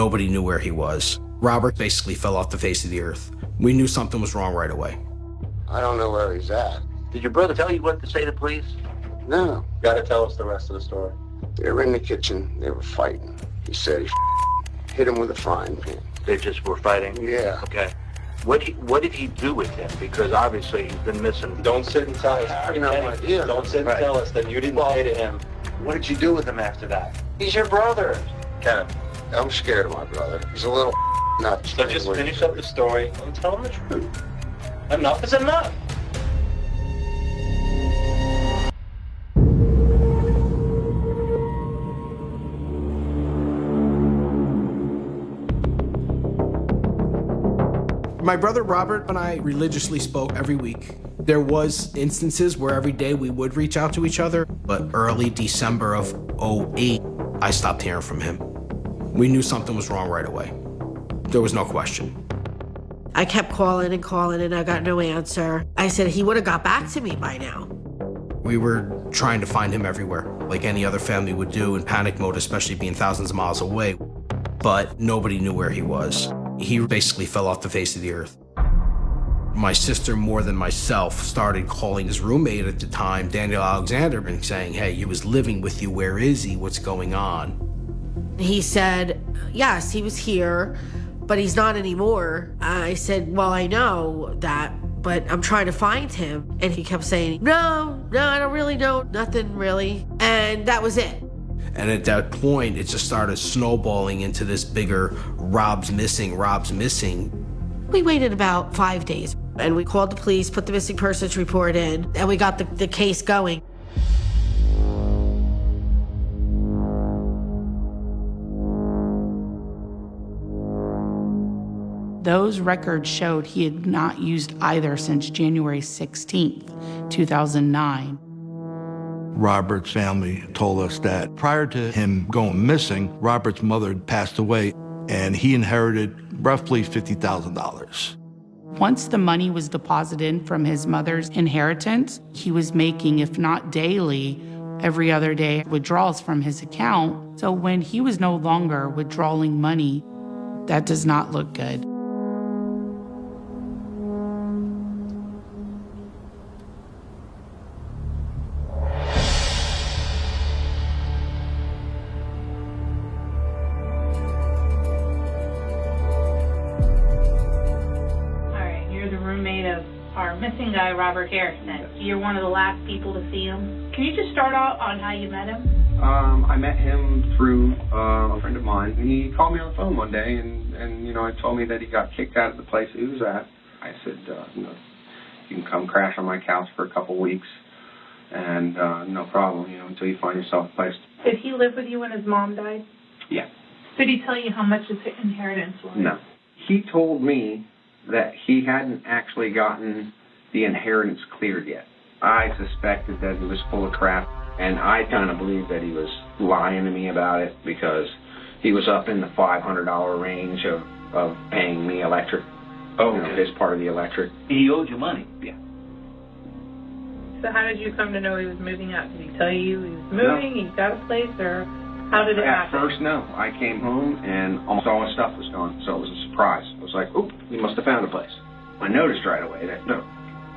nobody knew where he was. Robert basically fell off the face of the earth. We knew something was wrong right away. I don't know where he's at. Did your brother tell you what to say to police? No. Gotta tell us the rest of the story. They were in the kitchen. They were fighting. He said he hit him with a frying pan. They just were fighting? Yeah. Okay. What did he do with him? Because obviously he's been missing. Don't sit and tell us. I have no idea. Don't sit and Right. tell us that you didn't say to him. What did you do with him after that? He's your brother. Kenneth, I'm scared of my brother. He's a little nuts. so just finish up the story and tell him the truth. Enough is enough. My brother Robert and I religiously spoke every week. There was instances where every day we would reach out to each other, but early December of '08, I stopped hearing from him. We knew something was wrong right away. There was no question. I kept calling and I got no answer. I said he would have got back to me by now. We were trying to find him everywhere, like any other family would do in panic mode, especially being thousands of miles away. But nobody knew where he was. He basically fell off the face of the earth. My sister, more than myself, started calling his roommate at the time, Daniel Alexander, and saying, hey, he was living with you. Where is he? What's going on? He said, yes, he was here, but he's not anymore. I said, well, I know that, but I'm trying to find him. And he kept saying, no, I don't really know, nothing really. And that was it. And at that point, it just started snowballing into this bigger Rob's missing. We waited about 5 days and we called the police, put the missing persons report in, and we got the case going. Those records showed he had not used either since January 16th, 2009. Robert's family told us that prior to him going missing, Robert's mother had passed away and he inherited roughly $50,000. Once the money was deposited from his mother's inheritance, he was making, if not daily, every other day withdrawals from his account. So when he was no longer withdrawing money, that does not look good. Missing guy, Robert Harrison. You're one of the last people to see him. Can you just start out on how you met him? I met him through a friend of mine. He called me on the phone one day and told me that he got kicked out of the place he was at. I said, you can come crash on my couch for a couple weeks and no problem, until you find yourself a place. Did he live with you when his mom died? Yeah. Did he tell you how much his inheritance was? No. He told me that he hadn't actually gotten the inheritance cleared yet. I suspected that he was full of crap, and I kind of believed that he was lying to me about it because he was up in the $500 range of paying me electric. Oh, his part of the electric. He owed you money? Yeah. So how did you come to know he was moving out? Did he tell you he was moving, he got a place, or how did it happen? At first, no. I came home and almost all his stuff was gone, so it was a surprise. I was like, oop, he must have found a place. I noticed right away that, no,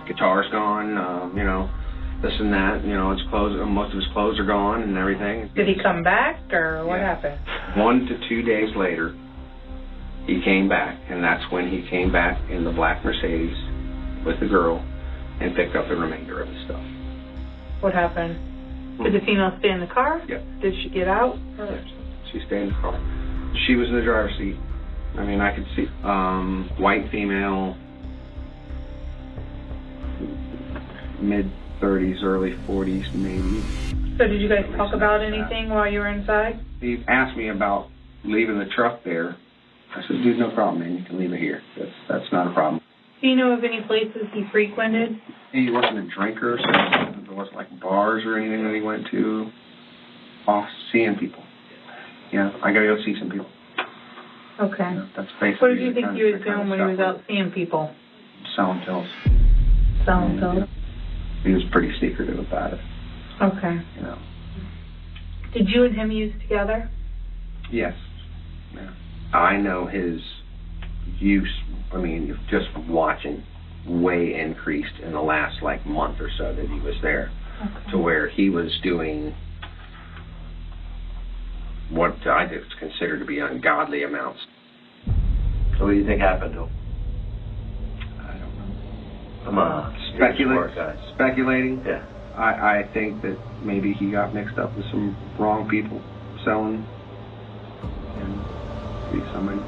guitar's gone, this and that, his clothes, most of his clothes are gone and everything. Did he come back, or what happened? 1 to 2 days later, he came back, and that's when he came back in the black Mercedes with the girl and picked up the remainder of his stuff. What happened? Did the female stay in the car? Yep. Did she get out? Yes. She stayed in the car. She was in the driver's seat. I mean, I could see white female, mid-30s, early 40s, maybe. So did you guys talk about anything while you were inside? He asked me about leaving the truck there. I said, dude, no problem, man. You can leave it here. That's not a problem. Do you know of any places he frequented? He wasn't a drinker, so there wasn't like bars or anything that he went to. Off seeing people. Yeah, I gotta go see some people. Okay. That's basically. What did you think he was doing when he was out seeing people? Selling pills. Selling pills? He was pretty secretive about it. Okay. You know. Did you and him use together? Yes. Yeah. I know his use, just watching, way increased in the last month or so that he was there, to where he was doing what I just consider to be ungodly amounts. So what do you think happened to him? I don't know. Come on. Speculating? Yeah. I think that maybe he got mixed up with some wrong people selling, and maybe somebody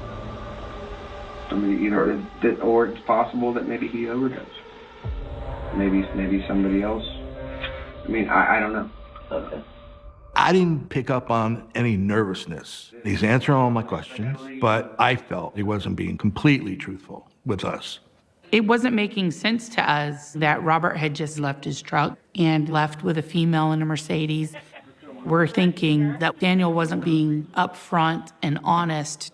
that, or it's possible that maybe he overdosed. Maybe somebody else. I don't know. Okay. I didn't pick up on any nervousness. He's answering all my questions, but I felt he wasn't being completely truthful with us. It wasn't making sense to us that Robert had just left his truck and left with a female in a Mercedes. We're thinking that Daniel wasn't being upfront and honest.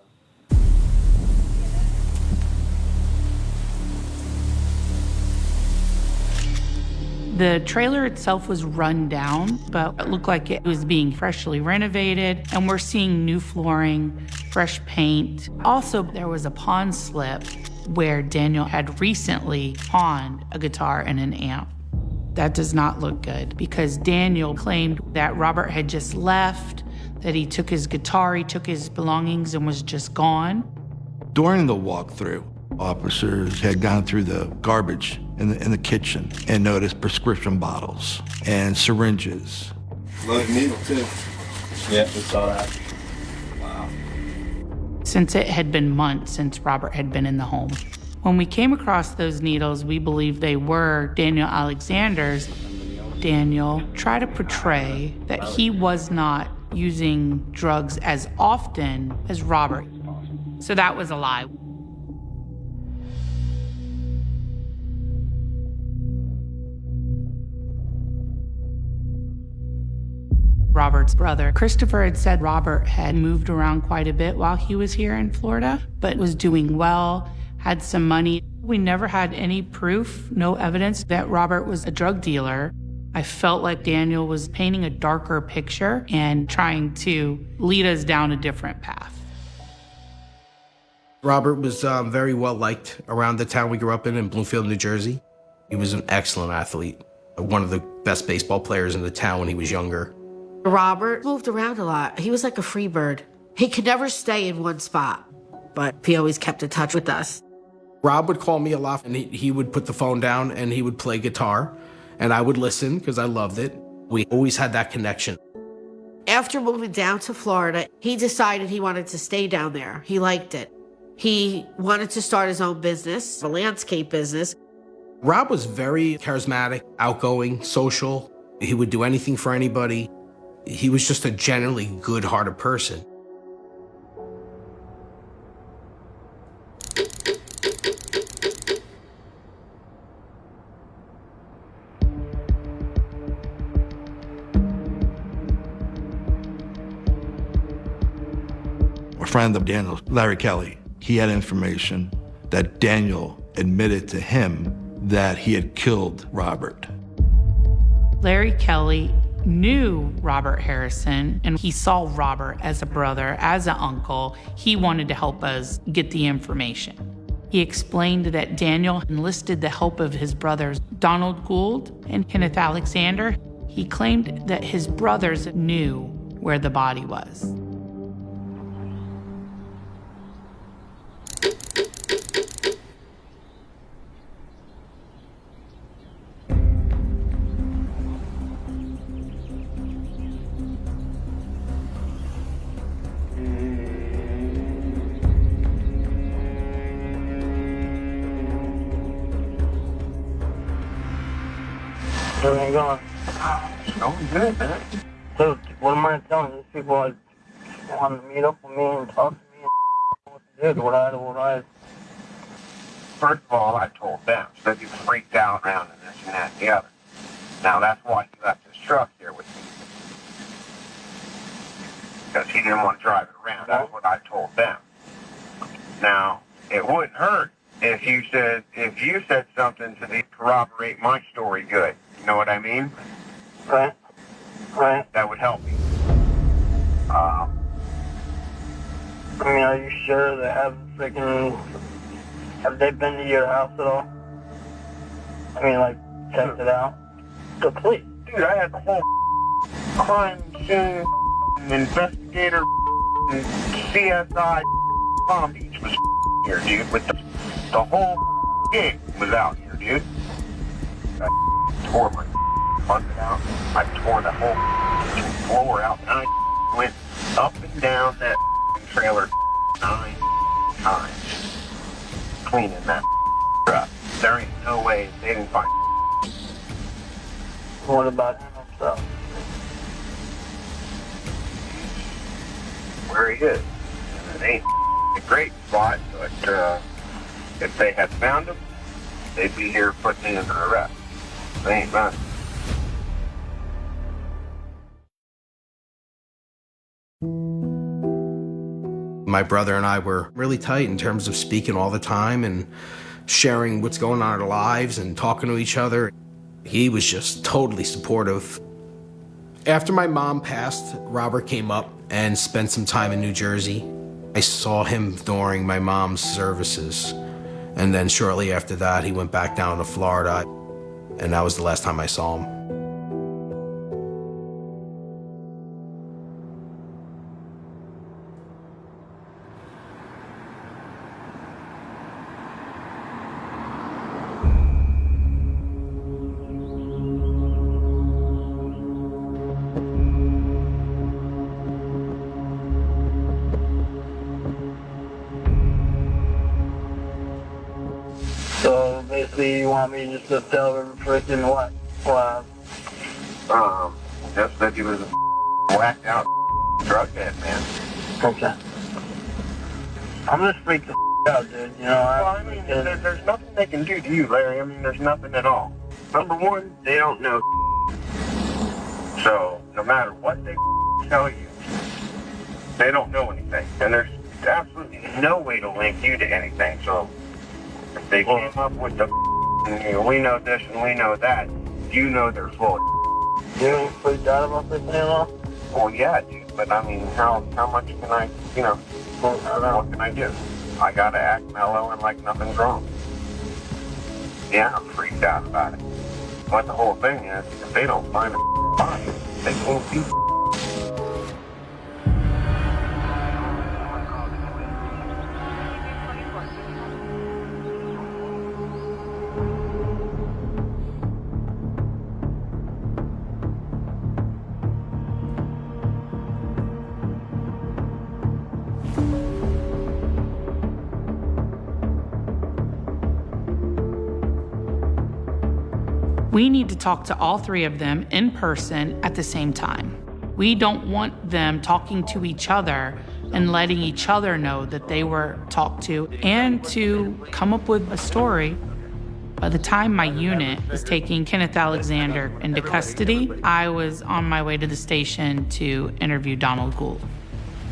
The trailer itself was run down, but it looked like it was being freshly renovated, and we're seeing new flooring, fresh paint. Also, there was a pawn slip where Daniel had recently pawned a guitar and an amp. That does not look good, because Daniel claimed that Robert had just left, that he took his guitar, he took his belongings, and was just gone. During the walkthrough, officers had gone through the garbage in the kitchen and noticed prescription bottles and syringes. Loaded needle, too. Yeah, we saw that. Wow. Since it had been months since Robert had been in the home. When we came across those needles, we believed they were Daniel Alexander's. Daniel tried to portray that he was not using drugs as often as Robert. So that was a lie. Robert's brother, Christopher, had said Robert had moved around quite a bit while he was here in Florida, but was doing well, had some money. We never had any proof, no evidence that Robert was a drug dealer. I felt like Daniel was painting a darker picture and trying to lead us down a different path. Robert was very well liked around the town we grew up in Bloomfield, New Jersey. He was an excellent athlete, one of the best baseball players in the town when he was younger. Robert moved around a lot. He was like a free bird. He could never stay in one spot, but he always kept in touch with us. Rob would call me a lot, and he would put the phone down and he would play guitar, and I would listen because I loved it. We always had that connection. After moving down to Florida, he decided he wanted to stay down there. He liked it. He wanted to start his own business, a landscape business. Rob was very charismatic, outgoing, social. He would do anything for anybody. He was just a generally good-hearted person. A friend of Daniel's, Larry Kelly, he had information that Daniel admitted to him that he had killed Robert. Larry Kelly knew Robert Harrison, and he saw Robert as a brother, as an uncle. He wanted to help us get the information. He explained that Daniel enlisted the help of his brothers, Donald Gould and Kenneth Alexander. He claimed that his brothers knew where the body was. Everything going? Going good, man. So, what am I telling these people? I wanted to meet up with me and talk to me and what they did, what I... First of all, I told them, said you freaked out around and this and that and the other. Now, that's why he left his truck here with me. Because he didn't want to drive it around. That's what I told them. Now, it wouldn't hurt if you said something to corroborate my story good. You know what I mean? Right. Right. That would help me. I mean, are you sure they haven't have they been to your house at all? I mean, like, checked it out? The police. Dude, I had the whole crime scene investigator and CSI Palm Beach was here, dude, with the whole gang was out here, dude. I tore my carpet out. I tore the whole floor out, and I went up and down that trailer 9 times cleaning that up. There ain't no way they didn't find. What about him himself? Where he is. And it ain't a great spot, but if they had found him, they'd be here putting him under arrest. They ain't found him. My brother and I were really tight in terms of speaking all the time and sharing what's going on in our lives and talking to each other. He was just totally supportive. After my mom passed, Robert came up and spent some time in New Jersey. I saw him during my mom's services. And then shortly after that, he went back down to Florida. And that was the last time I saw him. So basically, you want me just to tell every person what? Just that he was a whacked out drug head, man. Okay. I'm just freaked the out, dude. You know, Well, I mean, there's nothing they can do to you, Larry. I mean, there's nothing at all. Number one, they don't know. So, no matter what they tell you, they don't know anything. And there's absolutely no way to link you to anything. So, if they came up with the we know this and we know that, you know they're full of. You ain't freaked out about this at all? Well, yeah, dude. But I mean, how much can I, what can I do? I gotta act mellow and like nothing's wrong. Yeah, I'm freaked out about it. But the whole thing is, if they don't find a body, they can't be. We need to talk to all three of them in person at the same time. We don't want them talking to each other and letting each other know that they were talked to and to come up with a story. By the time my unit was taking Kenneth Alexander into custody, I was on my way to the station to interview Donald Gould.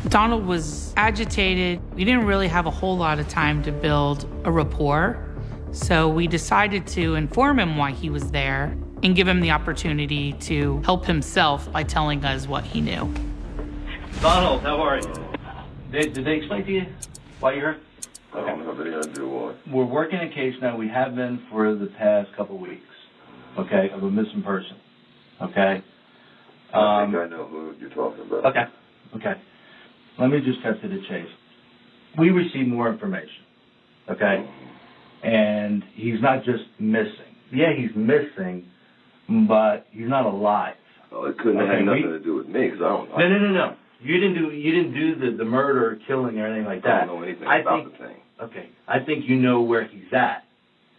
Donald was agitated. We didn't really have a whole lot of time to build a rapport. So we decided to inform him why he was there and give him the opportunity to help himself by telling us what he knew. Donald, how are you? Did they explain to you why you're here? I don't know what they're gonna do what. We're working a case now. We have been for the past couple weeks, okay, of a missing person, okay? I think I know who you're talking about. Okay. Let me just cut to the chase. We received more information, okay? And he's not just missing. Yeah, he's missing, but he's not alive. Oh, it couldn't have nothing to do with me, because I don't know. No. You didn't do the murder or killing or anything like that. I don't know anything about the thing. Okay. I think you know where he's at.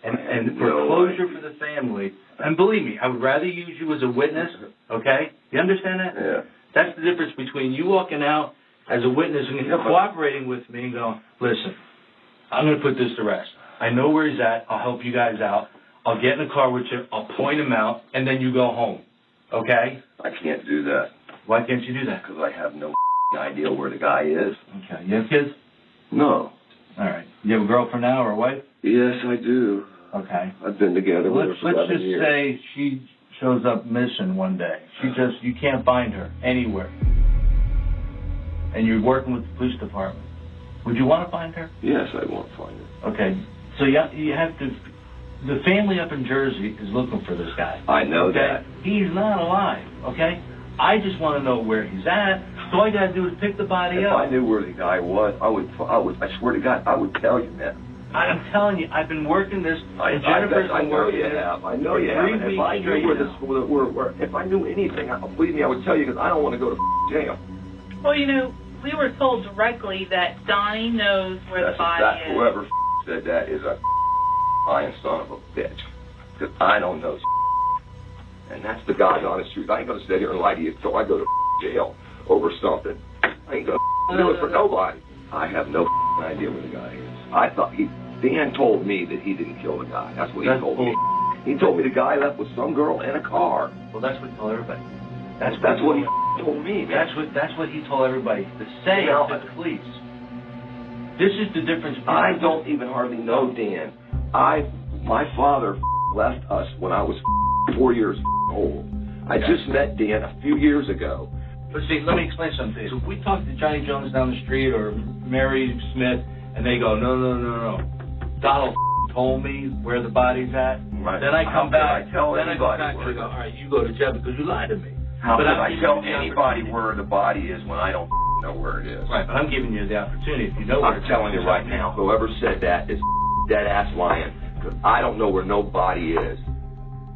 And for closure for the family, and believe me, I would rather use you as a witness, okay? You understand that? Yeah. That's the difference between you walking out as a witness and cooperating with me and going, listen, I'm going to put this to rest. I know where he's at. I'll help you guys out. I'll get in the car with you. I'll point him out, and then you go home. Okay? I can't do that. Why can't you do that? Because I have no idea where the guy is. Okay. You have kids? No. All right. You have a girlfriend now or a wife? Yes, I do. Okay. I've been together with her for 11 Let's just years. say she shows up missing one day. You can't find her anywhere. And you're working with the police department. Would you want to find her? Yes, I want to find her. Okay. So you have to. The family up in Jersey is looking for this guy. I know okay? that. He's not alive. Okay. I just want to know where he's at. So all you gotta do is pick the body If up. I knew where the guy was, I would. I swear to God, I would tell you, man. I'm telling you, I've been working this. I know you have. I know you have. If I knew if I knew anything, believe me, I would tell you because I don't want to go to jail. Well, you know, we were told directly that Donnie knows where the body is. Whoever said that is a lying son of a bitch. Because I don't know. And that's the God's honest truth. I ain't going to sit here and lie to you until I go to jail over something. I ain't going to do it for nobody. I have no idea where the guy is. I thought Dan told me that he didn't kill the guy. That's what he told me. He told me the guy left with some girl in a car. Well, that's what he told everybody. That's what he told me, man. That's what he told everybody to say to the police. This is the difference. I don't even hardly know Dan. My father left us when I was 4 years old. I just met Dan a few years ago. But see, let me explain something. So if we talk to Johnny Jones down the street or Mary Smith, and they go, no. Donald told me where the body's at. Right. Then I come back. I tell then anybody I come back where and go, all right, you go to jail because you lied to me. How but can I tell anybody where the body is when I don't know where it is? Right, but I'm giving you the opportunity. If you know where I'm telling you right now, whoever said that is dead-ass lying. Because I don't know where no body is.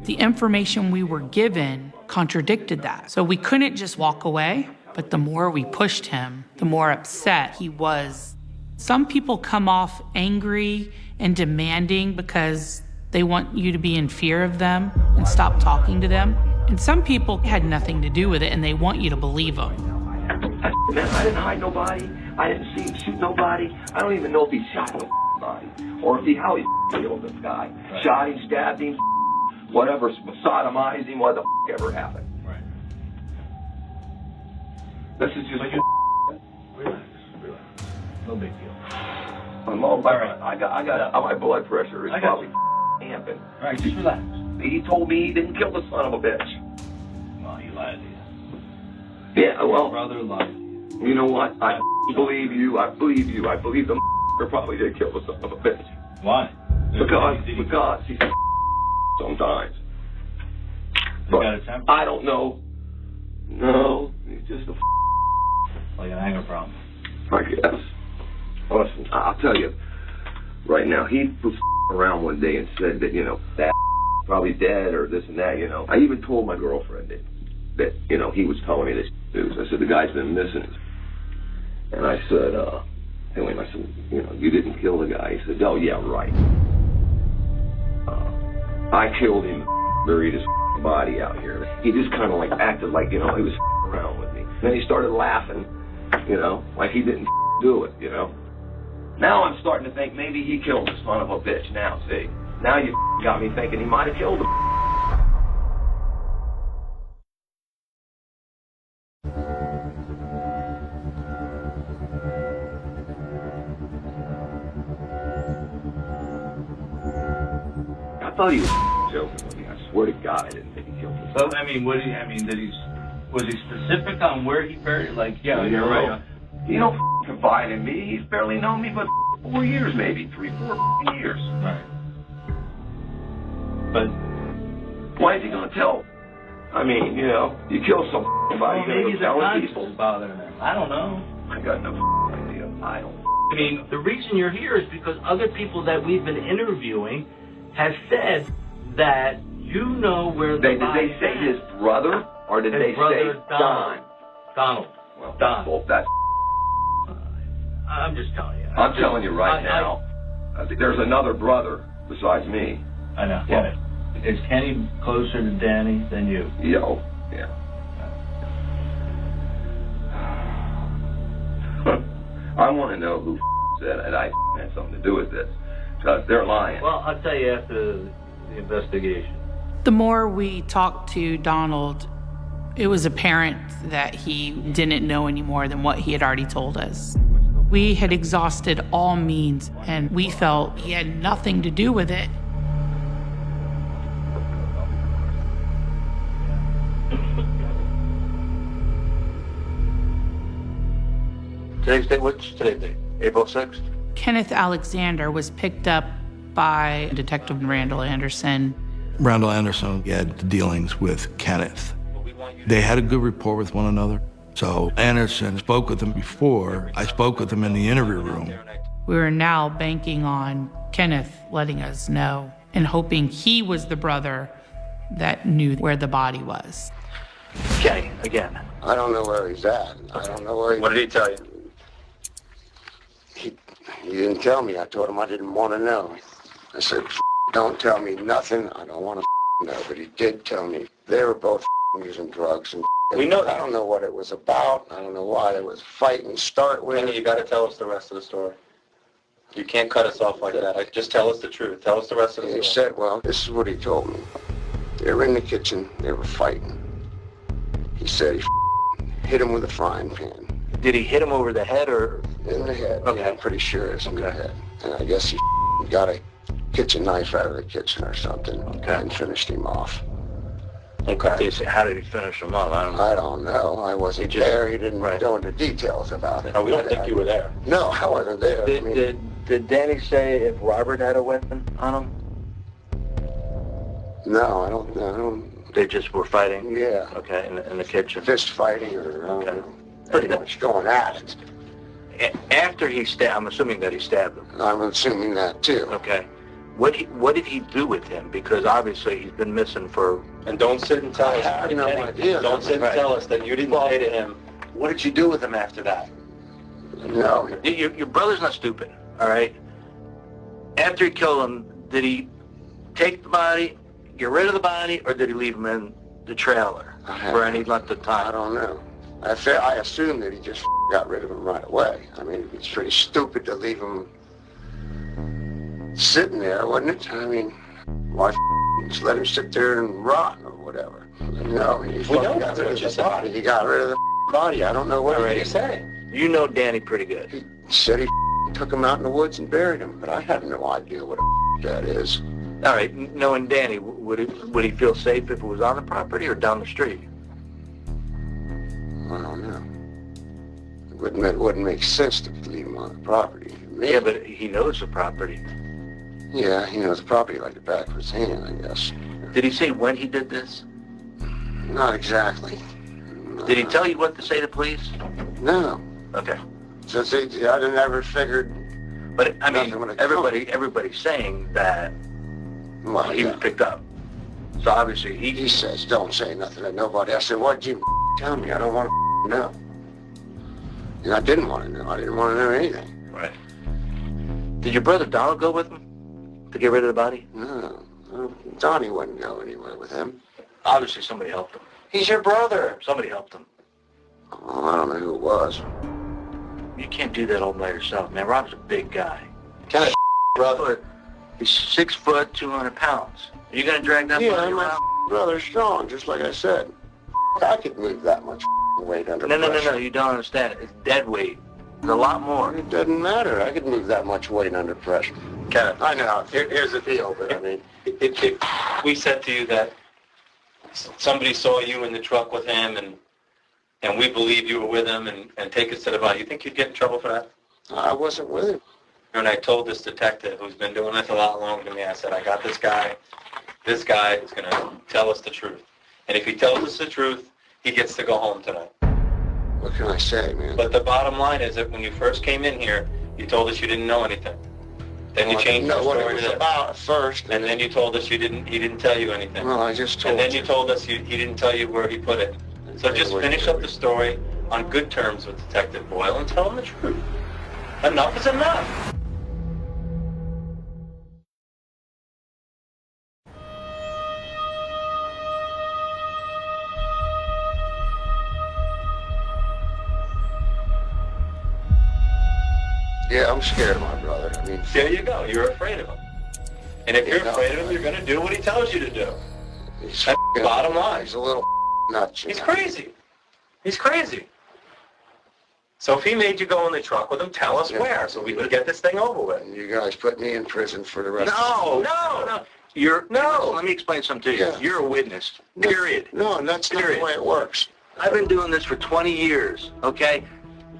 The information we were given contradicted that. So we couldn't just walk away, but the more we pushed him, the more upset he was. Some people come off angry and demanding because they want you to be in fear of them and stop talking to them. And some people had nothing to do with it and they want you to believe them. I didn't hide nobody. I didn't see him shoot nobody. I don't even know if he shot nobody. Or how he killed this guy. Right. Shot him, stabbed him, whatever, sodomized him, what the ever happened. Right. This is just... Relax. No big deal. I'm all right. I got my blood pressure is probably amping. All right, just relax. He told me he didn't kill the son of a bitch. Well, he lied to you. Yeah, well... Brother lied to you. You know what? I believe you. I believe the probably did kill the son of a bitch. Why? Because he's sometimes. But I don't know. No, he's just a like an anger problem. I guess. Listen, I'll tell you right now, he was around one day and said that, that probably dead or this and that, I even told my girlfriend that he was telling me this news. I said, the guy's been missing. And I said, you didn't kill the guy. He said, oh, yeah, right. I killed him, buried his body out here. He just kind of acted like, he was around with me. Then he started laughing, like he didn't do it, Now I'm starting to think maybe he killed the son of a bitch now, see? Now you got me thinking he might have killed him. I thought he was joking with me. I swear to God I didn't think he killed him. So, was he specific on where he buried? Like, yeah, you're right. He don't confide in me. He's barely known me but 4 years, maybe 3-4 years. Right. But why is he gonna tell? I mean, you kill somebody, maybe you're the telling conscience people. is bothering him. I don't know. I got no idea. I don't. I mean, the reason you're here is because other people that we've been interviewing have said that you know where the Did they say his brother, or did they say Don? Donald. Well, Don. Well, that's... I'm just telling you. I'm telling you right now. I think there's another brother besides me. I know. Well, is Kenny closer to Danny than you? Yeah. I want to know who said that I had something to do with this. Because they're lying. Well, I'll tell you after the investigation. The more we talked to Donald, it was apparent that he didn't know any more than what he had already told us. We had exhausted all means, and we felt he had nothing to do with it. Today's date? What's today's date? April 6th? Kenneth Alexander was picked up by Detective Randall Anderson. Randall Anderson had dealings with Kenneth. They had a good rapport with one another. So Anderson spoke with him before. I spoke with him in the interview room. We were now banking on Kenneth letting us know and hoping he was the brother that knew where the body was. Kenny, again. I don't know where he's at. I don't know where he... What did he tell you? He didn't tell me. I told him I didn't want to know. I said, don't tell me nothing. I don't want to know. But he did tell me they were both using drugs. And we know I don't know what it was about. I don't know why there was fighting to start with. Kenny, you got to tell us the rest of the story. You can't cut us off like that. Just tell us the truth. Tell us the rest of the story. He said, well, this is what he told me. They were in the kitchen. They were fighting. He said he hit him with a frying pan. Did he hit him over the head or? In the head. Okay. Yeah, I'm pretty sure it's in the head. And I guess he got a kitchen knife out of the kitchen or something and finished him off. Okay. How did he finish him up? I don't know. I wasn't there. He didn't go into details about it. No, we don't think you were there. No, I wasn't there. Did Danny say if Robert had a weapon on him? No, I don't know. They just were fighting? Yeah. Okay, in the kitchen. Fist fighting or pretty much going at it. After he stabbed, I'm assuming that he stabbed him. I'm assuming that too. Okay. What did he do with him? Because obviously he's been missing for... And don't sit and tell us. I have no idea. Don't sit and tell us that you didn't say to him, what did you do with him after that? No. Your brother's not stupid, all right? After he killed him, did he take the body, get rid of the body, or did he leave him in the trailer for any length of time? I don't know. I assume that he just got rid of him right away. I mean, it's pretty stupid to leave him sitting there, wasn't it? I mean, why just let him sit there and rot or whatever? No, he got rid of the body. He got rid of the body. I don't know what he said. You know Danny pretty good. He said he took him out in the woods and buried him, but I have no idea what that is. All right, knowing Danny, would he feel safe if it was on the property or down the street? I don't know. It wouldn't make sense to leave him on the property. Yeah, but he knows the property. Yeah, he knows the property like the back of his hand, I guess. Did he say when he did this? Not exactly. Did he tell you what to say to police? No. Okay. Since I never figured. But I mean, everybody's saying that he was picked up. So obviously he says, don't say nothing to nobody. I said, what'd you tell me? I don't want to know. And I didn't want to know. I didn't want to know anything. Right. Did your brother Donald go with him to get rid of the body? No. Donnie wouldn't go anywhere with him. Obviously somebody helped him. He's your brother. Somebody helped him. Oh, I don't know who it was. You can't do that all by yourself, man. Rob's a big guy. Kind of brother. He's 6 foot, 200 pounds. Are you gonna drag that body around? My brother's strong, just like I said. I could move that much weight under pressure. No, you don't understand. It's dead weight. There's a lot more. It doesn't matter. I could move that much weight under pressure. Kenneth, I know. Here's the deal, but I mean... If we said to you that somebody saw you in the truck with him and we believe you were with him and take us to the body, you think you'd get in trouble for that? I wasn't with him. And I told this detective who's been doing this a lot longer than me, I said, I got this guy. This guy is going to tell us the truth. And if he tells us the truth, he gets to go home tonight. What can I say, man? But the bottom line is that when you first came in here, you told us you didn't know anything. Then you changed the story what it was about at first. And then you told us he didn't tell you anything. Well, I just told you. And then you told us he didn't tell you where he put it. So just finish up the story on good terms with Detective Boyle and tell him the truth. Enough is enough. Yeah, I'm scared of my brother. I mean, there you go. You're afraid of him. And if you're afraid of him, you're going to do what he tells you to do. That's the bottom line. He's a little nuts. He's crazy. He's crazy. So if he made you go in the truck with him, tell us where, so we can get this thing over with. And you guys put me in prison for the rest of the No. Let me explain something to you. Yeah. You're a witness. Period. No, and that's not the way it works. I've been doing this for 20 years, okay?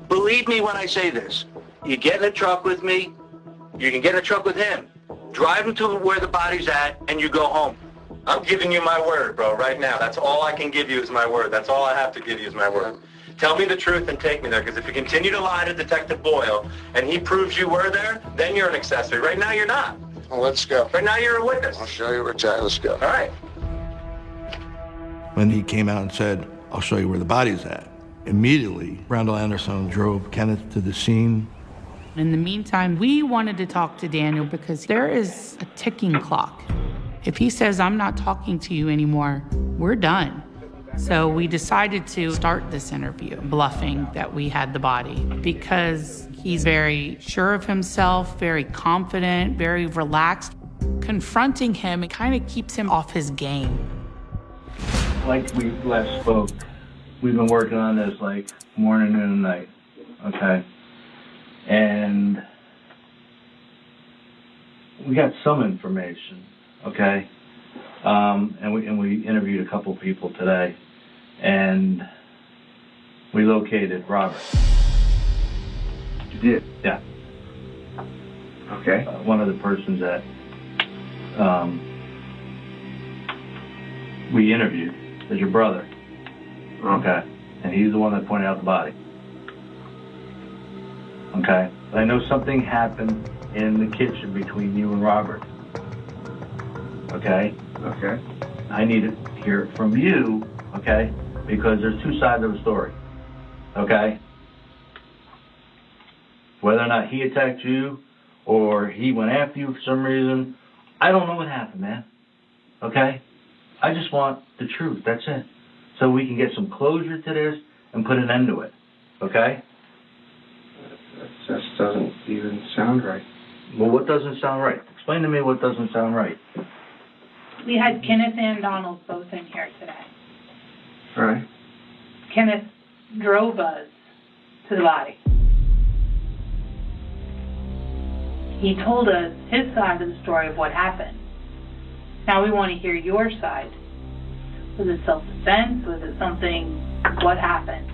Believe me when I say this. You get in a truck with me, you can get in a truck with him. Drive him to where the body's at, and you go home. I'm giving you my word, bro, right now. That's all I can give you is my word. That's all I have to give you is my word. Tell me the truth and take me there, because if you continue to lie to Detective Boyle and he proves you were there, then you're an accessory. Right now, you're not. Well, let's go. Right now, you're a witness. I'll show you where it's at. Let's go. All right. When he came out and said, I'll show you where the body's at, immediately, Randall Anderson drove Kenneth to the scene. In the meantime, we wanted to talk to Daniel because there is a ticking clock. If he says, I'm not talking to you anymore, we're done. So we decided to start this interview, bluffing that we had the body, because he's very sure of himself, very confident, very relaxed. Confronting him, it kind of keeps him off his game. Like we last spoke, we've been working on this like morning, noon, and night, okay? And we got some information, okay? And we interviewed a couple people today, and we located Robert. You did? Yeah. Okay. One of the persons that we interviewed is your brother. Okay. And he's the one that pointed out the body. Okay. I know something happened in the kitchen between you and Robert. Okay? Okay. I need to hear it from you, okay? Because there's two sides of the story. Okay? Whether or not he attacked you or he went after you for some reason, I don't know what happened, man. Okay? I just want the truth. That's it. So we can get some closure to this and put an end to it. Okay? That just doesn't even sound right. Well, what doesn't sound right? Explain to me what doesn't sound right. We had Kenneth and Donald both in here today. All right. Kenneth drove us to the body. He told us his side of the story of what happened. Now we want to hear your side. Was it self-defense? Was it something? What happened?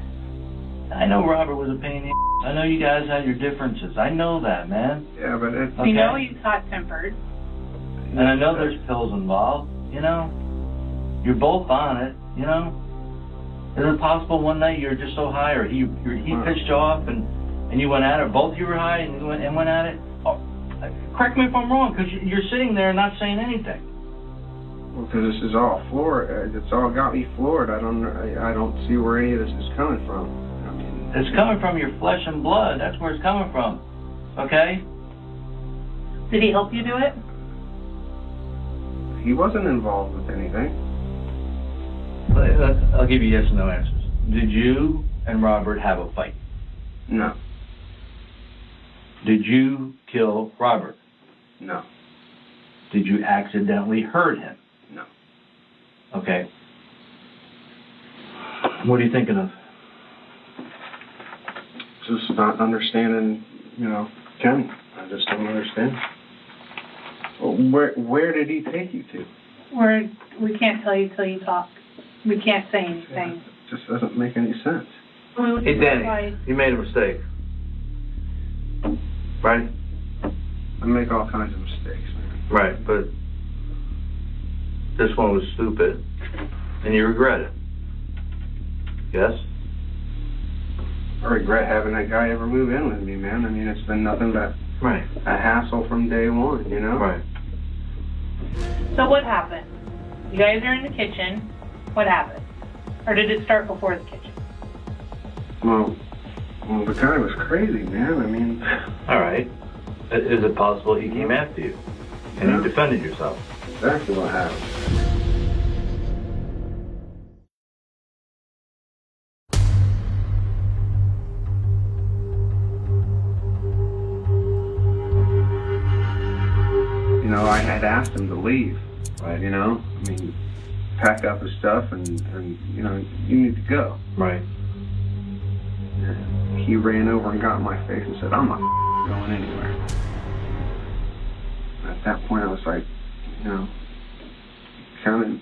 I know Robert was a pain in the ass. I know you guys had your differences. I know that, man. Yeah, but it's... We know he's hot-tempered. And I know there's pills involved, you know? You're both on it, you know? Is it possible one night you're just so high, or he pissed you off and you went at it, both of you were high and went at it? Oh, correct me if I'm wrong, because you're sitting there not saying anything. Well, because this is all floored. It's all got me floored. I don't see where any of this is coming from. I mean, it's coming from your flesh and blood. That's where it's coming from. Okay? Did he help you do it? He wasn't involved with anything. I'll give you yes and no answers. Did you and Robert have a fight? No. Did you kill Robert? No. Did you accidentally hurt him? No. Okay. What are you thinking of? Just not understanding, Ken. I just don't understand. Where did he take you to? We can't tell you till you talk. We can't say anything. It just doesn't make any sense. Hey, Danny, you made a mistake. Right? I make all kinds of mistakes, man. Right, but this one was stupid, and you regret it. Yes? I regret having that guy ever move in with me, man. I mean, it's been nothing but a hassle from day one, you know? Right. So what happened? You guys are in the kitchen. What happened? Or did it start before the kitchen? Well, the guy was crazy, man. I mean... All right. Is it possible he came after you and you defended yourself? Exactly what happened. I had asked him to leave, right? I mean, pack up his stuff and you need to go. Right. He ran over and got in my face and said, I'm not going anywhere. At that point, I was like, kind of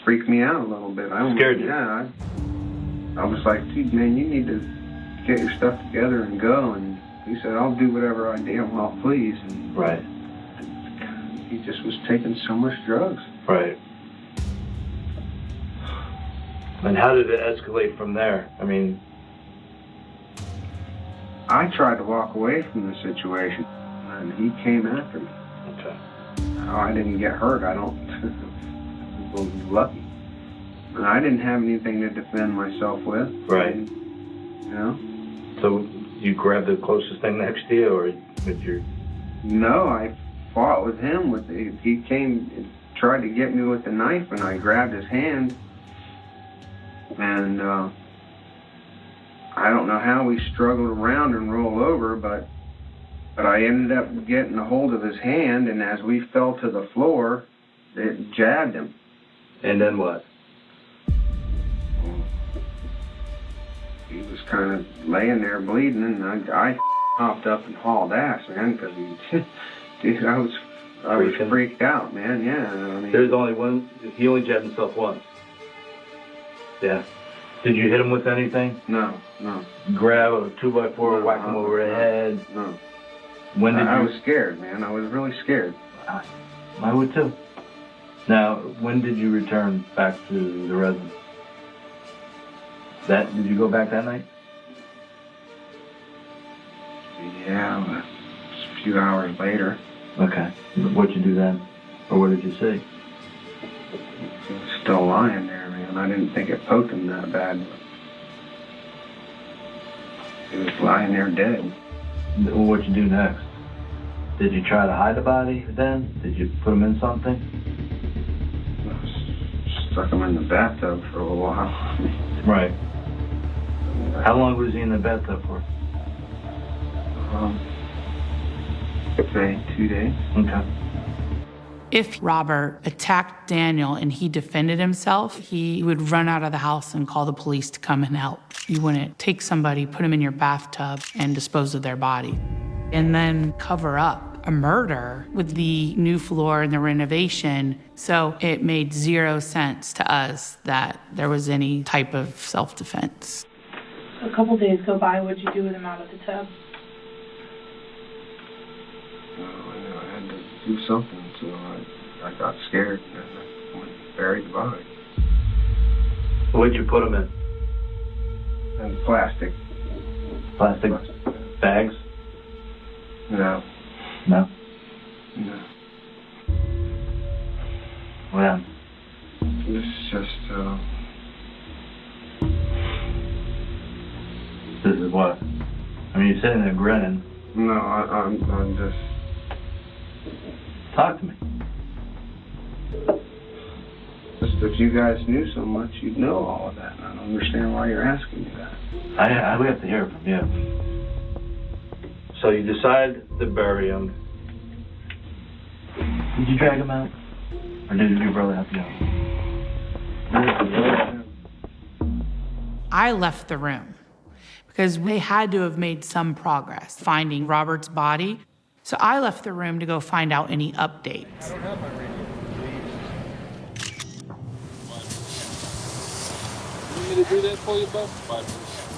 freaked me out a little bit. Scared you? Yeah. I was like, dude, man, you need to get your stuff together and go. And, He said, I'll do whatever I damn well please. And Right. he just was taking so much drugs. Right. And how did it escalate from there? I mean, I tried to walk away from the situation, and he came after me. okay. How I didn't get hurt, I don't. was lucky. And I didn't have anything to defend myself with. Right. And, you know? So you grabbed the closest thing next to you, or with your... No, I fought with him. He came and tried to get me with the knife, and I grabbed his hand. And I don't know how we struggled around and rolled over, but I ended up getting a hold of his hand, and as we fell to the floor, it jabbed him. And then what? He was kind of laying there bleeding, and I hopped up and hauled ass, man, because dude, I was freaked out, man. Yeah, I mean, There's only one. He only jabbed himself once. Yeah. Did you hit him with anything? No. Grab a 2x4, whack him over the head? No. When did I was scared, man. I was really scared. I would too. Now, when did you return back to the residence? Did you go back that night? Yeah, but a few hours later. Okay. What'd you do then? Or what did you see? He was still lying there, man. I didn't think it poked him that bad. He was lying there dead. What'd you do next? Did you try to hide the body then? Did you put him in something? Stuck him in the bathtub for a little while. Right. How long was he in the bathtub for? Say 2 days. Okay. If Robert attacked Daniel and he defended himself, he would run out of the house and call the police to come and help. You wouldn't take somebody, put them in your bathtub, and dispose of their body. And then cover up a murder with the new floor and the renovation. So it made zero sense to us that there was any type of self-defense. A couple days go by, what'd you do with him out of the tub? I had to do something, so I got scared and I went and buried the body. What'd you put him in? And plastic. Plastic bags? No. No? No. What happened? This is just, This is what? I mean, you're sitting there grinning. No, I'm just... Talk to me. Just if you guys knew so much, you'd know all of that. And I don't understand why you're asking me that. We have to hear it from you. So you decide to bury him. Did you drag him out? Or did your brother help you out? I left the room because they had to have made some progress finding Robert's body. So I left the room to go find out any updates. I don't have my radio. You need me to do that for you, bud?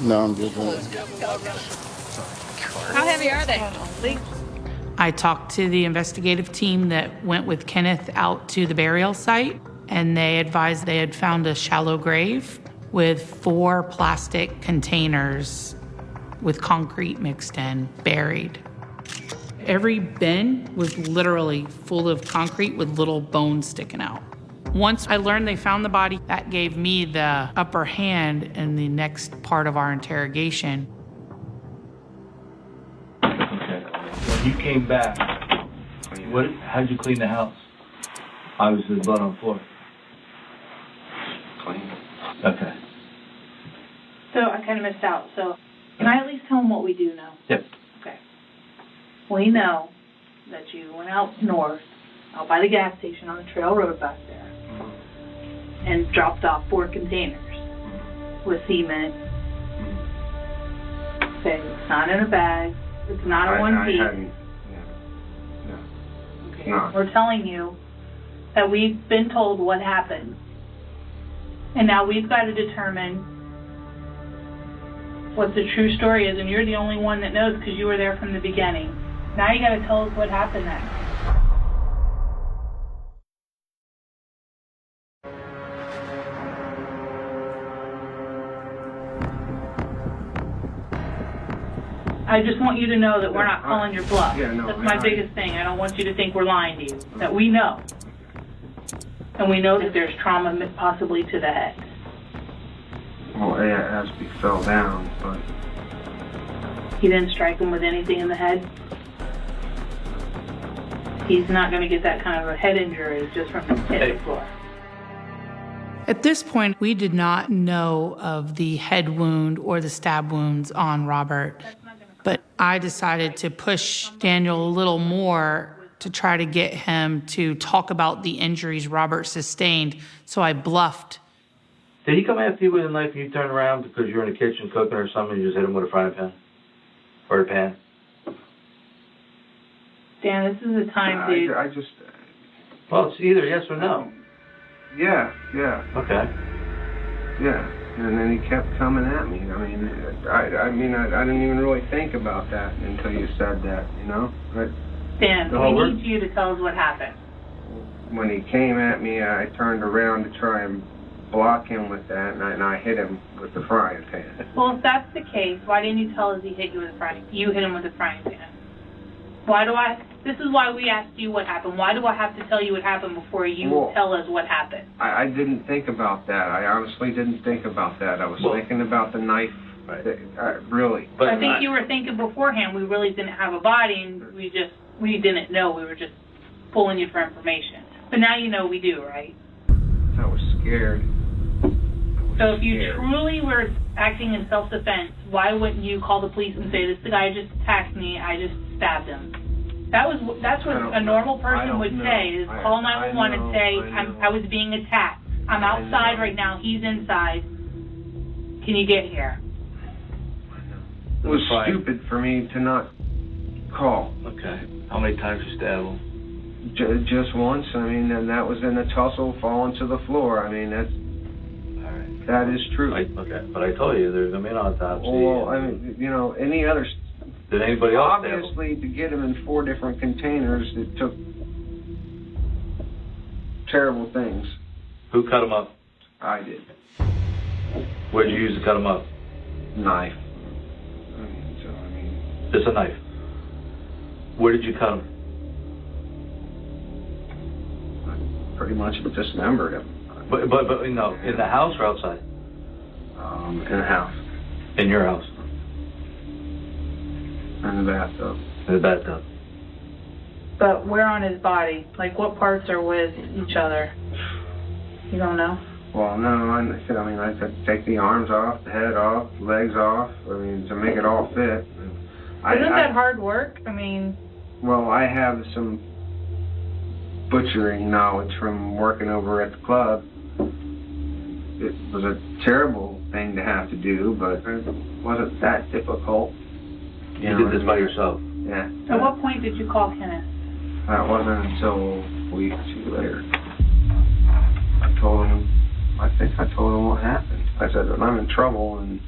No, I'm good. How heavy are they? I talked to the investigative team that went with Kenneth out to the burial site, and they advised they had found a shallow grave with 4 plastic containers with concrete mixed in, buried. Every bin was literally full of concrete with little bones sticking out. Once I learned they found the body, that gave me the upper hand in the next part of our interrogation. Okay. When you came back, how'd you clean the house? Obviously, blood on the floor. Clean. Okay. So I kind of missed out. So can I at least tell them what we do know? Yep. Okay. We know that you went out north, out by the gas station on the trail road back there, and dropped off 4 containers with cement. Okay, it's not in a bag. It's not a one piece. No. Okay. No. We're telling you that we've been told what happened. And now we've got to determine what the true story is, and you're the only one that knows because you were there from the beginning. Now you got to tell us what happened next. I just want you to know that we're not calling your bluff. Yeah, no, That's my biggest thing. I don't want you to think we're lying to you. That we know. And we know that there's trauma possibly to the head. Well, yeah, as we fell down, but He didn't strike him with anything in the head. He's not going to get that kind of a head injury just from hitting the floor. At this point, we did not know of the head wound or the stab wounds on Robert, but I decided to push Daniel a little more to try to get him to talk about the injuries Robert sustained, so I bluffed. Did he come after you with a knife and you turned around because you were in the kitchen cooking or something and you just hit him with a frying pan? Or a pan? Dan, this is the time, dude. I just... Well, it's either yes or no. Yeah. Okay. Yeah, and then he kept coming at me. I didn't even really think about that until you said that, you know? Dan, we need you to tell us what happened. When he came at me, I turned around to try and block him with that, and I hit him with the frying pan. Well, if that's the case, why didn't you tell us he hit you with a frying pan? You hit him with a frying pan. This is why we asked you what happened. Why do I have to tell you what happened before you tell us what happened? I didn't think about that. I honestly didn't think about that. I was thinking about the knife. Right. Really. But I think you were thinking beforehand we really didn't have a body, and we didn't know. We were just pulling you for information. But now you know we do, right? I was scared. So if you truly were acting in self-defense, why wouldn't you call the police and say, this guy just attacked me, I just stabbed him? That's what a normal person would say, is call 911 and say, I was being attacked. I'm outside right now, he's inside. Can you get here? It was stupid for me to not call. Okay. How many times you stabbed him? Just once. And that was in a tussle, falling to the floor. That is true. Okay, but I told you there's going to be an autopsy. Well, any other... Did anybody else Obviously, to get him in 4 different containers, it took terrible things. Who cut him up? I did. What did you use to cut him up? Knife. Just a knife. Where did you cut him? I pretty much dismembered him. But no, in the house or outside? In the house. In your house? In the bathtub. In the bathtub. But where on his body? Like, what parts are with each other? You don't know? Well, no, I had to take the arms off, the head off, the legs off, to make it all fit. Isn't that hard work? Well, I have some butchering knowledge from working over at the club. It was a terrible thing to have to do, but it wasn't that difficult. You did this by yourself? Yeah. At what point did you call Kenneth? That wasn't until a week or 2 later. I told him what happened. I said that I'm in trouble and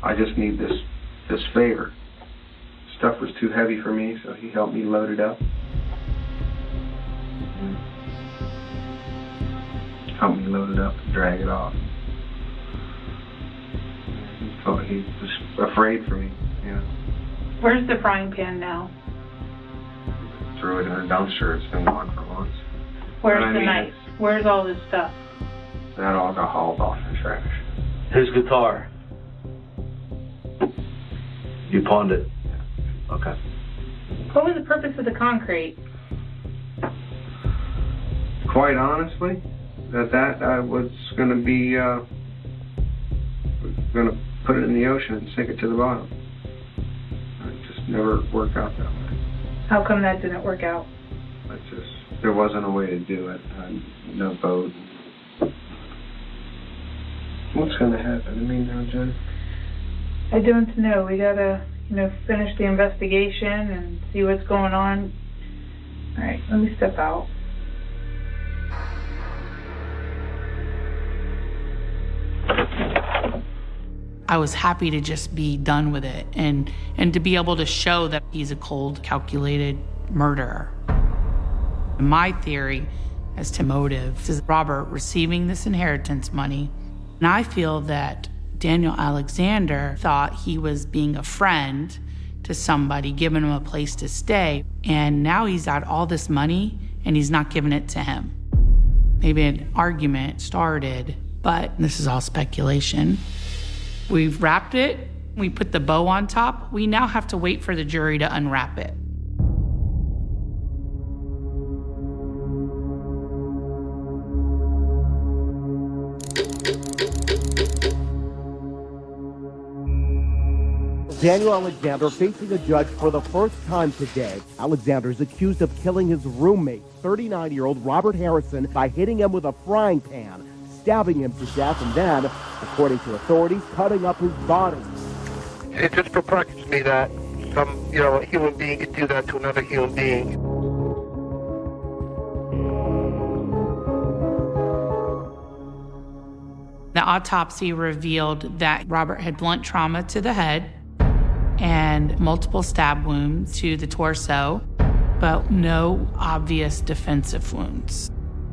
I just need this favor. Stuff was too heavy for me, so he helped me load it up. Helped me load it up and drag it off. He was afraid for me, Where's the frying pan now? Threw it in a dumpster. It's been gone for months. Where's the knife? Where's all this stuff? That all got hauled off in the trash. His guitar. You pawned it? Okay. What was the purpose of the concrete? Quite honestly, that was going to be going to put it in the ocean and sink it to the bottom. It just never worked out that way. How come that didn't work out? There wasn't a way to do it. No boat. What's going to happen? Now, Jen? I don't know. We gotta, finish the investigation and see what's going on. All right, let me step out. I was happy to just be done with it and to be able to show that he's a cold, calculated murderer. My theory as to motive is Robert receiving this inheritance money. And I feel that Daniel Alexander thought he was being a friend to somebody, giving him a place to stay. And now he's got all this money and he's not giving it to him. Maybe an argument started, but this is all speculation. We've wrapped it. We put the bow on top. We now have to wait for the jury to unwrap it. Daniel Alexander facing a judge for the first time today. Alexander is accused of killing his roommate, 39-year-old Robert Harrison, by hitting him with a frying pan, stabbing him to death, and then, according to authorities, cutting up his body. It just perplexes me that a human being could do that to another human being. The autopsy revealed that Robert had blunt trauma to the head and multiple stab wounds to the torso, but no obvious defensive wounds.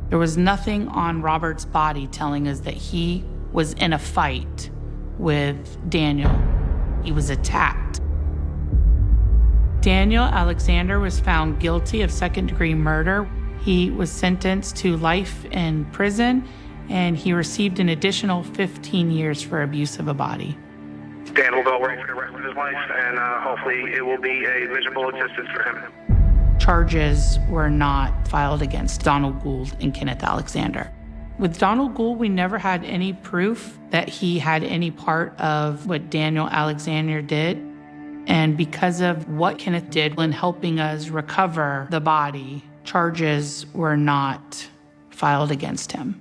There was nothing on Robert's body telling us that he was in a fight with Daniel. He was attacked. Daniel Alexander was found guilty of second-degree murder. He was sentenced to life in prison, and he received an additional 15 years for abuse of a body. Dan will go away for the rest of his life, and hopefully it will be a miserable existence for him. Charges were not filed against Donald Gould and Kenneth Alexander. With Donald Gould, we never had any proof that he had any part of what Daniel Alexander did. And because of what Kenneth did in helping us recover the body, charges were not filed against him.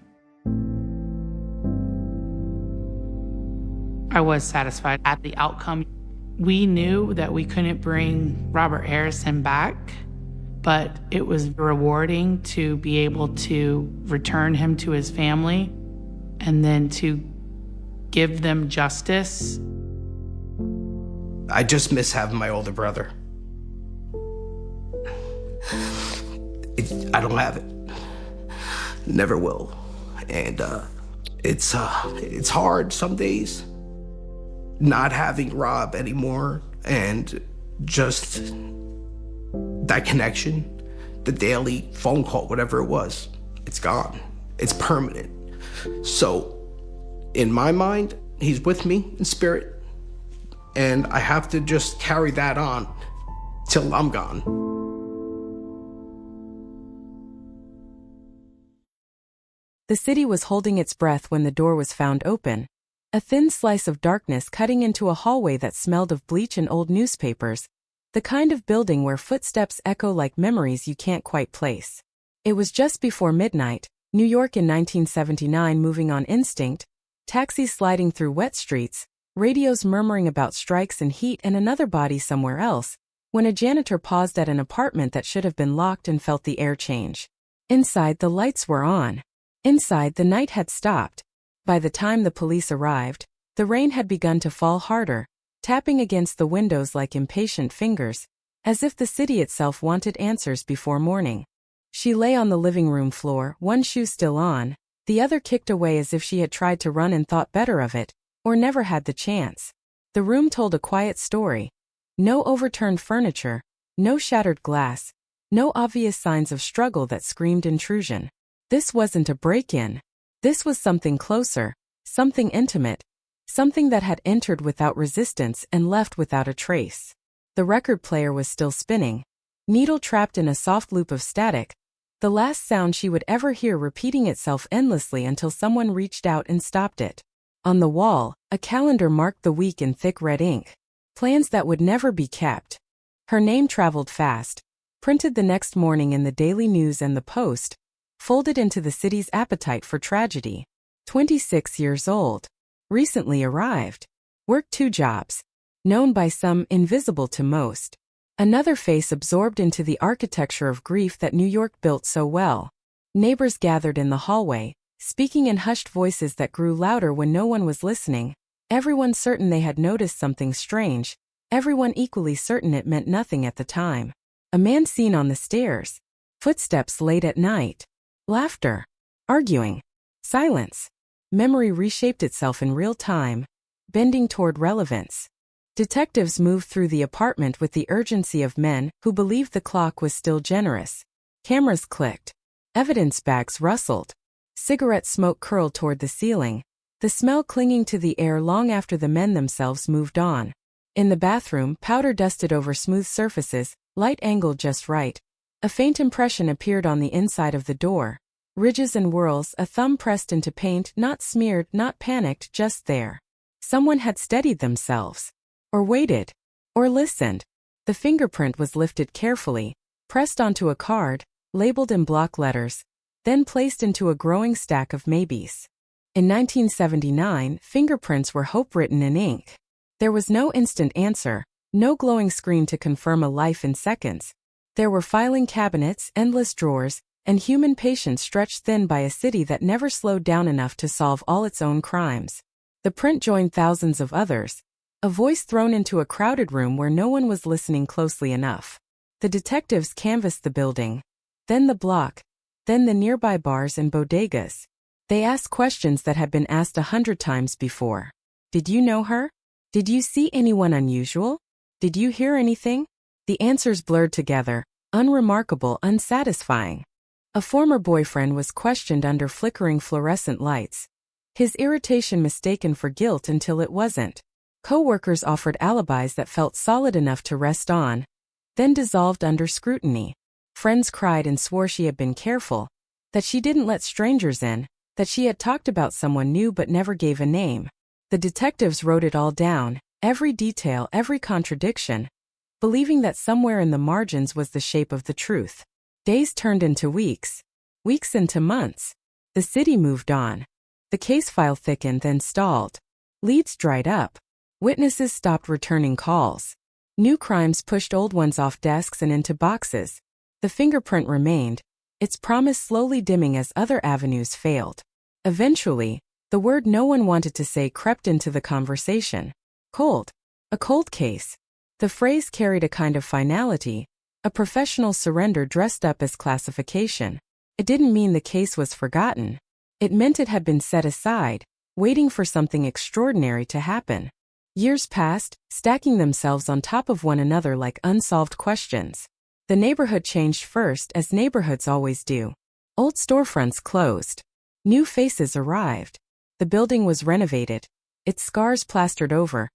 I was satisfied at the outcome. We knew that we couldn't bring Robert Harrison back, but it was rewarding to be able to return him to his family and then to give them justice. I just miss having my older brother. I don't have it. Never will. And it's hard some days not having Rob anymore, and just that connection, the daily phone call, whatever it was, it's gone. It's permanent. So in my mind, he's with me in spirit, and I have to just carry that on till I'm gone. The city was holding its breath when the door was found open. A thin slice of darkness cutting into a hallway that smelled of bleach and old newspapers, the kind of building where footsteps echo like memories you can't quite place. It was just before midnight, New York in 1979, moving on instinct, taxis sliding through wet streets, radios murmuring about strikes and heat and another body somewhere else, when a janitor paused at an apartment that should have been locked and felt the air change. Inside, the lights were on. Inside, the night had stopped. By the time the police arrived, the rain had begun to fall harder, tapping against the windows like impatient fingers, as if the city itself wanted answers before morning. She lay on the living room floor, one shoe still on, the other kicked away as if she had tried to run and thought better of it, or never had the chance. The room told a quiet story. No overturned furniture, no shattered glass, no obvious signs of struggle that screamed intrusion. This wasn't a break-in. This was something closer, something intimate, something that had entered without resistance and left without a trace. The record player was still spinning, needle trapped in a soft loop of static, the last sound she would ever hear repeating itself endlessly until someone reached out and stopped it. On the wall, a calendar marked the week in thick red ink. Plans that would never be kept. Her name traveled fast, printed the next morning in the Daily News and the Post, folded into the city's appetite for tragedy. 26 years old. Recently arrived. Worked 2 jobs. Known by some, invisible to most. Another face absorbed into the architecture of grief that New York built so well. Neighbors gathered in the hallway, speaking in hushed voices that grew louder when no one was listening. Everyone certain they had noticed something strange, everyone equally certain it meant nothing at the time. A man seen on the stairs. Footsteps late at night. Laughter. Arguing. Silence. Memory reshaped itself in real time, bending toward relevance. Detectives moved through the apartment with the urgency of men who believed the clock was still generous. Cameras clicked. Evidence bags rustled. Cigarette smoke curled toward the ceiling, the smell clinging to the air long after the men themselves moved on. In the bathroom, powder dusted over smooth surfaces, light angled just right. A faint impression appeared on the inside of the door. Ridges and whorls, a thumb pressed into paint, not smeared, not panicked, just there. Someone had steadied themselves. Or waited. Or listened. The fingerprint was lifted carefully, pressed onto a card, labeled in block letters, then placed into a growing stack of maybes. In 1979, fingerprints were hope written in ink. There was no instant answer, no glowing screen to confirm a life in seconds. There were filing cabinets, endless drawers, and human patience stretched thin by a city that never slowed down enough to solve all its own crimes. The print joined thousands of others, a voice thrown into a crowded room where no one was listening closely enough. The detectives canvassed the building, then the block, then the nearby bars and bodegas. They asked questions that had been asked 100 times before. Did you know her? Did you see anyone unusual? Did you hear anything? The answers blurred together, unremarkable, unsatisfying. A former boyfriend was questioned under flickering fluorescent lights. His irritation mistaken for guilt until it wasn't. Co-workers offered alibis that felt solid enough to rest on, then dissolved under scrutiny. Friends cried and swore she had been careful, that she didn't let strangers in, that she had talked about someone new but never gave a name. The detectives wrote it all down, every detail, every contradiction, believing that somewhere in the margins was the shape of the truth. Days turned into weeks, weeks into months. The city moved on. The case file thickened, then stalled. Leads dried up. Witnesses stopped returning calls. New crimes pushed old ones off desks and into boxes. The fingerprint remained, its promise slowly dimming as other avenues failed. Eventually, the word no one wanted to say crept into the conversation. Cold. A cold case. The phrase carried a kind of finality, a professional surrender dressed up as classification. It didn't mean the case was forgotten. It meant it had been set aside, waiting for something extraordinary to happen. Years passed, stacking themselves on top of one another like unsolved questions. The neighborhood changed first, as neighborhoods always do. Old storefronts closed. New faces arrived. The building was renovated, its scars plastered over,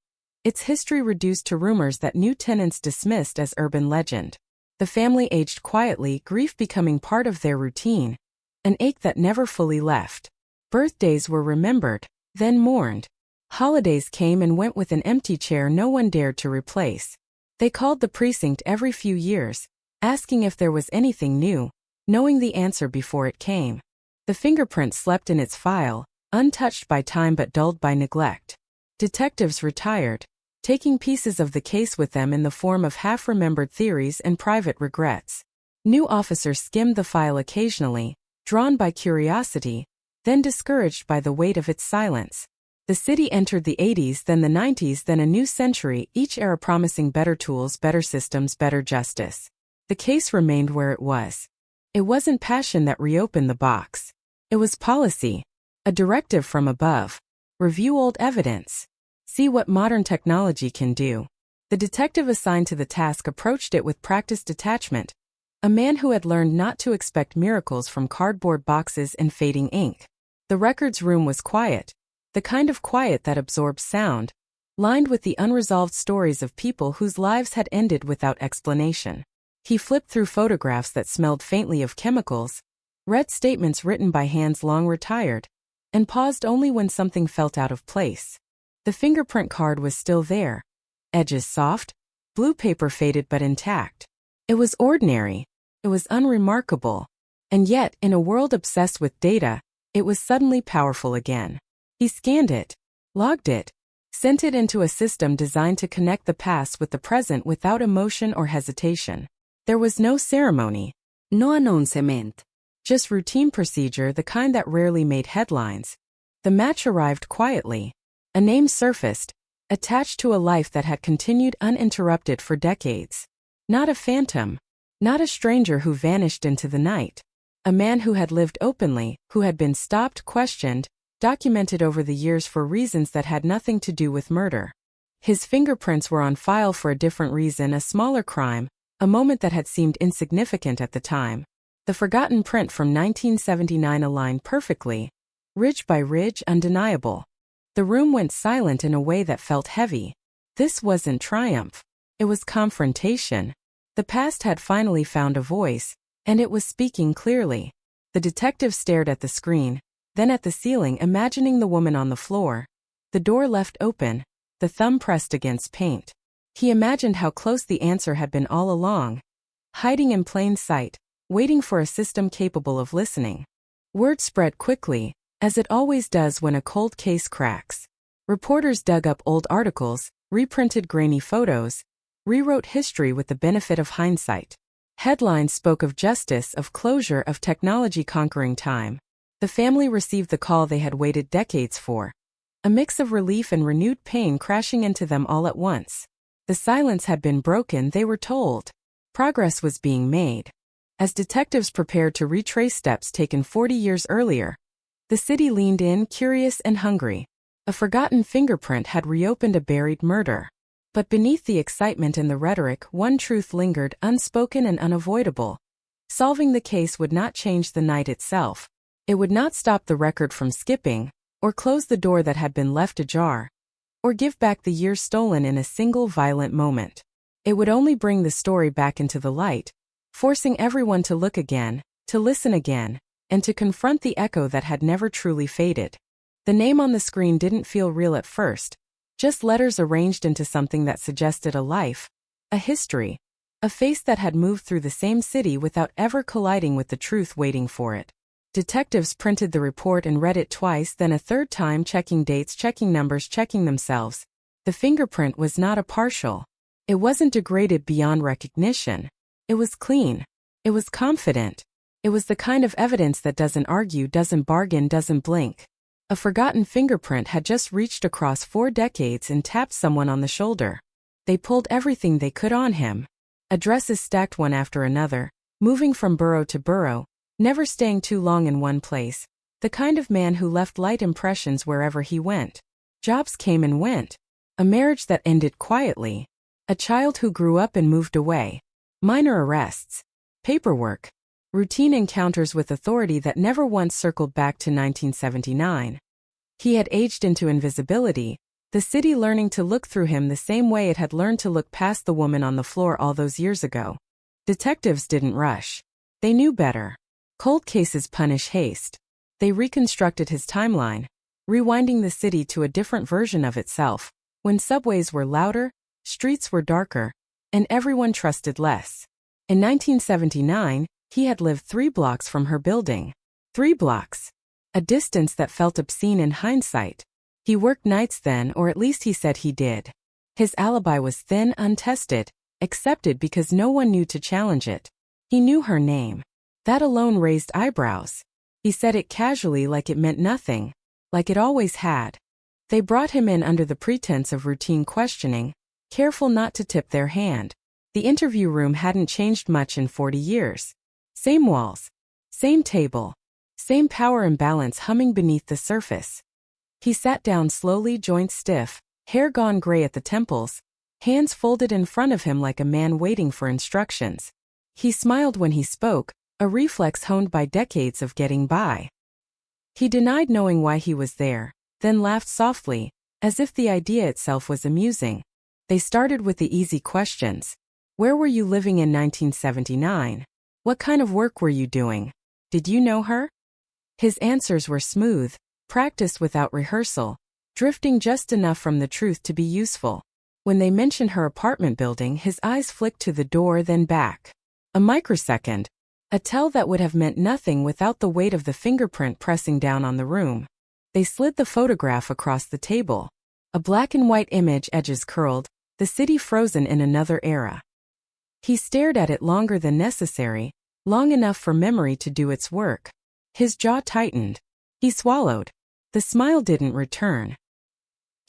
its history reduced to rumors that new tenants dismissed as urban legend. The family aged quietly, grief becoming part of their routine, an ache that never fully left. Birthdays were remembered, then mourned. Holidays came and went with an empty chair no one dared to replace. They called the precinct every few years, asking if there was anything new, knowing the answer before it came. The fingerprint slept in its file, untouched by time but dulled by neglect. Detectives retired, taking pieces of the case with them in the form of half-remembered theories and private regrets. New officers skimmed the file occasionally, drawn by curiosity, then discouraged by the weight of its silence. The city entered the 80s, then the 90s, then a new century, each era promising better tools, better systems, better justice. The case remained where it was. It wasn't passion that reopened the box. It was policy. A directive from above. Review old evidence. See what modern technology can do. The detective assigned to the task approached it with practiced detachment. A man who had learned not to expect miracles from cardboard boxes and fading ink. The records room was quiet. The kind of quiet that absorbs sound, lined with the unresolved stories of people whose lives had ended without explanation. He flipped through photographs that smelled faintly of chemicals, read statements written by hands long retired, and paused only when something felt out of place. The fingerprint card was still there, edges soft, blue paper faded but intact. It was ordinary, it was unremarkable, and yet, in a world obsessed with data, it was suddenly powerful again. He scanned it, logged it, sent it into a system designed to connect the past with the present without emotion or hesitation. There was no ceremony, no annoncement, just routine procedure, the kind that rarely made headlines. The match arrived quietly. A name surfaced, attached to a life that had continued uninterrupted for decades. Not a phantom, not a stranger who vanished into the night. A man who had lived openly, who had been stopped, questioned, documented over the years for reasons that had nothing to do with murder. His fingerprints were on file for a different reason, a smaller crime, a moment that had seemed insignificant at the time. The forgotten print from 1979 aligned perfectly, ridge by ridge, undeniable. The room went silent in a way that felt heavy. This wasn't triumph. It was confrontation. The past had finally found a voice, and it was speaking clearly. The detective stared at the screen, then at the ceiling, imagining the woman on the floor. The door left open, the thumb pressed against paint. He imagined how close the answer had been all along, hiding in plain sight, waiting for a system capable of listening. Word spread quickly, as it always does when a cold case cracks. Reporters dug up old articles, reprinted grainy photos, rewrote history with the benefit of hindsight. Headlines spoke of justice, of closure, of technology conquering time. The family received the call they had waited decades for. A mix of relief and renewed pain crashing into them all at once. The silence had been broken, they were told. Progress was being made. As detectives prepared to retrace steps taken 40 years earlier, the city leaned in, curious and hungry. A forgotten fingerprint had reopened a buried murder. But beneath the excitement and the rhetoric, one truth lingered, unspoken and unavoidable. Solving the case would not change the night itself. It would not stop the record from skipping, or close the door that had been left ajar, or give back the years stolen in a single violent moment. It would only bring the story back into the light, forcing everyone to look again, to listen again, and to confront the echo that had never truly faded. The name on the screen didn't feel real at first, just letters arranged into something that suggested a life, a history, a face that had moved through the same city without ever colliding with the truth waiting for it. Detectives printed the report and read it twice, then a third time, checking dates, checking numbers, checking themselves. The fingerprint was not a partial. It wasn't degraded beyond recognition. It was clean. It was confident. It was the kind of evidence that doesn't argue, doesn't bargain, doesn't blink. A forgotten fingerprint had just reached across 4 decades and tapped someone on the shoulder. They pulled everything they could on him. Addresses stacked one after another, moving from borough to borough, never staying too long in one place. The kind of man who left light impressions wherever he went. Jobs came and went. A marriage that ended quietly. A child who grew up and moved away. Minor arrests. Paperwork. Routine encounters with authority that never once circled back to 1979. He had aged into invisibility, the city learning to look through him the same way it had learned to look past the woman on the floor all those years ago. Detectives didn't rush. They knew better. Cold cases punish haste. They reconstructed his timeline, rewinding the city to a different version of itself, when subways were louder, streets were darker, and everyone trusted less. In 1979, he had lived 3 blocks from her building. 3 blocks. A distance that felt obscene in hindsight. He worked nights then, or at least he said he did. His alibi was thin, untested, accepted because no one knew to challenge it. He knew her name. That alone raised eyebrows. He said it casually, like it meant nothing, like it always had. They brought him in under the pretense of routine questioning, careful not to tip their hand. The interview room hadn't changed much in 40 years. Same walls, same table, same power imbalance humming beneath the surface. He sat down slowly, joints stiff, hair gone gray at the temples, hands folded in front of him like a man waiting for instructions. He smiled when he spoke, a reflex honed by decades of getting by. He denied knowing why he was there, then laughed softly, as if the idea itself was amusing. They started with the easy questions. Where were you living in 1979? What kind of work were you doing? Did you know her? His answers were smooth, practiced without rehearsal, drifting just enough from the truth to be useful. When they mentioned her apartment building, his eyes flicked to the door, then back. A microsecond. A tell that would have meant nothing without the weight of the fingerprint pressing down on the room. They slid the photograph across the table. A black and white image, edges curled, the city frozen in another era. He stared at it longer than necessary, long enough for memory to do its work. His jaw tightened. He swallowed. The smile didn't return.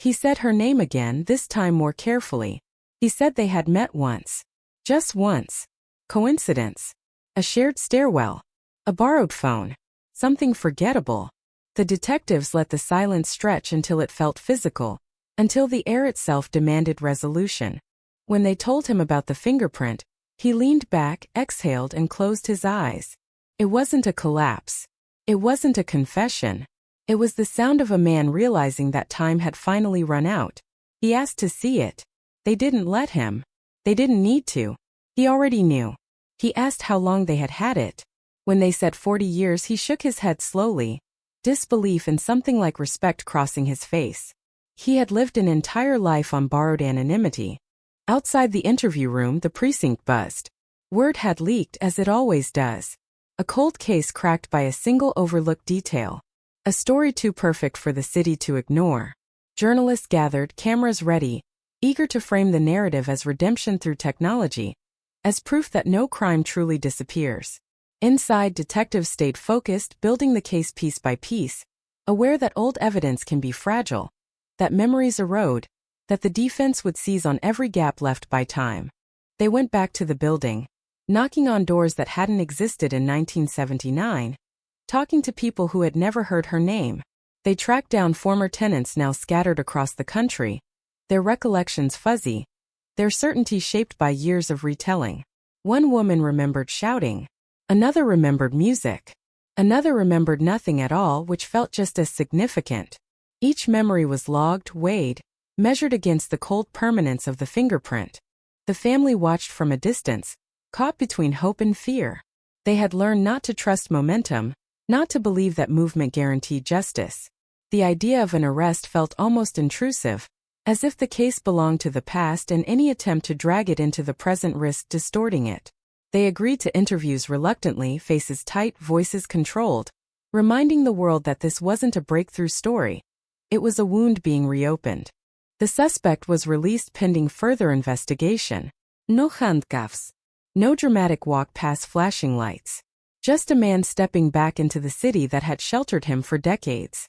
He said her name again, this time more carefully. He said they had met once. Just once. Coincidence. A shared stairwell. A borrowed phone. Something forgettable. The detectives let the silence stretch until it felt physical, until the air itself demanded resolution. When they told him about the fingerprint, he leaned back, exhaled, and closed his eyes. It wasn't a collapse. It wasn't a confession. It was the sound of a man realizing that time had finally run out. He asked to see it. They didn't let him. They didn't need to. He already knew. He asked how long they had had it. When they said 40 years, he shook his head slowly, disbelief and something like respect crossing his face. He had lived an entire life on borrowed anonymity. Outside the interview room, the precinct buzzed. Word had leaked, as it always does. A cold case cracked by a single overlooked detail. A story too perfect for the city to ignore. Journalists gathered, cameras ready, eager to frame the narrative as redemption through technology, as proof that no crime truly disappears. Inside, detectives stayed focused, building the case piece by piece, aware that old evidence can be fragile, that memories erode, that the defense would seize on every gap left by time. They went back to the building, knocking on doors that hadn't existed in 1979, talking to people who had never heard her name. They tracked down former tenants now scattered across the country, their recollections fuzzy, their certainty shaped by years of retelling. One woman remembered shouting. Another remembered music. Another remembered nothing at all, which felt just as significant. Each memory was logged, weighed, measured against the cold permanence of the fingerprint. The family watched from a distance, caught between hope and fear. They had learned not to trust momentum, not to believe that movement guaranteed justice. The idea of an arrest felt almost intrusive, as if the case belonged to the past and any attempt to drag it into the present risked distorting it. They agreed to interviews reluctantly, faces tight, voices controlled, reminding the world that this wasn't a breakthrough story. It was a wound being reopened. The suspect was released pending further investigation. No handcuffs. No dramatic walk past flashing lights. Just a man stepping back into the city that had sheltered him for decades.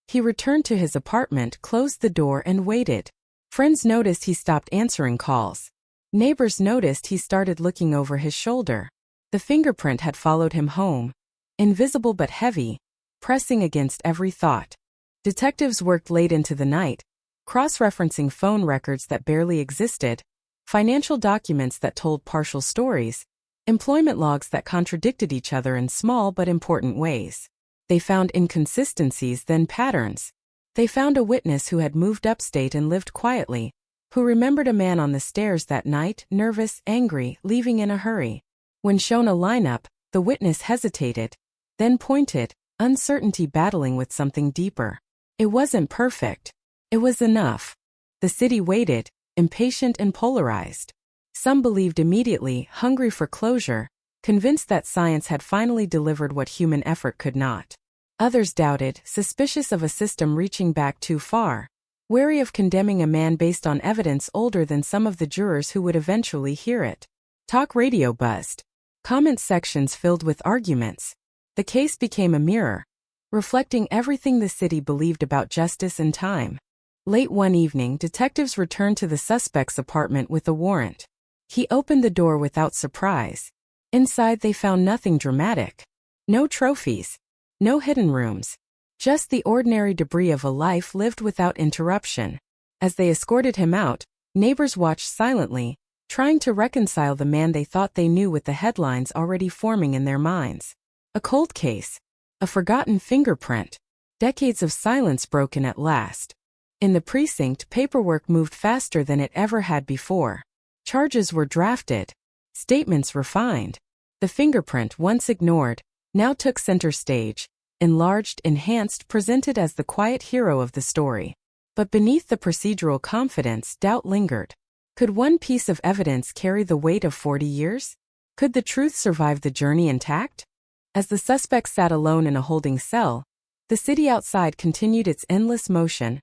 He returned to his apartment, closed the door, and waited. Friends noticed he stopped answering calls. Neighbors noticed he started looking over his shoulder. The fingerprint had followed him home, invisible but heavy, pressing against every thought. Detectives worked late into the night, cross-referencing phone records that barely existed, financial documents that told partial stories, employment logs that contradicted each other in small but important ways. They found inconsistencies, then patterns. They found a witness who had moved upstate and lived quietly, who remembered a man on the stairs that night, nervous, angry, leaving in a hurry. When shown a lineup, the witness hesitated, then pointed, uncertainty battling with something deeper. It wasn't perfect. It was enough. The city waited, impatient and polarized. Some believed immediately, hungry for closure, convinced that science had finally delivered what human effort could not. Others doubted, suspicious of a system reaching back too far, wary of condemning a man based on evidence older than some of the jurors who would eventually hear it. Talk radio buzzed. Comment sections filled with arguments. The case became a mirror, reflecting everything the city believed about justice and time. Late one evening, detectives returned to the suspect's apartment with a warrant. He opened the door without surprise. Inside they found nothing dramatic. No trophies. No hidden rooms. Just the ordinary debris of a life lived without interruption. As they escorted him out, neighbors watched silently, trying to reconcile the man they thought they knew with the headlines already forming in their minds. A cold case. A forgotten fingerprint. Decades of silence broken at last. In the precinct, paperwork moved faster than it ever had before. Charges were drafted. Statements refined. The fingerprint, once ignored, now took center stage, enlarged, enhanced, presented as the quiet hero of the story. But beneath the procedural confidence, doubt lingered. Could one piece of evidence carry the weight of 40 years? Could the truth survive the journey intact? As the suspect sat alone in a holding cell, the city outside continued its endless motion,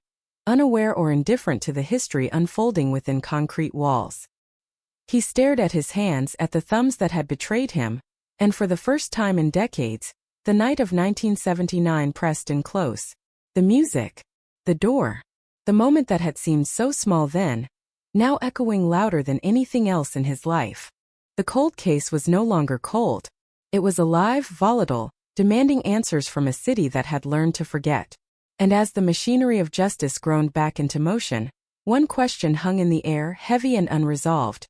unaware or indifferent to the history unfolding within concrete walls. He stared at his hands, at the thumbs that had betrayed him, and for the first time in decades, the night of 1979 pressed in close. The music. The door. The moment that had seemed so small then, now echoing louder than anything else in his life. The cold case was no longer cold. It was alive, volatile, demanding answers from a city that had learned to forget. And as the machinery of justice groaned back into motion, one question hung in the air, heavy and unresolved.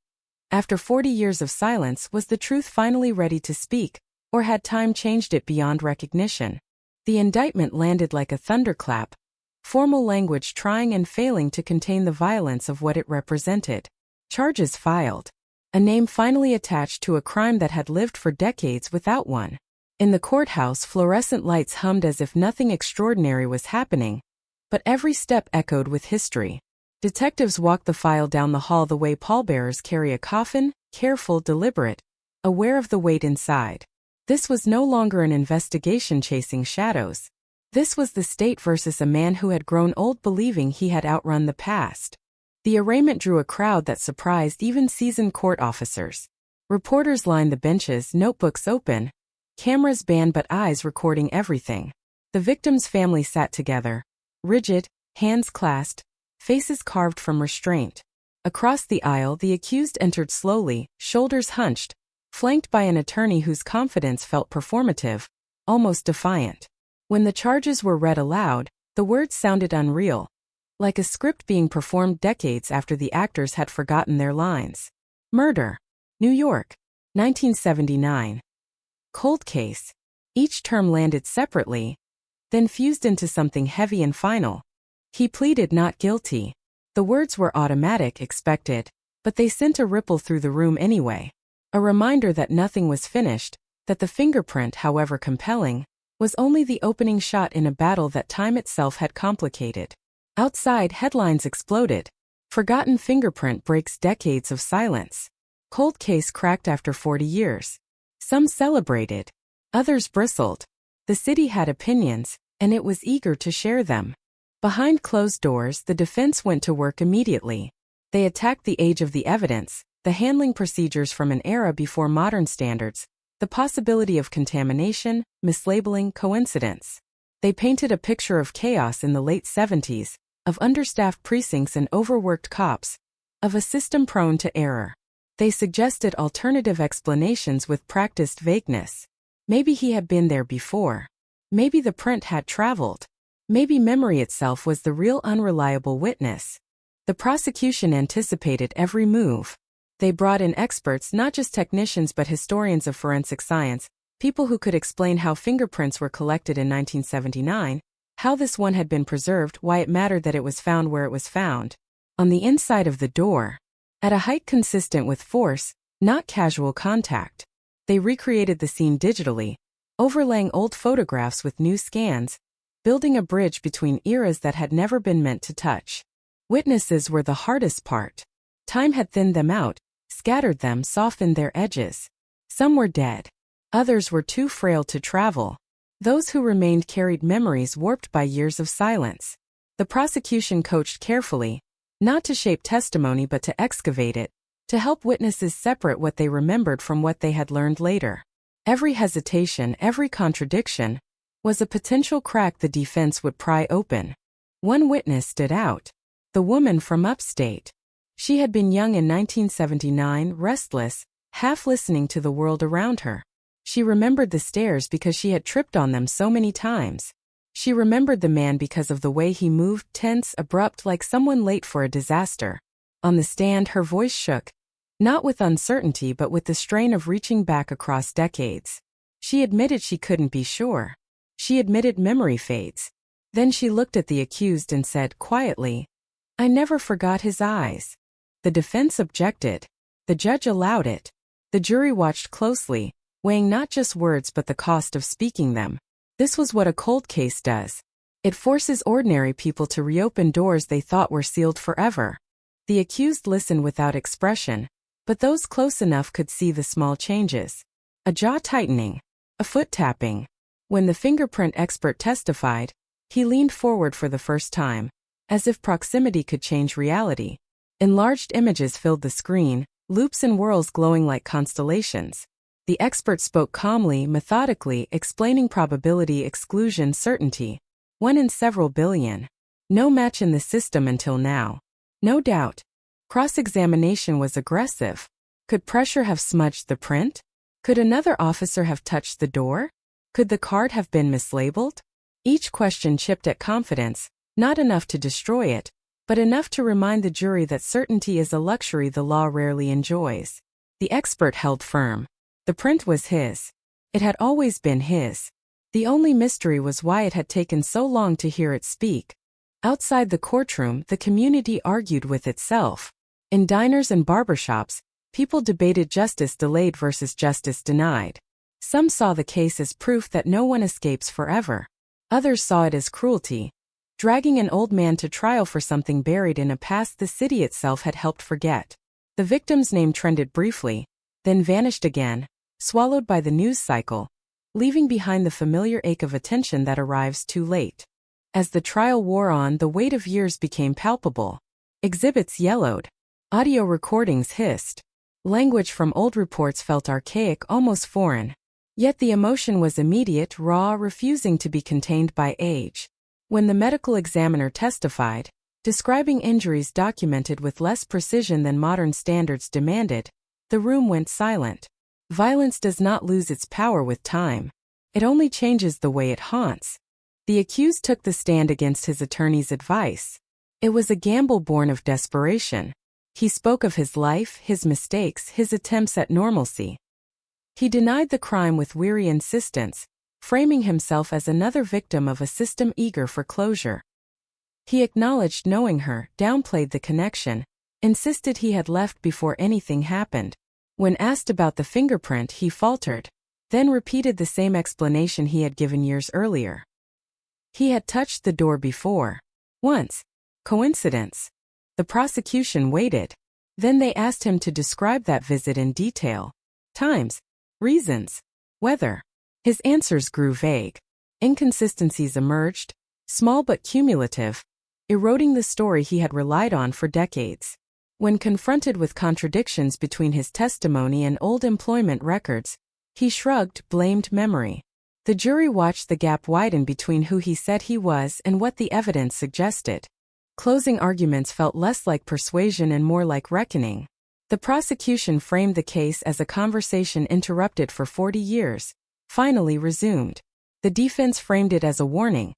After 40 years of silence, was the truth finally ready to speak, or had time changed it beyond recognition? The indictment landed like a thunderclap, formal language trying and failing to contain the violence of what it represented. Charges filed. A name finally attached to a crime that had lived for decades without one. In the courthouse, fluorescent lights hummed as if nothing extraordinary was happening, but every step echoed with history. Detectives walked the file down the hall the way pallbearers carry a coffin, careful, deliberate, aware of the weight inside. This was no longer an investigation chasing shadows. This was the state versus a man who had grown old believing he had outrun the past. The arraignment drew a crowd that surprised even seasoned court officers. Reporters lined the benches, notebooks open, cameras banned but eyes recording everything. The victim's family sat together, rigid, hands clasped, faces carved from restraint. Across the aisle, the accused entered slowly, shoulders hunched, flanked by an attorney whose confidence felt performative, almost defiant. When the charges were read aloud, the words sounded unreal, like a script being performed decades after the actors had forgotten their lines. Murder. New York. 1979. Cold case. Each term landed separately, then fused into something heavy and final. He pleaded not guilty. The words were automatic, expected, but they sent a ripple through the room anyway. A reminder that nothing was finished, that the fingerprint, however compelling, was only the opening shot in a battle that time itself had complicated. Outside, headlines exploded. Forgotten fingerprint breaks decades of silence. Cold case cracked after 40 years. Some celebrated. Others bristled. The city had opinions, and it was eager to share them. Behind closed doors, the defense went to work immediately. They attacked the age of the evidence, the handling procedures from an era before modern standards, the possibility of contamination, mislabeling, coincidence. They painted a picture of chaos in the late 70s, of understaffed precincts and overworked cops, of a system prone to error. They suggested alternative explanations with practiced vagueness. Maybe he had been there before. Maybe the print had traveled. Maybe memory itself was the real unreliable witness. The prosecution anticipated every move. They brought in experts, not just technicians but historians of forensic science, people who could explain how fingerprints were collected in 1979, how this one had been preserved, why it mattered that it was found where it was found. On the inside of the door. At a height consistent with force, not casual contact. They recreated the scene digitally, overlaying old photographs with new scans, building a bridge between eras that had never been meant to touch. Witnesses were the hardest part. Time had thinned them out, scattered them, softened their edges. Some were dead. Others were too frail to travel. Those who remained carried memories warped by years of silence. The prosecution coached carefully, not to shape testimony but to excavate it, to help witnesses separate what they remembered from what they had learned later. Every hesitation, every contradiction, was a potential crack the defense would pry open. One witness stood out. The woman from upstate. She had been young in 1979, restless, half listening to the world around her. She remembered the stairs because she had tripped on them so many times. She remembered the man because of the way he moved, tense, abrupt, like someone late for a disaster. On the stand, her voice shook, not with uncertainty but with the strain of reaching back across decades. She admitted she couldn't be sure. She admitted memory fades. Then she looked at the accused and said quietly, "I never forgot his eyes." The defense objected. The judge allowed it. The jury watched closely, weighing not just words but the cost of speaking them. This was what a cold case does. It forces ordinary people to reopen doors they thought were sealed forever. The accused listened without expression, but those close enough could see the small changes. A jaw tightening, a foot tapping. When the fingerprint expert testified, he leaned forward for the first time, as if proximity could change reality. Enlarged images filled the screen, loops and whirls glowing like constellations. The expert spoke calmly, methodically, explaining probability, exclusion, certainty. 1 in several billion. No match in the system until now. No doubt. Cross-examination was aggressive. Could pressure have smudged the print? Could another officer have touched the door? Could the card have been mislabeled? Each question chipped at confidence, not enough to destroy it, but enough to remind the jury that certainty is a luxury the law rarely enjoys. The expert held firm. The print was his. It had always been his. The only mystery was why it had taken so long to hear it speak. Outside the courtroom, the community argued with itself. In diners and barbershops, people debated justice delayed versus justice denied. Some saw the case as proof that no one escapes forever. Others saw it as cruelty, dragging an old man to trial for something buried in a past the city itself had helped forget. The victim's name trended briefly, then vanished again, swallowed by the news cycle, leaving behind the familiar ache of attention that arrives too late. As the trial wore on, the weight of years became palpable. Exhibits yellowed. Audio recordings hissed. Language from old reports felt archaic, almost foreign. Yet the emotion was immediate, raw, refusing to be contained by age. When the medical examiner testified, describing injuries documented with less precision than modern standards demanded, the room went silent. Violence does not lose its power with time. It only changes the way it haunts. The accused took the stand against his attorney's advice. It was a gamble born of desperation. He spoke of his life, his mistakes, his attempts at normalcy. He denied the crime with weary insistence, framing himself as another victim of a system eager for closure. He acknowledged knowing her, downplayed the connection, insisted he had left before anything happened. When asked about the fingerprint, he faltered, then repeated the same explanation he had given years earlier. He had touched the door before. Once. Coincidence? The prosecution waited. Then they asked him to describe that visit in detail. Times. Reasons. Whether. His answers grew vague. Inconsistencies emerged, small but cumulative, eroding the story he had relied on for decades. When confronted with contradictions between his testimony and old employment records, he shrugged, blamed memory. The jury watched the gap widen between who he said he was and what the evidence suggested. Closing arguments felt less like persuasion and more like reckoning. The prosecution framed the case as a conversation interrupted for 40 years, finally resumed. The defense framed it as a warning,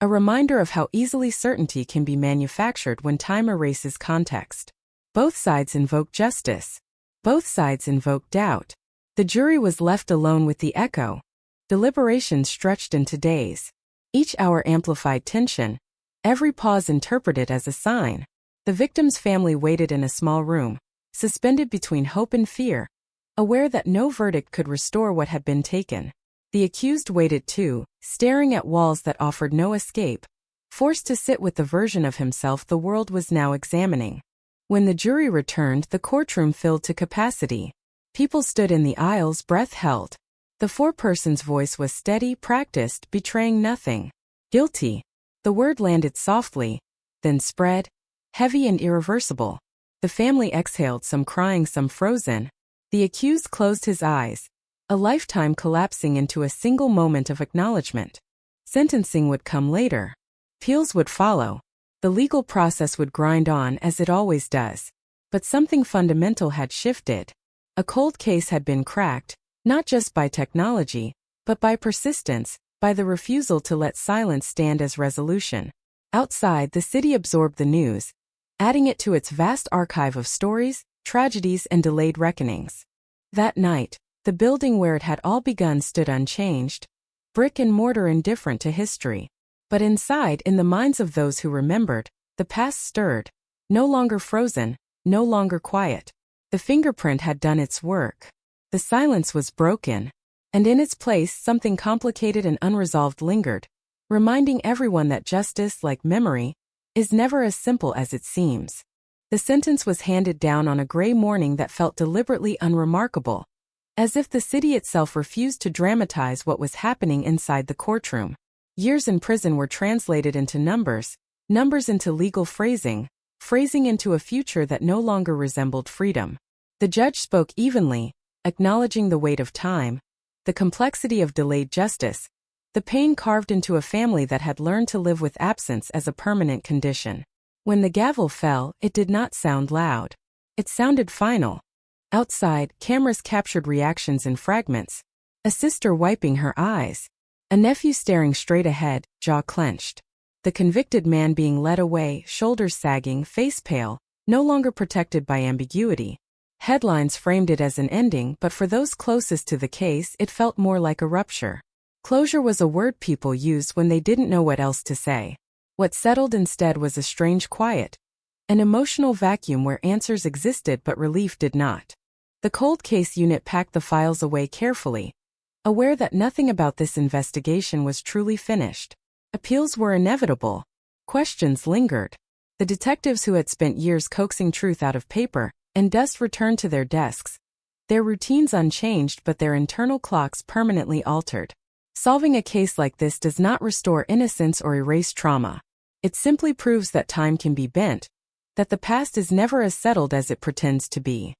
a reminder of how easily certainty can be manufactured when time erases context. Both sides invoked justice. Both sides invoked doubt. The jury was left alone with the echo. Deliberations stretched into days. Each hour amplified tension, every pause interpreted as a sign. The victim's family waited in a small room, suspended between hope and fear, aware that no verdict could restore what had been taken. The accused waited too, staring at walls that offered no escape, forced to sit with the version of himself the world was now examining. When the jury returned, the courtroom filled to capacity. People stood in the aisles, breath held. The foreperson's voice was steady, practiced, betraying nothing. Guilty. The word landed softly, then spread, heavy and irreversible. The family exhaled, some crying, some frozen. The accused closed his eyes, a lifetime collapsing into a single moment of acknowledgement. Sentencing would come later. Appeals would follow. The legal process would grind on as it always does. But something fundamental had shifted. A cold case had been cracked, not just by technology, but by persistence, by the refusal to let silence stand as resolution. Outside, the city absorbed the news, adding it to its vast archive of stories, tragedies, and delayed reckonings. That night, the building where it had all begun stood unchanged, brick and mortar indifferent to history. But inside, in the minds of those who remembered, the past stirred, no longer frozen, no longer quiet. The fingerprint had done its work. The silence was broken, and in its place something complicated and unresolved lingered, reminding everyone that justice, like memory, is never as simple as it seems. The sentence was handed down on a gray morning that felt deliberately unremarkable, as if the city itself refused to dramatize what was happening inside the courtroom. Years in prison were translated into numbers, numbers into legal phrasing, phrasing into a future that no longer resembled freedom. The judge spoke evenly, acknowledging the weight of time, the complexity of delayed justice, The pain carved into a family that had learned to live with absence as a permanent condition. When the gavel fell, it did not sound loud. It sounded final. Outside, cameras captured reactions in fragments. A sister wiping her eyes. A nephew staring straight ahead, jaw clenched. The convicted man being led away, shoulders sagging, face pale, no longer protected by ambiguity. Headlines framed it as an ending, but for those closest to the case, it felt more like a rupture. Closure was a word people used when they didn't know what else to say. What settled instead was a strange quiet. An emotional vacuum where answers existed but relief did not. The cold case unit packed the files away carefully, aware that nothing about this investigation was truly finished. Appeals were inevitable. Questions lingered. The detectives who had spent years coaxing truth out of paper and dust returned to their desks, their routines unchanged but their internal clocks permanently altered. Solving a case like this does not restore innocence or erase trauma. It simply proves that time can be bent, that the past is never as settled as it pretends to be.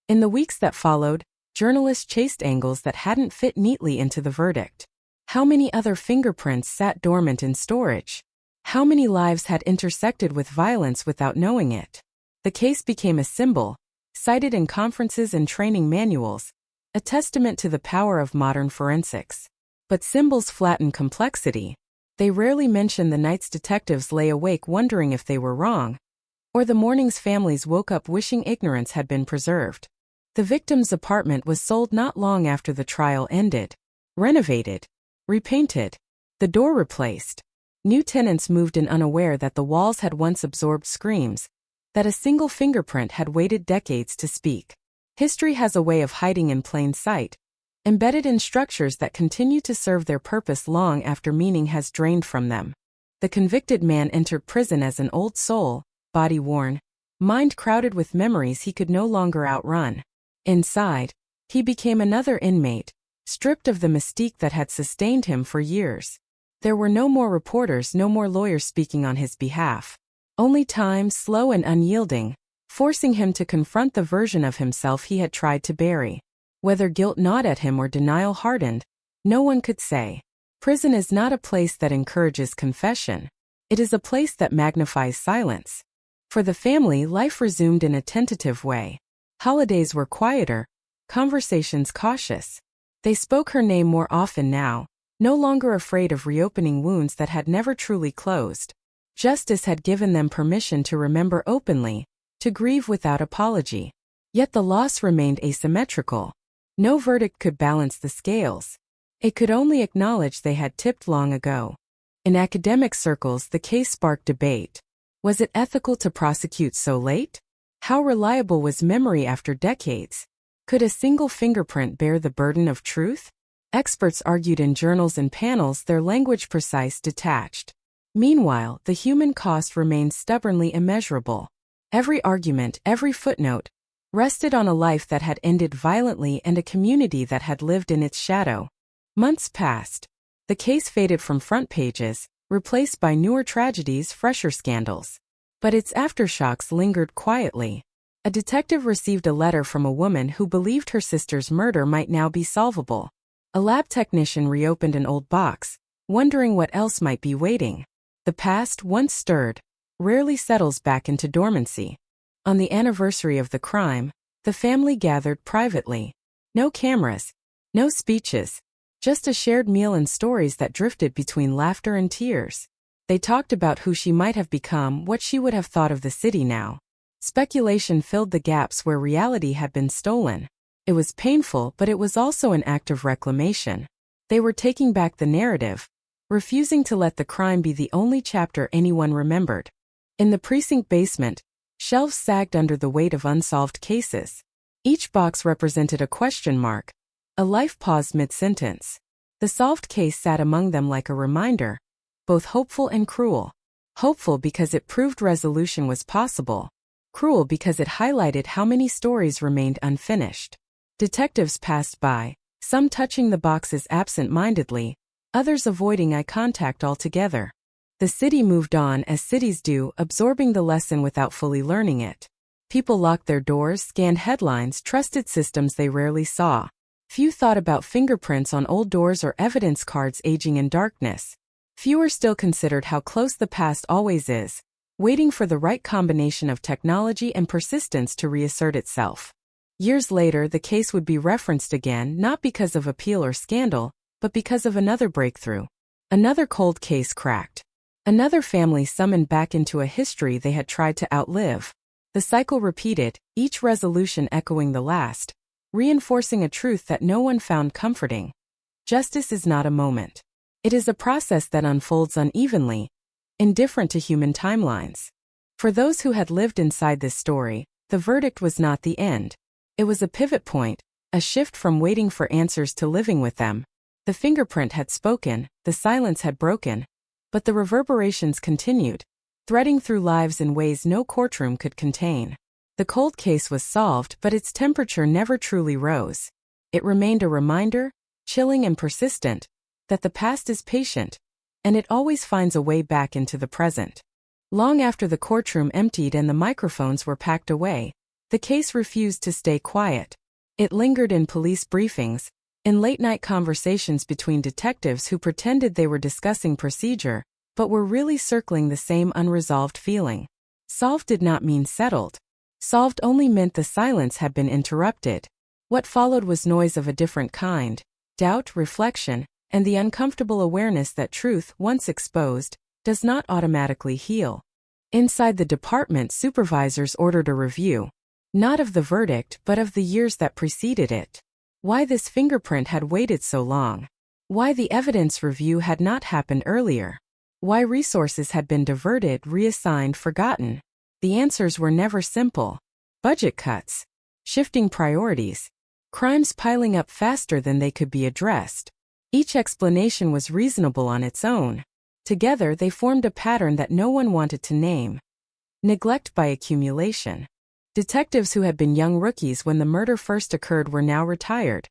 In the weeks that followed, journalists chased angles that hadn't fit neatly into the verdict. How many other fingerprints sat dormant in storage? How many lives had intersected with violence without knowing it? The case became a symbol, cited in conferences and training manuals, a testament to the power of modern forensics. But symbols flatten complexity. They rarely mention the nights detectives lay awake wondering if they were wrong, or the mornings families woke up wishing ignorance had been preserved. The victim's apartment was sold not long after the trial ended. Renovated. Repainted. The door replaced. New tenants moved in unaware that the walls had once absorbed screams, that a single fingerprint had waited decades to speak. History has a way of hiding in plain sight, embedded in structures that continue to serve their purpose long after meaning has drained from them. The convicted man entered prison as an old soul, body worn, mind crowded with memories he could no longer outrun. Inside, he became another inmate, stripped of the mystique that had sustained him for years. There were no more reporters, no more lawyers speaking on his behalf. Only time, slow and unyielding, forcing him to confront the version of himself he had tried to bury. Whether guilt gnawed at him or denial hardened, no one could say. Prison is not a place that encourages confession. It is a place that magnifies silence. For the family, life resumed in a tentative way. Holidays were quieter, conversations cautious. They spoke her name more often now, no longer afraid of reopening wounds that had never truly closed. Justice had given them permission to remember openly, to grieve without apology. Yet the loss remained asymmetrical. No verdict could balance the scales. It could only acknowledge they had tipped long ago. In academic circles, the case sparked debate. Was it ethical to prosecute so late? How reliable was memory after decades? Could a single fingerprint bear the burden of truth? Experts argued in journals and panels, their language precise, detached. Meanwhile, the human cost remained stubbornly immeasurable. Every argument, every footnote, rested on a life that had ended violently and a community that had lived in its shadow. Months passed. The case faded from front pages, replaced by newer tragedies, fresher scandals. But its aftershocks lingered quietly. A detective received a letter from a woman who believed her sister's murder might now be solvable. A lab technician reopened an old box, wondering what else might be waiting. The past, once stirred, rarely settles back into dormancy. On the anniversary of the crime, the family gathered privately. No cameras, no speeches, just a shared meal and stories that drifted between laughter and tears. They talked about who she might have become, what she would have thought of the city now. Speculation filled the gaps where reality had been stolen. It was painful, but it was also an act of reclamation. They were taking back the narrative, refusing to let the crime be the only chapter anyone remembered. In the precinct basement, shelves sagged under the weight of unsolved cases. Each box represented a question mark, a life paused mid-sentence. The solved case sat among them like a reminder, both hopeful and cruel. Hopeful because it proved resolution was possible, cruel because it highlighted how many stories remained unfinished. Detectives passed by, some touching the boxes absent-mindedly, others avoiding eye contact altogether. The city moved on as cities do, absorbing the lesson without fully learning it. People locked their doors, scanned headlines, trusted systems they rarely saw. Few thought about fingerprints on old doors or evidence cards aging in darkness. Fewer still considered how close the past always is, waiting for the right combination of technology and persistence to reassert itself. Years later, the case would be referenced again, not because of appeal or scandal, but because of another breakthrough. Another cold case cracked. Another family summoned back into a history they had tried to outlive. The cycle repeated, each resolution echoing the last, reinforcing a truth that no one found comforting. Justice is not a moment. It is a process that unfolds unevenly, indifferent to human timelines. For those who had lived inside this story, the verdict was not the end. It was a pivot point, a shift from waiting for answers to living with them. The fingerprint had spoken, the silence had broken, but the reverberations continued, threading through lives in ways no courtroom could contain. The cold case was solved, but its temperature never truly rose. It remained a reminder, chilling and persistent, that the past is patient, and it always finds a way back into the present. Long after the courtroom emptied and the microphones were packed away, the case refused to stay quiet. It lingered in police briefings, in late-night conversations between detectives who pretended they were discussing procedure, but were really circling the same unresolved feeling. Solved did not mean settled. Solved only meant the silence had been interrupted. What followed was noise of a different kind: doubt, reflection, and the uncomfortable awareness that truth, once exposed, does not automatically heal. Inside the department, supervisors ordered a review, not of the verdict but of the years that preceded it. Why this fingerprint had waited so long. Why the evidence review had not happened earlier. Why resources had been diverted, reassigned, forgotten. The answers were never simple. Budget cuts, shifting priorities, crimes piling up faster than they could be addressed. Each explanation was reasonable on its own. Together they formed a pattern that no one wanted to name. Neglect by accumulation. Detectives who had been young rookies when the murder first occurred were now retired,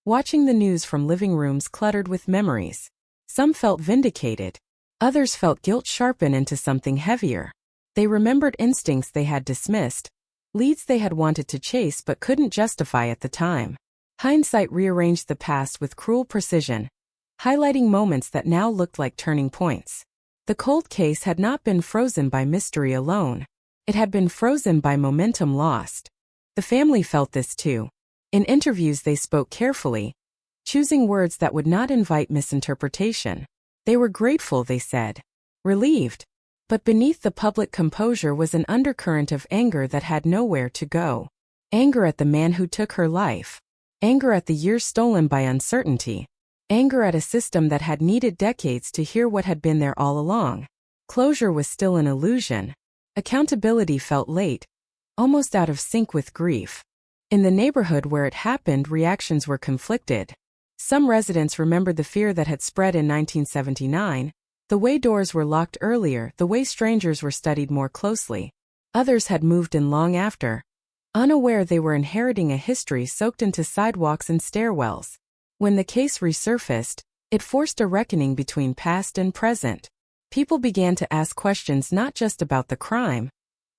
watching the news from living rooms cluttered with memories. Some felt vindicated. Others felt guilt sharpen into something heavier. They remembered instincts they had dismissed, leads they had wanted to chase but couldn't justify at the time. Hindsight rearranged the past with cruel precision, highlighting moments that now looked like turning points. The cold case had not been frozen by mystery alone. It had been frozen by momentum lost. The family felt this too. In interviews they spoke carefully, choosing words that would not invite misinterpretation. They were grateful, they said. Relieved. But beneath the public composure was an undercurrent of anger that had nowhere to go. Anger at the man who took her life. Anger at the years stolen by uncertainty. Anger at a system that had needed decades to hear what had been there all along. Closure was still an illusion. Accountability felt late, almost out of sync with grief. In the neighborhood where it happened, reactions were conflicted. Some residents remembered the fear that had spread in 1979, the way doors were locked earlier, the way strangers were studied more closely. Others had moved in long after, unaware they were inheriting a history soaked into sidewalks and stairwells. When the case resurfaced, it forced a reckoning between past and present. People began to ask questions not just about the crime,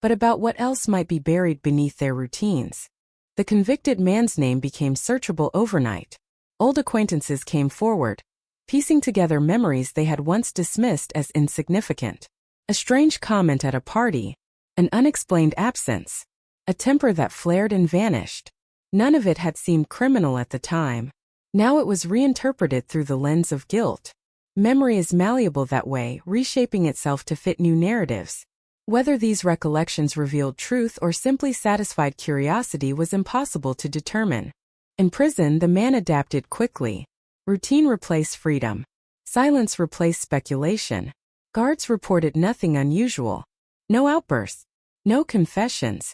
but about what else might be buried beneath their routines. The convicted man's name became searchable overnight. Old acquaintances came forward, piecing together memories they had once dismissed as insignificant. A strange comment at a party, an unexplained absence, a temper that flared and vanished. None of it had seemed criminal at the time. Now it was reinterpreted through the lens of guilt. Memory is malleable that way, reshaping itself to fit new narratives. Whether these recollections revealed truth or simply satisfied curiosity was impossible to determine. In prison, the man adapted quickly. Routine replaced freedom. Silence replaced speculation. Guards reported nothing unusual. No outbursts. No confessions.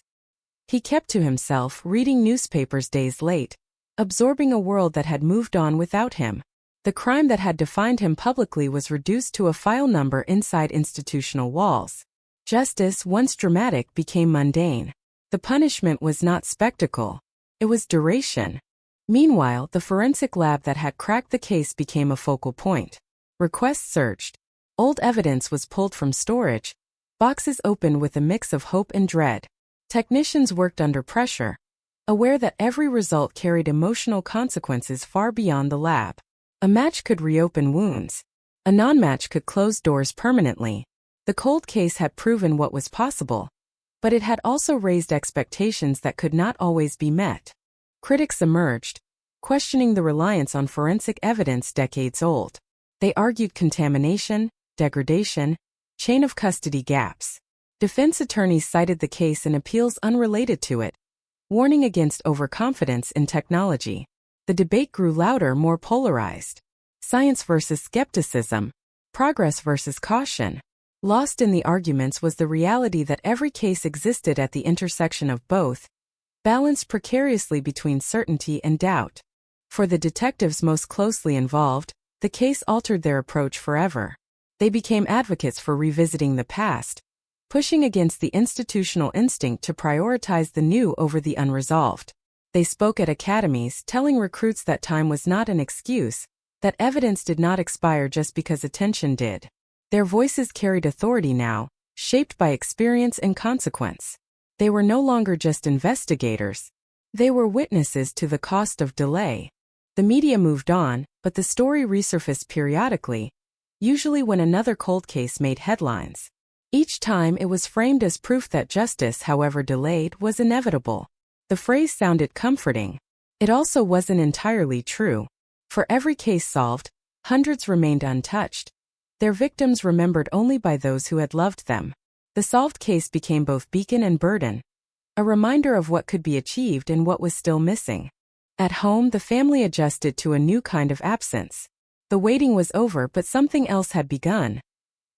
He kept to himself, reading newspapers days late, absorbing a world that had moved on without him. The crime that had defined him publicly was reduced to a file number inside institutional walls. Justice, once dramatic, became mundane. The punishment was not spectacle. It was duration. Meanwhile, the forensic lab that had cracked the case became a focal point. Requests surged. Old evidence was pulled from storage. Boxes opened with a mix of hope and dread. Technicians worked under pressure, aware that every result carried emotional consequences far beyond the lab. A match could reopen wounds. A non-match could close doors permanently. The cold case had proven what was possible, but it had also raised expectations that could not always be met. Critics emerged, questioning the reliance on forensic evidence decades old. They argued contamination, degradation, chain of custody gaps. Defense attorneys cited the case in appeals unrelated to it, warning against overconfidence in technology. The debate grew louder, more polarized. Science versus skepticism, progress versus caution. Lost in the arguments was the reality that every case existed at the intersection of both, balanced precariously between certainty and doubt. For the detectives most closely involved, the case altered their approach forever. They became advocates for revisiting the past, pushing against the institutional instinct to prioritize the new over the unresolved. They spoke at academies, telling recruits that time was not an excuse, that evidence did not expire just because attention did. Their voices carried authority now, shaped by experience and consequence. They were no longer just investigators. They were witnesses to the cost of delay. The media moved on, but the story resurfaced periodically, usually when another cold case made headlines. Each time it was framed as proof that justice, however delayed, was inevitable. The phrase sounded comforting. It also wasn't entirely true. For every case solved, hundreds remained untouched, their victims remembered only by those who had loved them. The solved case became both beacon and burden, a reminder of what could be achieved and what was still missing. At home, the family adjusted to a new kind of absence. The waiting was over, but something else had begun.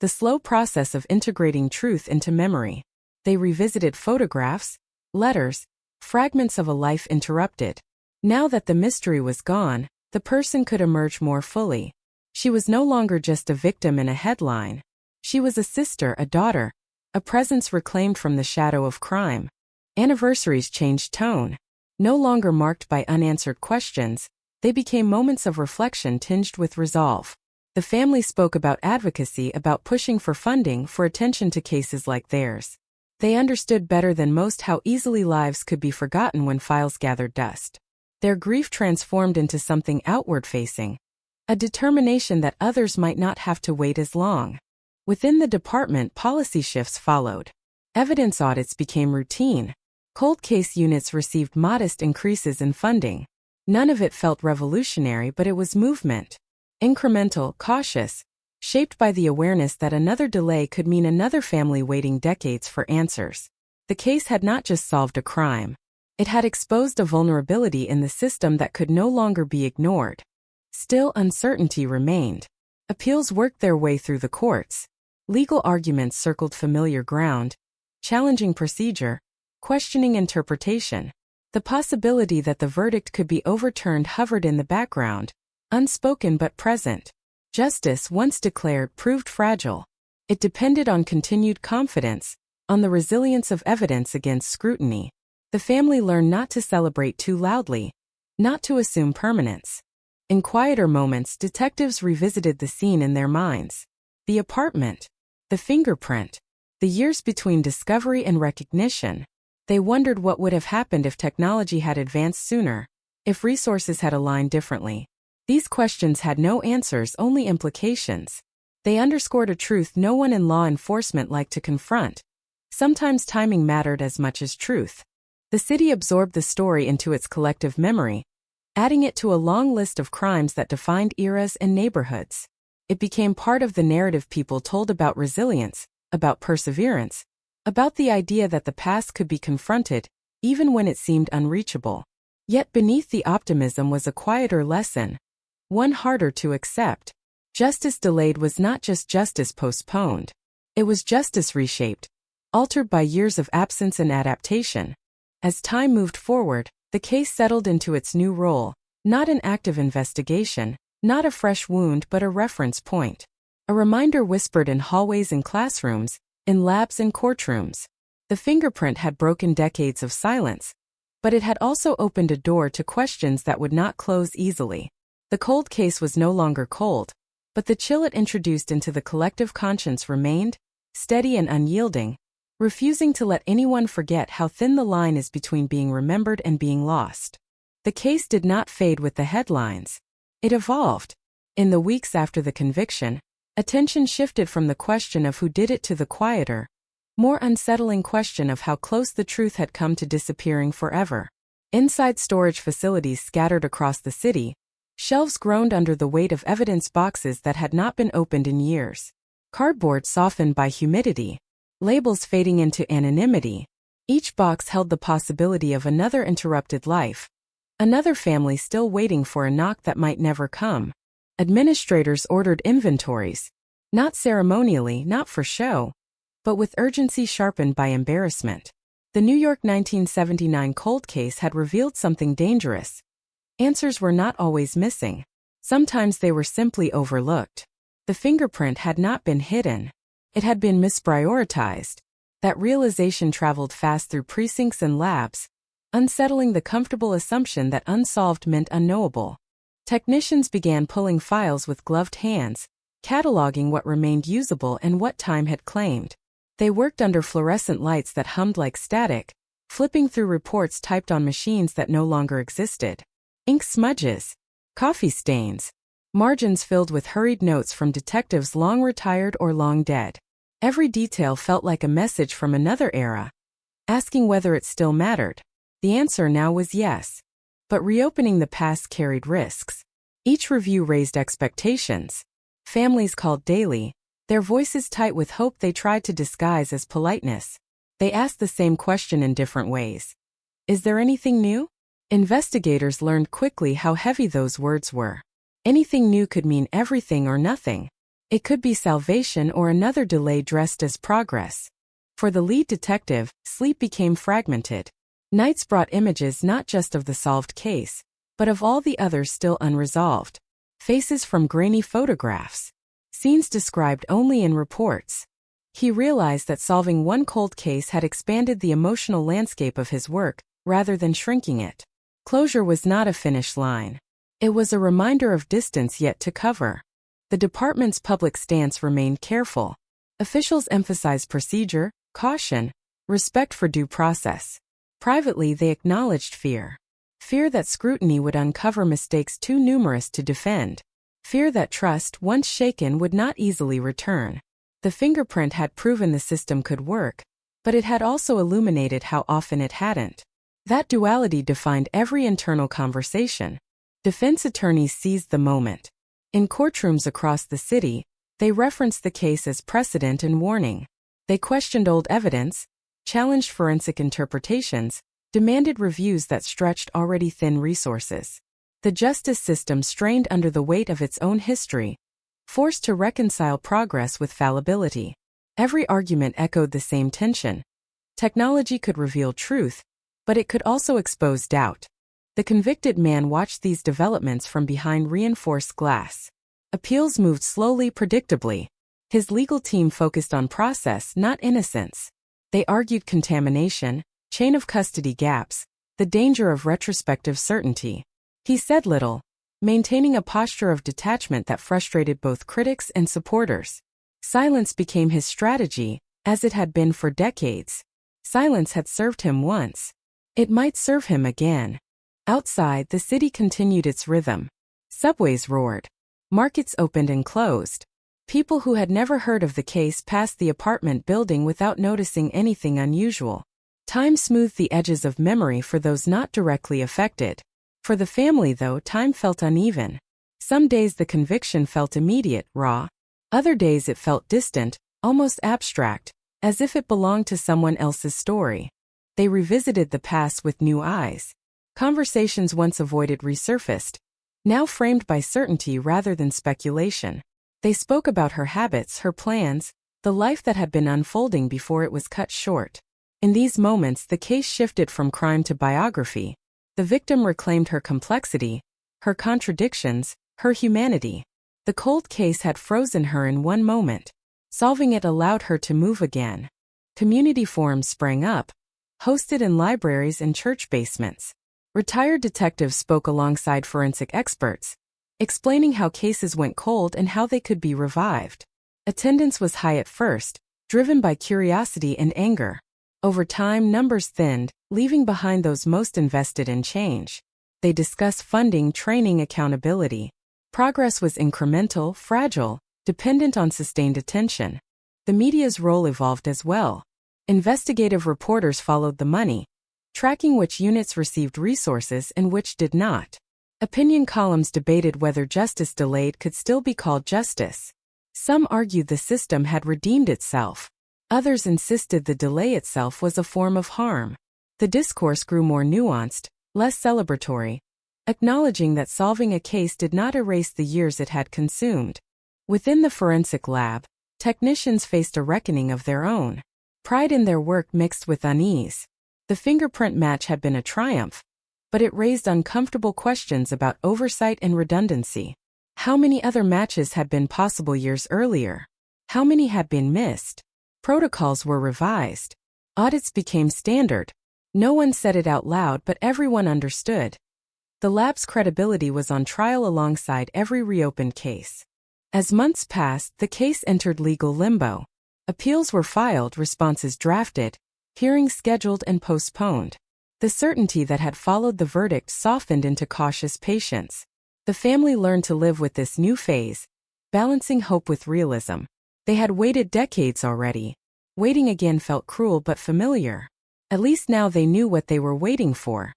The slow process of integrating truth into memory. They revisited photographs, letters, fragments of a life interrupted. Now that the mystery was gone, the person could emerge more fully. She was no longer just a victim in a headline. She was a sister, a daughter, a presence reclaimed from the shadow of crime. Anniversaries changed tone. No longer marked by unanswered questions, they became moments of reflection tinged with resolve. The family spoke about advocacy, about pushing for funding, for attention to cases like theirs. They understood better than most how easily lives could be forgotten when files gathered dust. Their grief transformed into something outward-facing, a determination that others might not have to wait as long. Within the department, policy shifts followed. Evidence audits became routine. Cold case units received modest increases in funding. None of it felt revolutionary, but it was movement. Incremental, cautious, shaped by the awareness that another delay could mean another family waiting decades for answers. The case had not just solved a crime. It had exposed a vulnerability in the system that could no longer be ignored. Still, uncertainty remained. Appeals worked their way through the courts. Legal arguments circled familiar ground, challenging procedure, questioning interpretation. The possibility that the verdict could be overturned hovered in the background, unspoken but present. Justice, once declared, proved fragile. It depended on continued confidence, on the resilience of evidence against scrutiny. The family learned not to celebrate too loudly, not to assume permanence. In quieter moments, detectives revisited the scene in their minds. The apartment, the fingerprint, the years between discovery and recognition. They wondered what would have happened if technology had advanced sooner, if resources had aligned differently. These questions had no answers, only implications. They underscored a truth no one in law enforcement liked to confront. Sometimes timing mattered as much as truth. The city absorbed the story into its collective memory, adding it to a long list of crimes that defined eras and neighborhoods. It became part of the narrative people told about resilience, about perseverance, about the idea that the past could be confronted, even when it seemed unreachable. Yet beneath the optimism was a quieter lesson, one harder to accept. Justice delayed was not just justice postponed. It was justice reshaped, altered by years of absence and adaptation. As time moved forward, the case settled into its new role, not an active investigation, not a fresh wound, but a reference point. A reminder whispered in hallways and classrooms, in labs and courtrooms. The fingerprint had broken decades of silence, but it had also opened a door to questions that would not close easily. The cold case was no longer cold, but the chill it introduced into the collective conscience remained, steady and unyielding, refusing to let anyone forget how thin the line is between being remembered and being lost. The case did not fade with the headlines. It evolved. In the weeks after the conviction, attention shifted from the question of who did it to the quieter, more unsettling question of how close the truth had come to disappearing forever. Inside storage facilities scattered across the city, shelves groaned under the weight of evidence boxes that had not been opened in years. Cardboard softened by humidity, labels fading into anonymity. Each box held the possibility of another interrupted life, another family still waiting for a knock that might never come. Administrators ordered inventories, not ceremonially, not for show, but with urgency sharpened by embarrassment. The New York 1979 cold case had revealed something dangerous. Answers were not always missing. Sometimes they were simply overlooked. The fingerprint had not been hidden. It had been misprioritized. That realization traveled fast through precincts and labs, unsettling the comfortable assumption that unsolved meant unknowable. Technicians began pulling files with gloved hands, cataloging what remained usable and what time had claimed. They worked under fluorescent lights that hummed like static, flipping through reports typed on machines that no longer existed. Ink smudges, coffee stains, margins filled with hurried notes from detectives long retired or long dead. Every detail felt like a message from another era, asking whether it still mattered. The answer now was yes. But reopening the past carried risks. Each review raised expectations. Families called daily, their voices tight with hope they tried to disguise as politeness. They asked the same question in different ways. Is there anything new? Investigators learned quickly how heavy those words were. Anything new could mean everything or nothing. It could be salvation or another delay dressed as progress. For the lead detective, sleep became fragmented. Nights brought images not just of the solved case, but of all the others still unresolved. Faces from grainy photographs. Scenes described only in reports. He realized that solving one cold case had expanded the emotional landscape of his work, rather than shrinking it. Closure was not a finish line. It was a reminder of distance yet to cover. The department's public stance remained careful. Officials emphasized procedure, caution, respect for due process. Privately, they acknowledged fear. Fear that scrutiny would uncover mistakes too numerous to defend. Fear that trust, once shaken, would not easily return. The fingerprint had proven the system could work, but it had also illuminated how often it hadn't. That duality defined every internal conversation. Defense attorneys seized the moment. In courtrooms across the city, they referenced the case as precedent and warning. They questioned old evidence, challenged forensic interpretations, demanded reviews that stretched already thin resources. The justice system strained under the weight of its own history, forced to reconcile progress with fallibility. Every argument echoed the same tension. Technology could reveal truth, but it could also expose doubt. The convicted man watched these developments from behind reinforced glass. Appeals moved slowly, predictably. His legal team focused on process, not innocence. They argued contamination, chain of custody gaps, the danger of retrospective certainty. He said little, maintaining a posture of detachment that frustrated both critics and supporters. Silence became his strategy, as it had been for decades. Silence had served him once. It might serve him again. Outside, the city continued its rhythm. Subways roared. Markets opened and closed. People who had never heard of the case passed the apartment building without noticing anything unusual. Time smoothed the edges of memory for those not directly affected. For the family, though, time felt uneven. Some days the conviction felt immediate, raw. Other days it felt distant, almost abstract, as if it belonged to someone else's story. They revisited the past with new eyes. Conversations once avoided resurfaced, now framed by certainty rather than speculation. They spoke about her habits, her plans, the life that had been unfolding before it was cut short. In these moments, the case shifted from crime to biography. The victim reclaimed her complexity, her contradictions, her humanity. The cold case had frozen her in one moment. Solving it allowed her to move again. Community forums sprang up, hosted in libraries and church basements. Retired detectives spoke alongside forensic experts, explaining how cases went cold and how they could be revived. Attendance was high at first, driven by curiosity and anger. Over time, numbers thinned, leaving behind those most invested in change. They discuss funding, training, accountability. Progress was incremental, fragile, dependent on sustained attention. The media's role evolved as well. Investigative reporters followed the money, tracking which units received resources and which did not. Opinion columns debated whether justice delayed could still be called justice. Some argued the system had redeemed itself. Others insisted the delay itself was a form of harm. The discourse grew more nuanced, less celebratory, acknowledging that solving a case did not erase the years it had consumed. Within the forensic lab, technicians faced a reckoning of their own. Pride in their work mixed with unease. The fingerprint match had been a triumph, but it raised uncomfortable questions about oversight and redundancy. How many other matches had been possible years earlier? How many had been missed? Protocols were revised. Audits became standard. No one said it out loud, but everyone understood. The lab's credibility was on trial alongside every reopened case. As months passed, the case entered legal limbo. Appeals were filed, responses drafted, hearings scheduled and postponed. The certainty that had followed the verdict softened into cautious patience. The family learned to live with this new phase, balancing hope with realism. They had waited decades already. Waiting again felt cruel but familiar. At least now they knew what they were waiting for.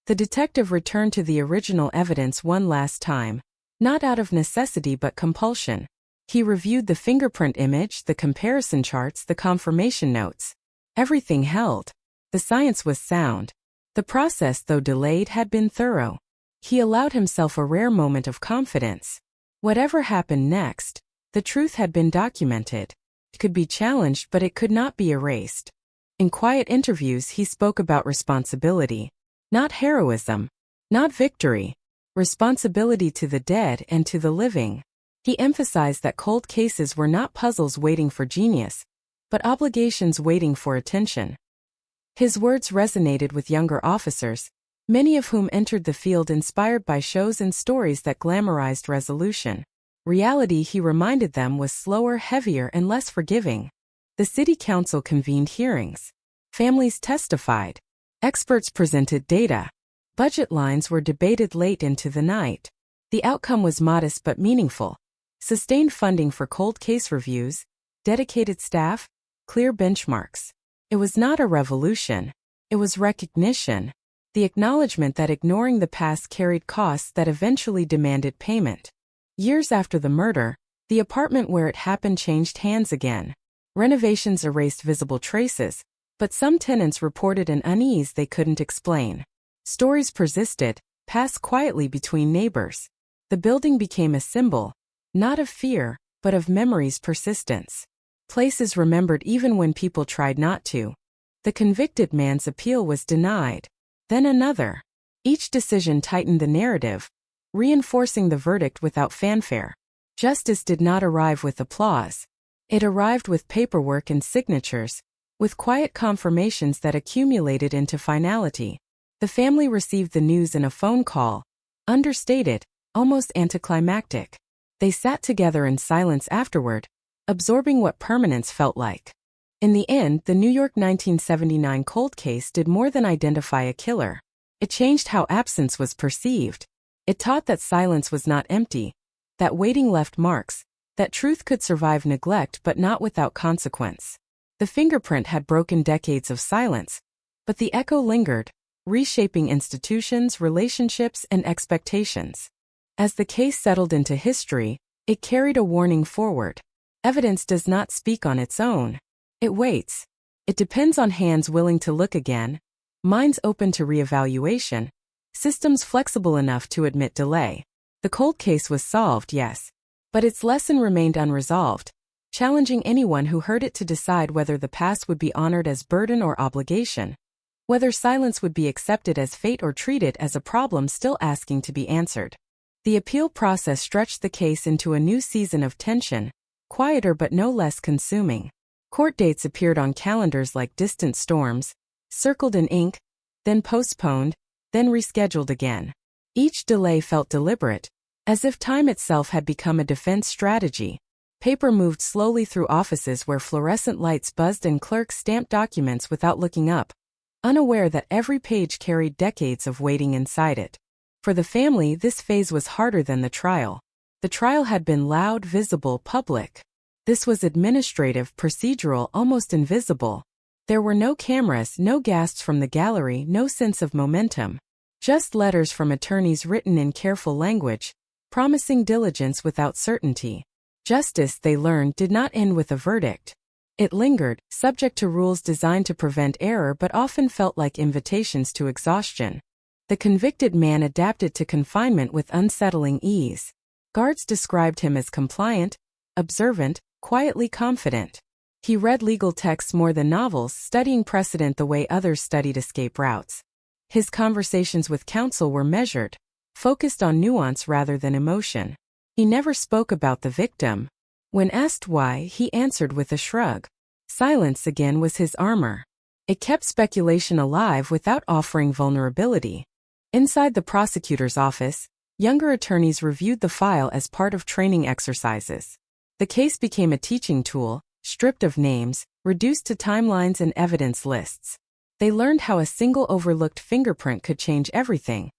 The detective returned to the original evidence one last time, not out of necessity but compulsion. He reviewed the fingerprint image, the comparison charts, the confirmation notes. Everything held. The science was sound. The process, though delayed, had been thorough. He allowed himself a rare moment of confidence. Whatever happened next, the truth had been documented. It could be challenged, but it could not be erased. In quiet interviews, he spoke about responsibility. Not heroism. Not victory. Responsibility to the dead and to the living. He emphasized that cold cases were not puzzles waiting for genius, but obligations waiting for attention. His words resonated with younger officers, many of whom entered the field inspired by shows and stories that glamorized resolution. Reality, he reminded them, was slower, heavier, and less forgiving. The city council convened hearings. Families testified. Experts presented data. Budget lines were debated late into the night. The outcome was modest but meaningful. Sustained funding for cold case reviews, dedicated staff, clear benchmarks. It was not a revolution. It was recognition. The acknowledgement that ignoring the past carried costs that eventually demanded payment. Years after the murder, the apartment where it happened changed hands again. Renovations erased visible traces, but some tenants reported an unease they couldn't explain. Stories persisted, passed quietly between neighbors. The building became a symbol, not of fear, but of memory's persistence. Places remembered even when people tried not to. The convicted man's appeal was denied. Then another. Each decision tightened the narrative, reinforcing the verdict without fanfare. Justice did not arrive with applause. It arrived with paperwork and signatures, with quiet confirmations that accumulated into finality. The family received the news in a phone call, understated, almost anticlimactic. They sat together in silence afterward, absorbing what permanence felt like. In the end, the New York 1979 cold case did more than identify a killer. It changed how absence was perceived. It taught that silence was not empty, that waiting left marks, that truth could survive neglect but not without consequence. The fingerprint had broken decades of silence, but the echo lingered, reshaping institutions, relationships, and expectations. As the case settled into history, it carried a warning forward. Evidence does not speak on its own. It waits. It depends on hands willing to look again, minds open to reevaluation, systems flexible enough to admit delay. The cold case was solved, yes, but its lesson remained unresolved, challenging anyone who heard it to decide whether the past would be honored as burden or obligation, whether silence would be accepted as fate or treated as a problem still asking to be answered. The appeal process stretched the case into a new season of tension, quieter but no less consuming. Court dates appeared on calendars like distant storms, circled in ink, then postponed, then rescheduled again. Each delay felt deliberate, as if time itself had become a defense strategy. Paper moved slowly through offices where fluorescent lights buzzed and clerks stamped documents without looking up, unaware that every page carried decades of waiting inside it. For the family, this phase was harder than the trial. The trial had been loud, visible, public. This was administrative, procedural, almost invisible. There were no cameras, no gasps from the gallery, no sense of momentum. Just letters from attorneys written in careful language, promising diligence without certainty. Justice, they learned, did not end with a verdict. It lingered, subject to rules designed to prevent error but often felt like invitations to exhaustion. The convicted man adapted to confinement with unsettling ease. Guards described him as compliant, observant, quietly confident. He read legal texts more than novels, studying precedent the way others studied escape routes. His conversations with counsel were measured, focused on nuance rather than emotion. He never spoke about the victim. When asked why, he answered with a shrug. Silence again was his armor. It kept speculation alive without offering vulnerability. Inside the prosecutor's office, younger attorneys reviewed the file as part of training exercises. The case became a teaching tool, stripped of names, reduced to timelines and evidence lists. They learned how a single overlooked fingerprint could change everything,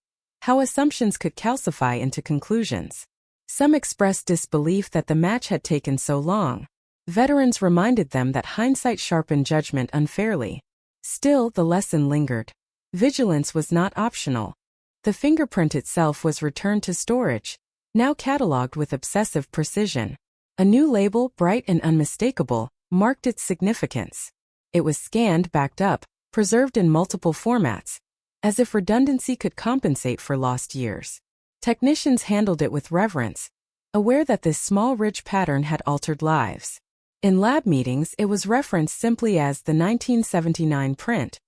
how assumptions could calcify into conclusions. Some expressed disbelief that the match had taken so long. Veterans reminded them that hindsight sharpened judgment unfairly. Still, the lesson lingered. Vigilance was not optional. The fingerprint itself was returned to storage, now catalogued with obsessive precision. A new label, bright and unmistakable, marked its significance. It was scanned, backed up, preserved in multiple formats, as if redundancy could compensate for lost years. Technicians handled it with reverence, aware that this small ridge pattern had altered lives. In lab meetings, it was referenced simply as the 1979 print,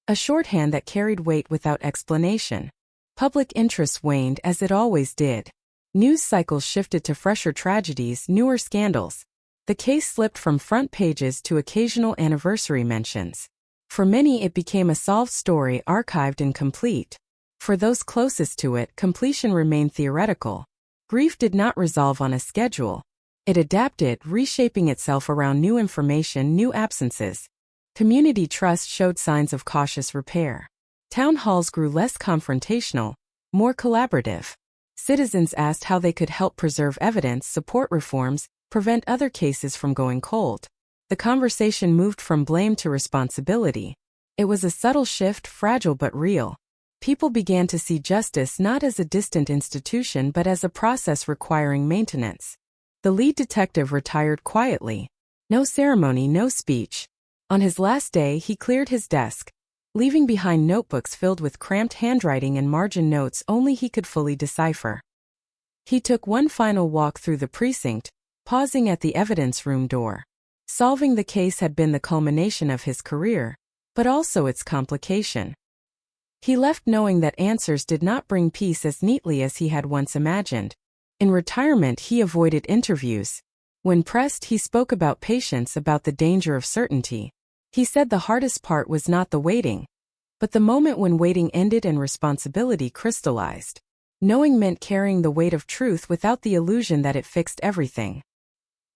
a shorthand that carried weight without explanation. Public interest waned as it always did. News cycles shifted to fresher tragedies, newer scandals. The case slipped from front pages to occasional anniversary mentions. For many, it became a solved story archived incomplete. For those closest to it, completion remained theoretical. Grief did not resolve on a schedule. It adapted, reshaping itself around new information, new absences. Community trust showed signs of cautious repair. Town halls grew less confrontational, more collaborative. Citizens asked how they could help preserve evidence, support reforms, prevent other cases from going cold. The conversation moved from blame to responsibility. It was a subtle shift, fragile but real. People began to see justice not as a distant institution but as a process requiring maintenance. The lead detective retired quietly. No ceremony, no speech. On his last day, he cleared his desk, leaving behind notebooks filled with cramped handwriting and margin notes only he could fully decipher. He took one final walk through the precinct, pausing at the evidence room door. Solving the case had been the culmination of his career, but also its complication. He left knowing that answers did not bring peace as neatly as he had once imagined. In retirement, he avoided interviews. When pressed, he spoke about patience, about the danger of certainty. He said the hardest part was not the waiting, but the moment when waiting ended and responsibility crystallized. Knowing meant carrying the weight of truth without the illusion that it fixed everything.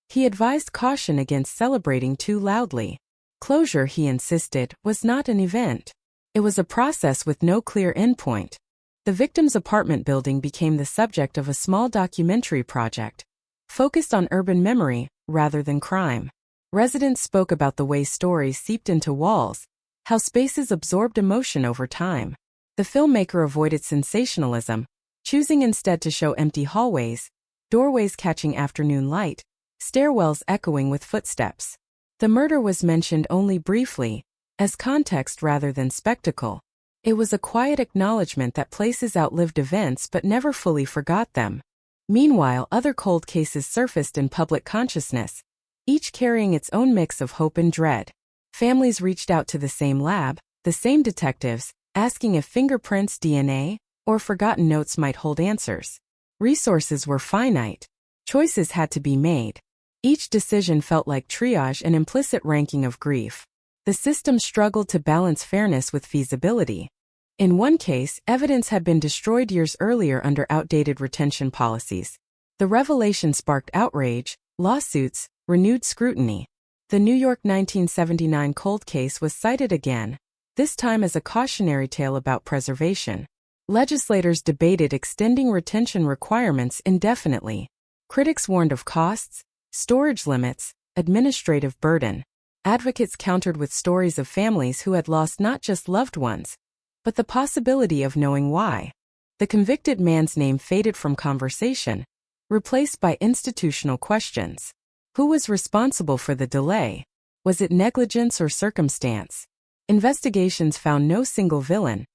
He advised caution against celebrating too loudly. Closure, he insisted, was not an event. It was a process with no clear endpoint. The victim's apartment building became the subject of a small documentary project, focused on urban memory rather than crime. Residents spoke about the way stories seeped into walls, how spaces absorbed emotion over time. The filmmaker avoided sensationalism, choosing instead to show empty hallways, doorways catching afternoon light, stairwells echoing with footsteps. The murder was mentioned only briefly, as context rather than spectacle. It was a quiet acknowledgement that places outlived events but never fully forgot them. Meanwhile, other cold cases surfaced in public consciousness, each carrying its own mix of hope and dread. Families reached out to the same lab, the same detectives, asking if fingerprints, DNA, or forgotten notes might hold answers. Resources were finite. Choices had to be made. Each decision felt like triage, an implicit ranking of grief. The system struggled to balance fairness with feasibility. In one case, evidence had been destroyed years earlier under outdated retention policies. The revelation sparked outrage, Lawsuits, renewed scrutiny. The New York 1979 cold case was cited again, this time as a cautionary tale about preservation. Legislators debated extending retention requirements indefinitely. Critics warned of costs, storage limits, administrative burden. Advocates countered with stories of families who had lost not just loved ones, but the possibility of knowing why. The convicted man's name faded from conversation, replaced by institutional questions. Who was responsible for the delay? Was it negligence or circumstance? Investigations found no single villain,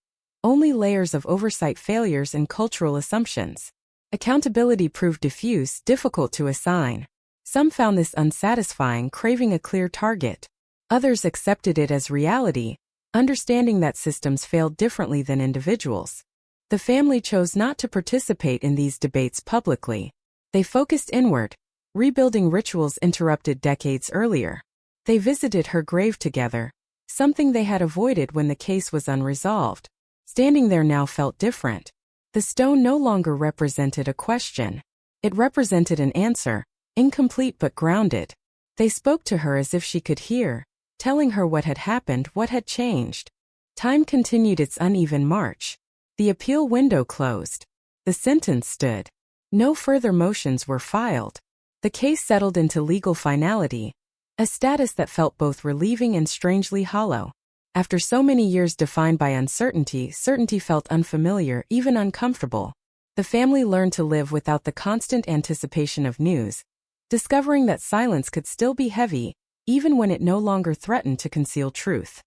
only layers of oversight failures and cultural assumptions. Accountability proved diffuse, difficult to assign. Some found this unsatisfying, craving a clear target. Others accepted it as reality, understanding that systems failed differently than individuals. The family chose not to participate in these debates publicly. They focused inward, rebuilding rituals interrupted decades earlier. They visited her grave together, something they had avoided when the case was unresolved. Standing there now felt different. The stone no longer represented a question. It represented an answer, incomplete but grounded. They spoke to her as if she could hear, telling her what had happened, what had changed. Time continued its uneven march. The appeal window closed. The sentence stood. No further motions were filed. The case settled into legal finality, a status that felt both relieving and strangely hollow. After so many years defined by uncertainty, certainty felt unfamiliar, even uncomfortable. The family learned to live without the constant anticipation of news, discovering that silence could still be heavy, even when it no longer threatened to conceal truth.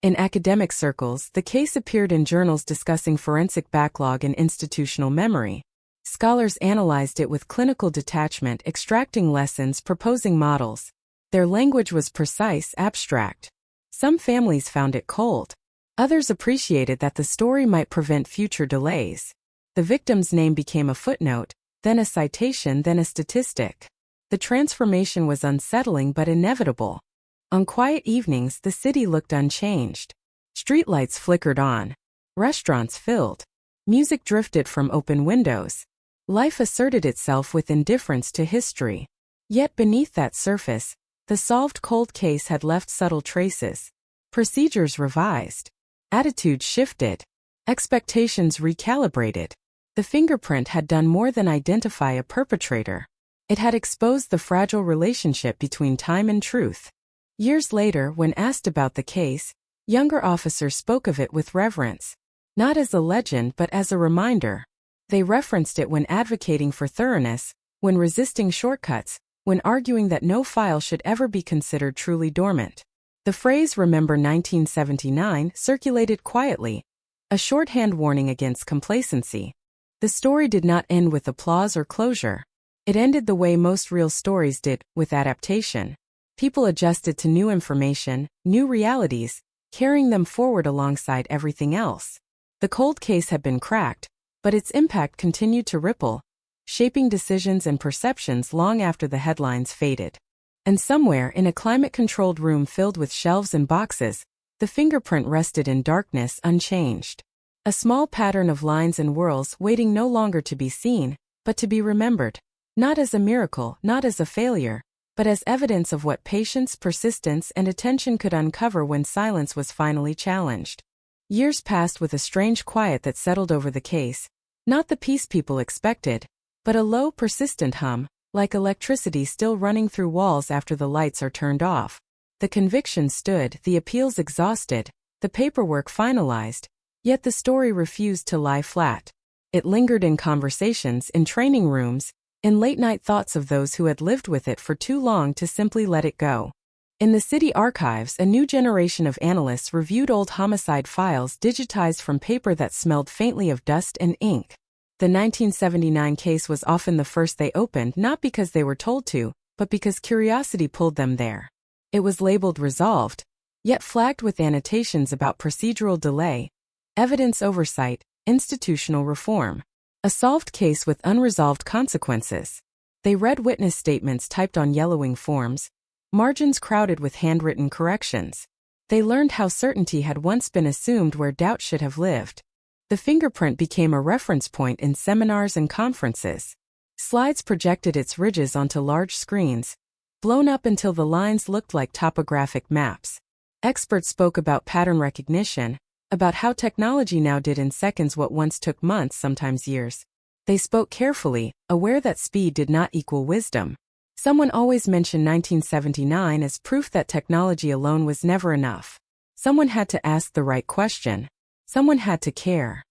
In academic circles, the case appeared in journals discussing forensic backlog and institutional memory. Scholars analyzed it with clinical detachment, extracting lessons, proposing models. Their language was precise, abstract. Some families found it cold. Others appreciated that the story might prevent future delays. The victim's name became a footnote, then a citation, then a statistic. The transformation was unsettling but inevitable. On quiet evenings, the city looked unchanged. Streetlights flickered on. Restaurants filled. Music drifted from open windows. Life asserted itself with indifference to history. Yet beneath that surface, the solved cold case had left subtle traces. Procedures revised. Attitudes shifted. Expectations recalibrated. The fingerprint had done more than identify a perpetrator. It had exposed the fragile relationship between time and truth. Years later, when asked about the case, younger officers spoke of it with reverence. Not as a legend but as a reminder. They referenced it when advocating for thoroughness, when resisting shortcuts, when arguing that no file should ever be considered truly dormant. The phrase "Remember 1979" circulated quietly, a shorthand warning against complacency. The story did not end with applause or closure. It ended the way most real stories did, with adaptation. People adjusted to new information, new realities, carrying them forward alongside everything else. The cold case had been cracked, but its impact continued to ripple, shaping decisions and perceptions long after the headlines faded. And somewhere in a climate-controlled room filled with shelves and boxes, the fingerprint rested in darkness, unchanged. A small pattern of lines and whorls waiting no longer to be seen, but to be remembered. Not as a miracle, not as a failure, but as evidence of what patience, persistence, and attention could uncover when silence was finally challenged. Years passed with a strange quiet that settled over the case, not the peace people expected, but a low, persistent hum, like electricity still running through walls after the lights are turned off. The conviction stood, the appeals exhausted, the paperwork finalized, yet the story refused to lie flat. It lingered in conversations, in training rooms, in late-night thoughts of those who had lived with it for too long to simply let it go. In the city archives, a new generation of analysts reviewed old homicide files digitized from paper that smelled faintly of dust and ink. The 1979 case was often the first they opened, not because they were told to, but because curiosity pulled them there. It was labeled resolved, yet flagged with annotations about procedural delay, evidence oversight, institutional reform. A solved case with unresolved consequences. They read witness statements typed on yellowing forms, margins crowded with handwritten corrections. They learned how certainty had once been assumed where doubt should have lived. The fingerprint became a reference point in seminars and conferences. Slides projected its ridges onto large screens, blown up until the lines looked like topographic maps. Experts spoke about pattern recognition, about how technology now did in seconds what once took months, sometimes years. They spoke carefully, aware that speed did not equal wisdom. Someone always mentioned 1979 as proof that technology alone was never enough. Someone had to ask the right question. Someone had to care.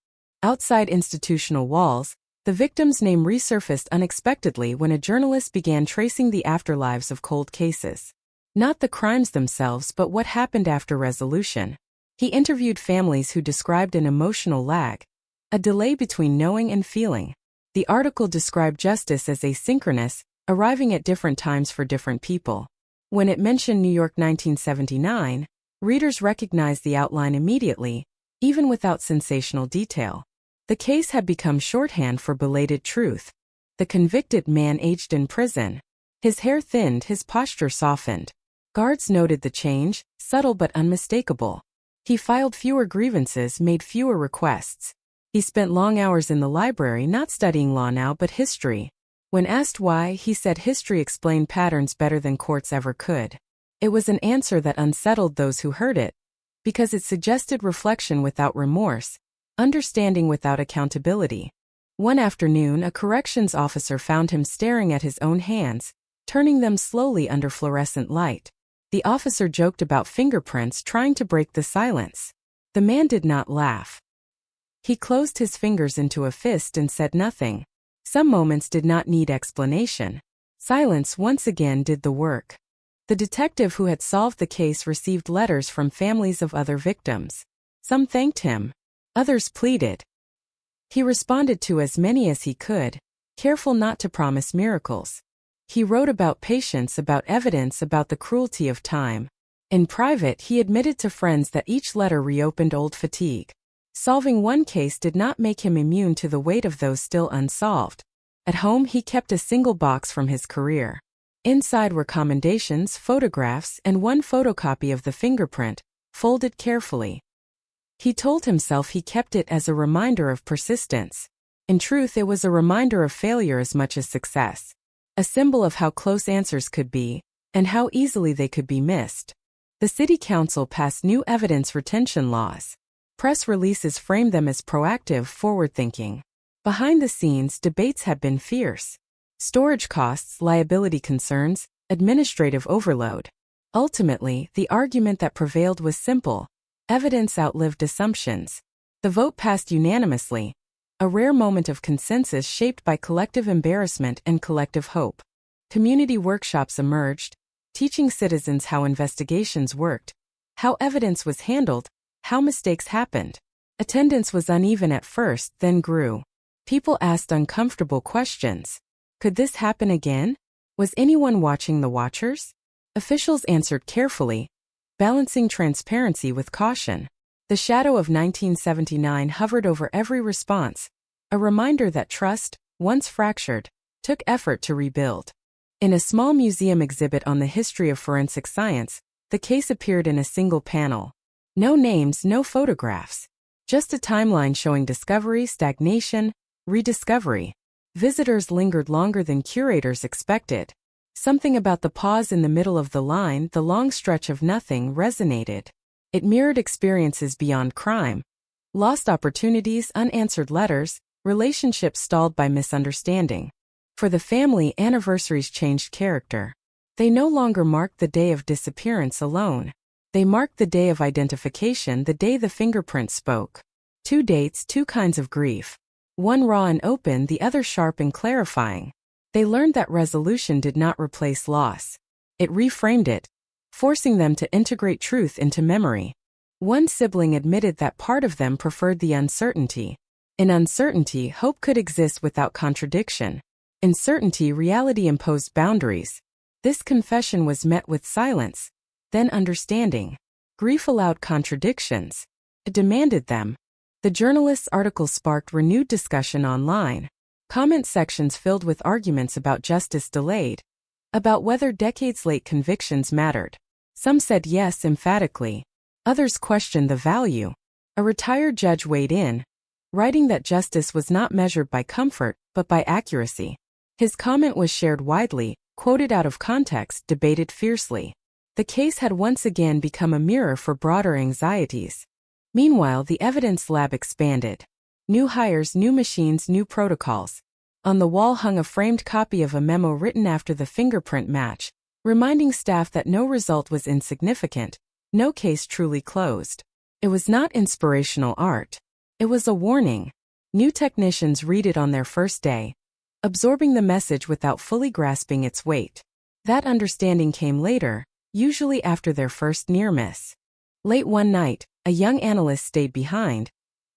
Outside institutional walls, the victim's name resurfaced unexpectedly when a journalist began tracing the afterlives of cold cases. Not the crimes themselves, but what happened after resolution. He interviewed families who described an emotional lag, a delay between knowing and feeling. The article described justice as asynchronous, arriving at different times for different people. When it mentioned New York 1979, readers recognized the outline immediately, even without sensational detail. The case had become shorthand for belated truth. The convicted man aged in prison. His hair thinned, his posture softened. Guards noted the change, subtle but unmistakable. He filed fewer grievances, made fewer requests. He spent long hours in the library not studying law now but history. When asked why, he said history explained patterns better than courts ever could. It was an answer that unsettled those who heard it, because it suggested reflection without remorse, understanding without accountability. One afternoon, a corrections officer found him staring at his own hands, turning them slowly under fluorescent light. The officer joked about fingerprints, trying to break the silence. The man did not laugh. He closed his fingers into a fist and said nothing. Some moments did not need explanation. Silence once again did the work. The detective who had solved the case received letters from families of other victims. Some thanked him. Others pleaded. He responded to as many as he could, careful not to promise miracles. He wrote about patience, about evidence, about the cruelty of time. In private, he admitted to friends that each letter reopened old fatigue. Solving one case did not make him immune to the weight of those still unsolved. At home, he kept a single box from his career. Inside were commendations, photographs, and one photocopy of the fingerprint, folded carefully. He told himself he kept it as a reminder of persistence. In truth, it was a reminder of failure as much as success. A symbol of how close answers could be, and how easily they could be missed. The City Council passed new evidence retention laws. Press releases framed them as proactive, forward-thinking. Behind the scenes, debates had been fierce. Storage costs, liability concerns, administrative overload. Ultimately, the argument that prevailed was simple. Evidence outlived assumptions. The vote passed unanimously, a rare moment of consensus shaped by collective embarrassment and collective hope. Community workshops emerged, teaching citizens how investigations worked, how evidence was handled, how mistakes happened. Attendance was uneven at first, then grew. People asked uncomfortable questions. Could this happen again? Was anyone watching the watchers? Officials answered carefully, balancing transparency with caution. The shadow of 1979 hovered over every response, a reminder that trust, once fractured, took effort to rebuild. In a small museum exhibit on the history of forensic science, the case appeared in a single panel. No names, no photographs. Just a timeline showing discovery, stagnation, rediscovery. Visitors lingered longer than curators expected. Something about the pause in the middle of the line, the long stretch of nothing, resonated. It mirrored experiences beyond crime. Lost opportunities, unanswered letters, relationships stalled by misunderstanding. For the family, anniversaries changed character. They no longer marked the day of disappearance alone. They marked the day of identification, the day the fingerprint spoke. 2 dates, 2 kinds of grief. One raw and open, the other sharp and clarifying. They learned that resolution did not replace loss. It reframed it, forcing them to integrate truth into memory. One sibling admitted that part of them preferred the uncertainty. In uncertainty, hope could exist without contradiction. In certainty, reality imposed boundaries. This confession was met with silence, then understanding. Grief allowed contradictions. It demanded them. The journalist's article sparked renewed discussion online. Comment sections filled with arguments about justice delayed, about whether decades-late convictions mattered. Some said yes emphatically. Others questioned the value. A retired judge weighed in, writing that justice was not measured by comfort, but by accuracy. His comment was shared widely, quoted out of context, debated fiercely. The case had once again become a mirror for broader anxieties. Meanwhile, the evidence lab expanded. New hires, new machines, new protocols. On the wall hung a framed copy of a memo written after the fingerprint match, reminding staff that no result was insignificant, no case truly closed. It was not inspirational art. It was a warning. New technicians read it on their first day, absorbing the message without fully grasping its weight. That understanding came later, usually after their first near miss. Late one night, a young analyst stayed behind,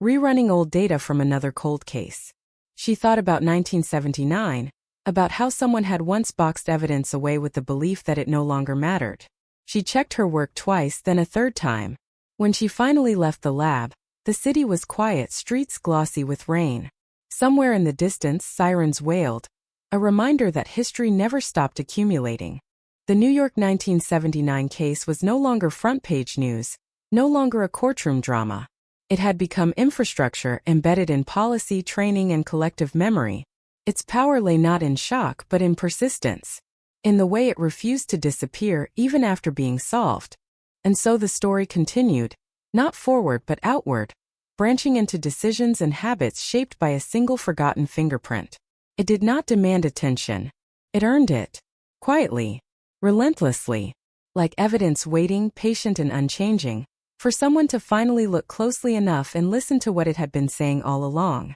rerunning old data from another cold case. She thought about 1979, about how someone had once boxed evidence away with the belief that it no longer mattered. She checked her work twice, then a third time. When she finally left the lab, the city was quiet, streets glossy with rain. Somewhere in the distance, sirens wailed, a reminder that history never stopped accumulating. The New York 1979 case was no longer front-page news, no longer a courtroom drama. It had become infrastructure embedded in policy, training, and collective memory. Its power lay not in shock but in persistence, in the way it refused to disappear even after being solved. And so the story continued, not forward but outward, branching into decisions and habits shaped by a single forgotten fingerprint. It did not demand attention. It earned it. Quietly. Relentlessly. Like evidence waiting, patient and unchanging, for someone to finally look closely enough and listen to what it had been saying all along.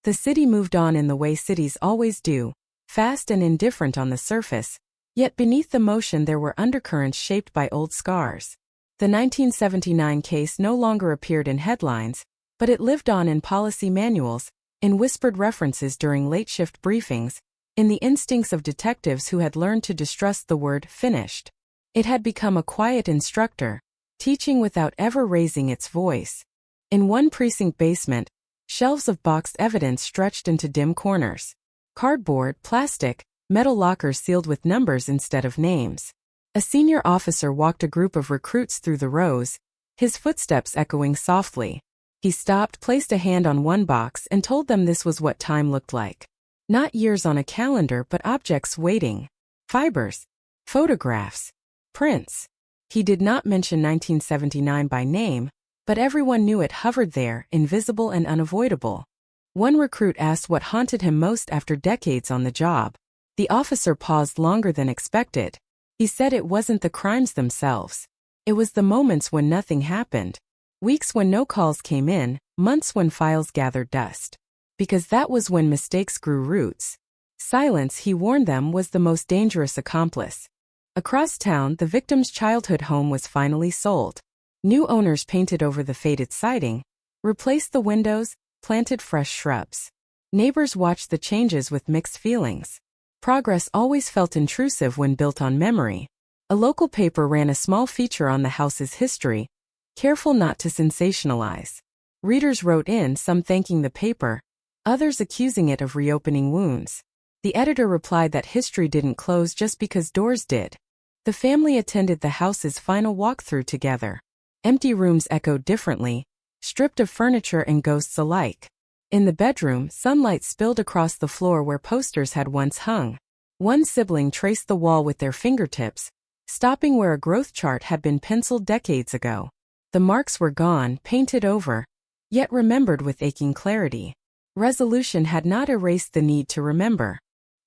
The city moved on in the way cities always do, fast and indifferent on the surface, yet beneath the motion there were undercurrents shaped by old scars. The 1979 case no longer appeared in headlines, but it lived on in policy manuals, in whispered references during late-shift briefings, in the instincts of detectives who had learned to distrust the word finished. It had become a quiet instructor, teaching without ever raising its voice. In one precinct basement, shelves of boxed evidence stretched into dim corners. Cardboard, plastic, metal lockers sealed with numbers instead of names. A senior officer walked a group of recruits through the rows, his footsteps echoing softly. He stopped, placed a hand on one box, and told them this was what time looked like. Not years on a calendar, but objects waiting. Fibers. Photographs. Prints. He did not mention 1979 by name, but everyone knew it hovered there, invisible and unavoidable. One recruit asked what haunted him most after decades on the job. The officer paused longer than expected. He said it wasn't the crimes themselves. It was the moments when nothing happened. Weeks when no calls came in, months when files gathered dust. Because that was when mistakes grew roots. Silence, he warned them, was the most dangerous accomplice. Across town, the victim's childhood home was finally sold. New owners painted over the faded siding, replaced the windows, planted fresh shrubs. Neighbors watched the changes with mixed feelings. Progress always felt intrusive when built on memory. A local paper ran a small feature on the house's history, careful not to sensationalize. Readers wrote in, some thanking the paper, others accusing it of reopening wounds. The editor replied that history didn't close just because doors did. The family attended the house's final walkthrough together. Empty rooms echoed differently, stripped of furniture and ghosts alike. In the bedroom, sunlight spilled across the floor where posters had once hung. One sibling traced the wall with their fingertips, stopping where a growth chart had been penciled decades ago. The marks were gone, painted over, yet remembered with aching clarity. Resolution had not erased the need to remember.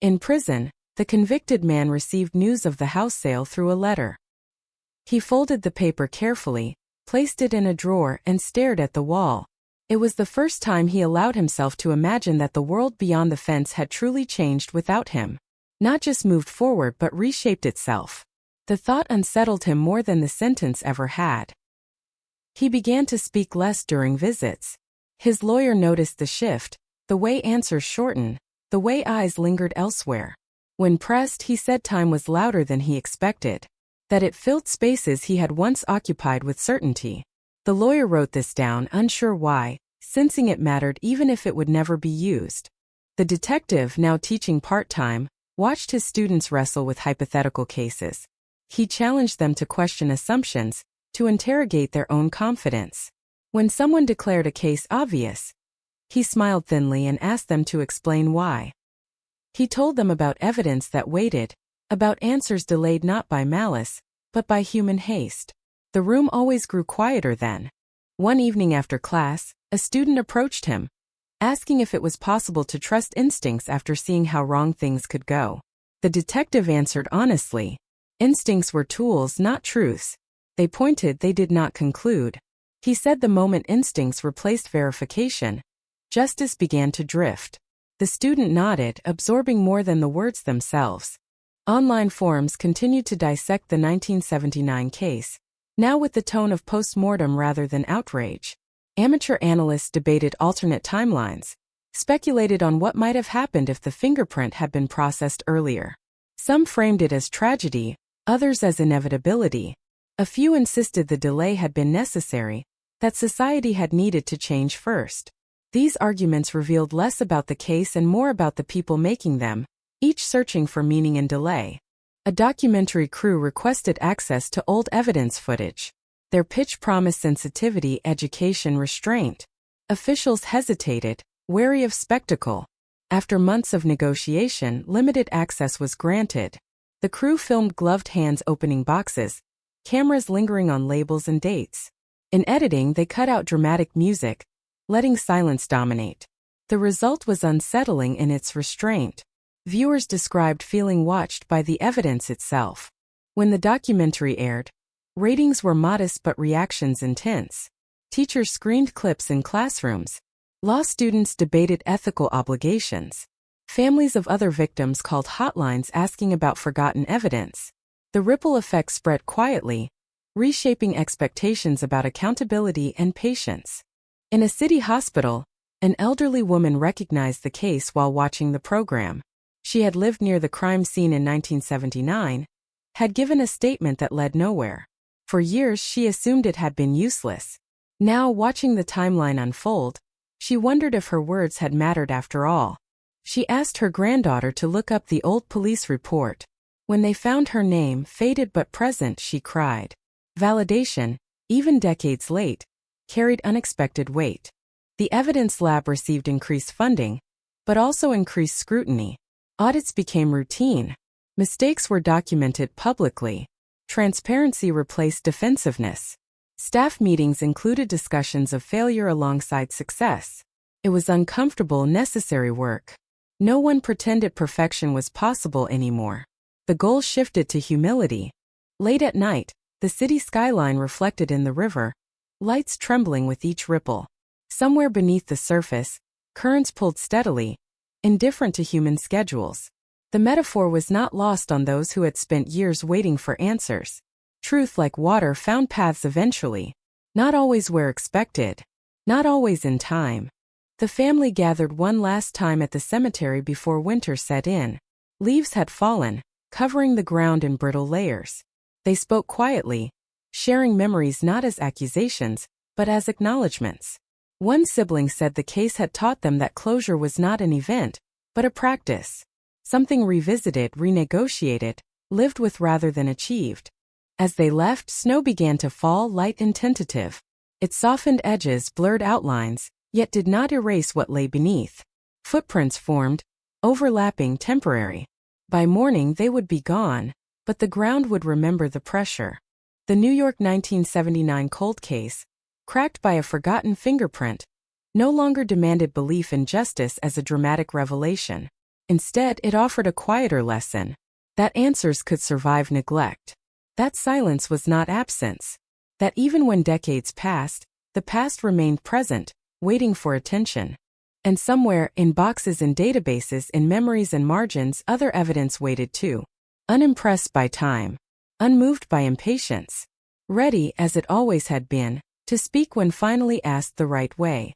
In prison, the convicted man received news of the house sale through a letter. He folded the paper carefully, placed it in a drawer, and stared at the wall. It was the first time he allowed himself to imagine that the world beyond the fence had truly changed without him. Not just moved forward but reshaped itself. The thought unsettled him more than the sentence ever had. He began to speak less during visits. His lawyer noticed the shift, the way answers shortened, the way eyes lingered elsewhere. When pressed, he said time was louder than he expected, that it filled spaces he had once occupied with certainty. The lawyer wrote this down, unsure why, sensing it mattered even if it would never be used. The detective, now teaching part-time, watched his students wrestle with hypothetical cases. He challenged them to question assumptions, to interrogate their own confidence. When someone declared a case obvious, he smiled thinly and asked them to explain why. He told them about evidence that waited, about answers delayed not by malice, but by human haste. The room always grew quieter then. One evening after class, a student approached him, asking if it was possible to trust instincts after seeing how wrong things could go. The detective answered honestly. Instincts were tools, not truths. They pointed, they did not conclude. He said the moment instincts replaced verification, justice began to drift. The student nodded, absorbing more than the words themselves. Online forums continued to dissect the 1979 case, now with the tone of post-mortem rather than outrage. Amateur analysts debated alternate timelines, speculated on what might have happened if the fingerprint had been processed earlier. Some framed it as tragedy, others as inevitability. A few insisted the delay had been necessary, that society had needed to change first. These arguments revealed less about the case and more about the people making them, each searching for meaning in delay. A documentary crew requested access to old evidence footage. Their pitch promised sensitivity, education, restraint. Officials hesitated, wary of spectacle. After months of negotiation, limited access was granted. The crew filmed gloved hands opening boxes, cameras lingering on labels and dates. In editing, they cut out dramatic music, letting silence dominate. The result was unsettling in its restraint. Viewers described feeling watched by the evidence itself. When the documentary aired, ratings were modest but reactions intense. Teachers screened clips in classrooms. Law students debated ethical obligations. Families of other victims called hotlines asking about forgotten evidence. The ripple effect spread quietly, reshaping expectations about accountability and patience. In a city hospital, an elderly woman recognized the case while watching the program. She had lived near the crime scene in 1979, had given a statement that led nowhere. For years she assumed it had been useless. Now, watching the timeline unfold, she wondered if her words had mattered after all. She asked her granddaughter to look up the old police report. When they found her name, faded but present, she cried. Validation, even decades late, carried unexpected weight. The evidence lab received increased funding, but also increased scrutiny. Audits became routine. Mistakes were documented publicly. Transparency replaced defensiveness. Staff meetings included discussions of failure alongside success. It was uncomfortable, necessary work. No one pretended perfection was possible anymore. The goal shifted to humility. Late at night, the city skyline reflected in the river, lights trembling with each ripple. Somewhere beneath the surface, currents pulled steadily, indifferent to human schedules. The metaphor was not lost on those who had spent years waiting for answers. Truth, like water, found paths eventually. Not always where expected. Not always in time. The family gathered one last time at the cemetery before winter set in. Leaves had fallen, covering the ground in brittle layers. They spoke quietly, sharing memories not as accusations, but as acknowledgments. One sibling said the case had taught them that closure was not an event, but a practice. Something revisited, renegotiated, lived with rather than achieved. As they left, snow began to fall, light and tentative. It softened edges, blurred outlines, yet did not erase what lay beneath. Footprints formed, overlapping, temporary. By morning they would be gone, but the ground would remember the pressure. The New York 1979 cold case, cracked by a forgotten fingerprint, no longer demanded belief in justice as a dramatic revelation. Instead, it offered a quieter lesson, that answers could survive neglect. That silence was not absence. That even when decades passed, the past remained present, waiting for attention. And somewhere, in boxes and databases, in memories and margins, other evidence waited too. Unimpressed by time. Unmoved by impatience. Ready, as it always had been, to speak when finally asked the right way.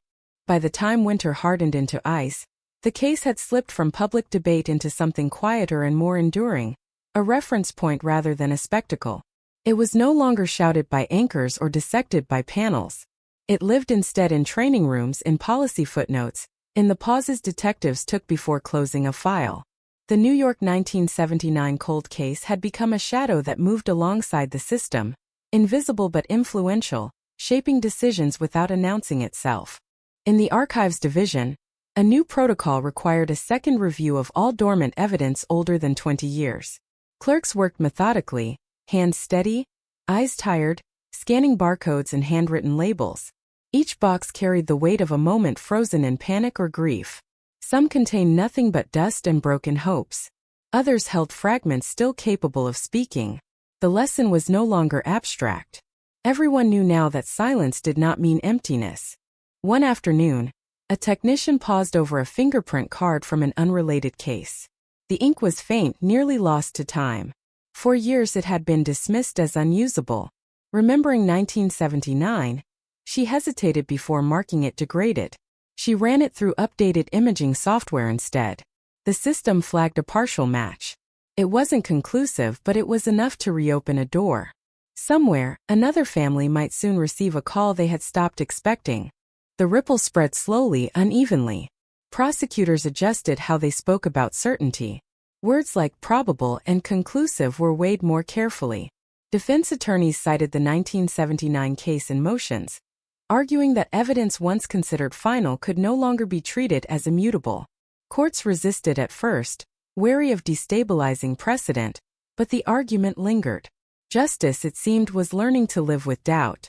By the time winter hardened into ice, the case had slipped from public debate into something quieter and more enduring, a reference point rather than a spectacle. It was no longer shouted by anchors or dissected by panels. It lived instead in training rooms, in policy footnotes, in the pauses detectives took before closing a file. The New York 1979 cold case had become a shadow that moved alongside the system, invisible but influential, shaping decisions without announcing itself. In the Archives Division, A new protocol required a second review of all dormant evidence older than 20 years. Clerks worked methodically, hands steady, eyes tired, scanning barcodes and handwritten labels. Each box carried the weight of a moment frozen in panic or grief. Some contained nothing but dust and broken hopes. Others held fragments still capable of speaking. The lesson was no longer abstract. Everyone knew now that silence did not mean emptiness. One afternoon, a technician paused over a fingerprint card from an unrelated case. The ink was faint, nearly lost to time. For years it had been dismissed as unusable. Remembering 1979, she hesitated before marking it degraded. She ran it through updated imaging software instead. The system flagged a partial match. It wasn't conclusive, but it was enough to reopen a door. Somewhere, another family might soon receive a call they had stopped expecting. The ripple spread slowly, unevenly. Prosecutors adjusted how they spoke about certainty. Words like probable and conclusive were weighed more carefully. Defense attorneys cited the 1979 case in motions, arguing that evidence once considered final could no longer be treated as immutable. Courts resisted at first, wary of destabilizing precedent, but the argument lingered. Justice, it seemed, was learning to live with doubt.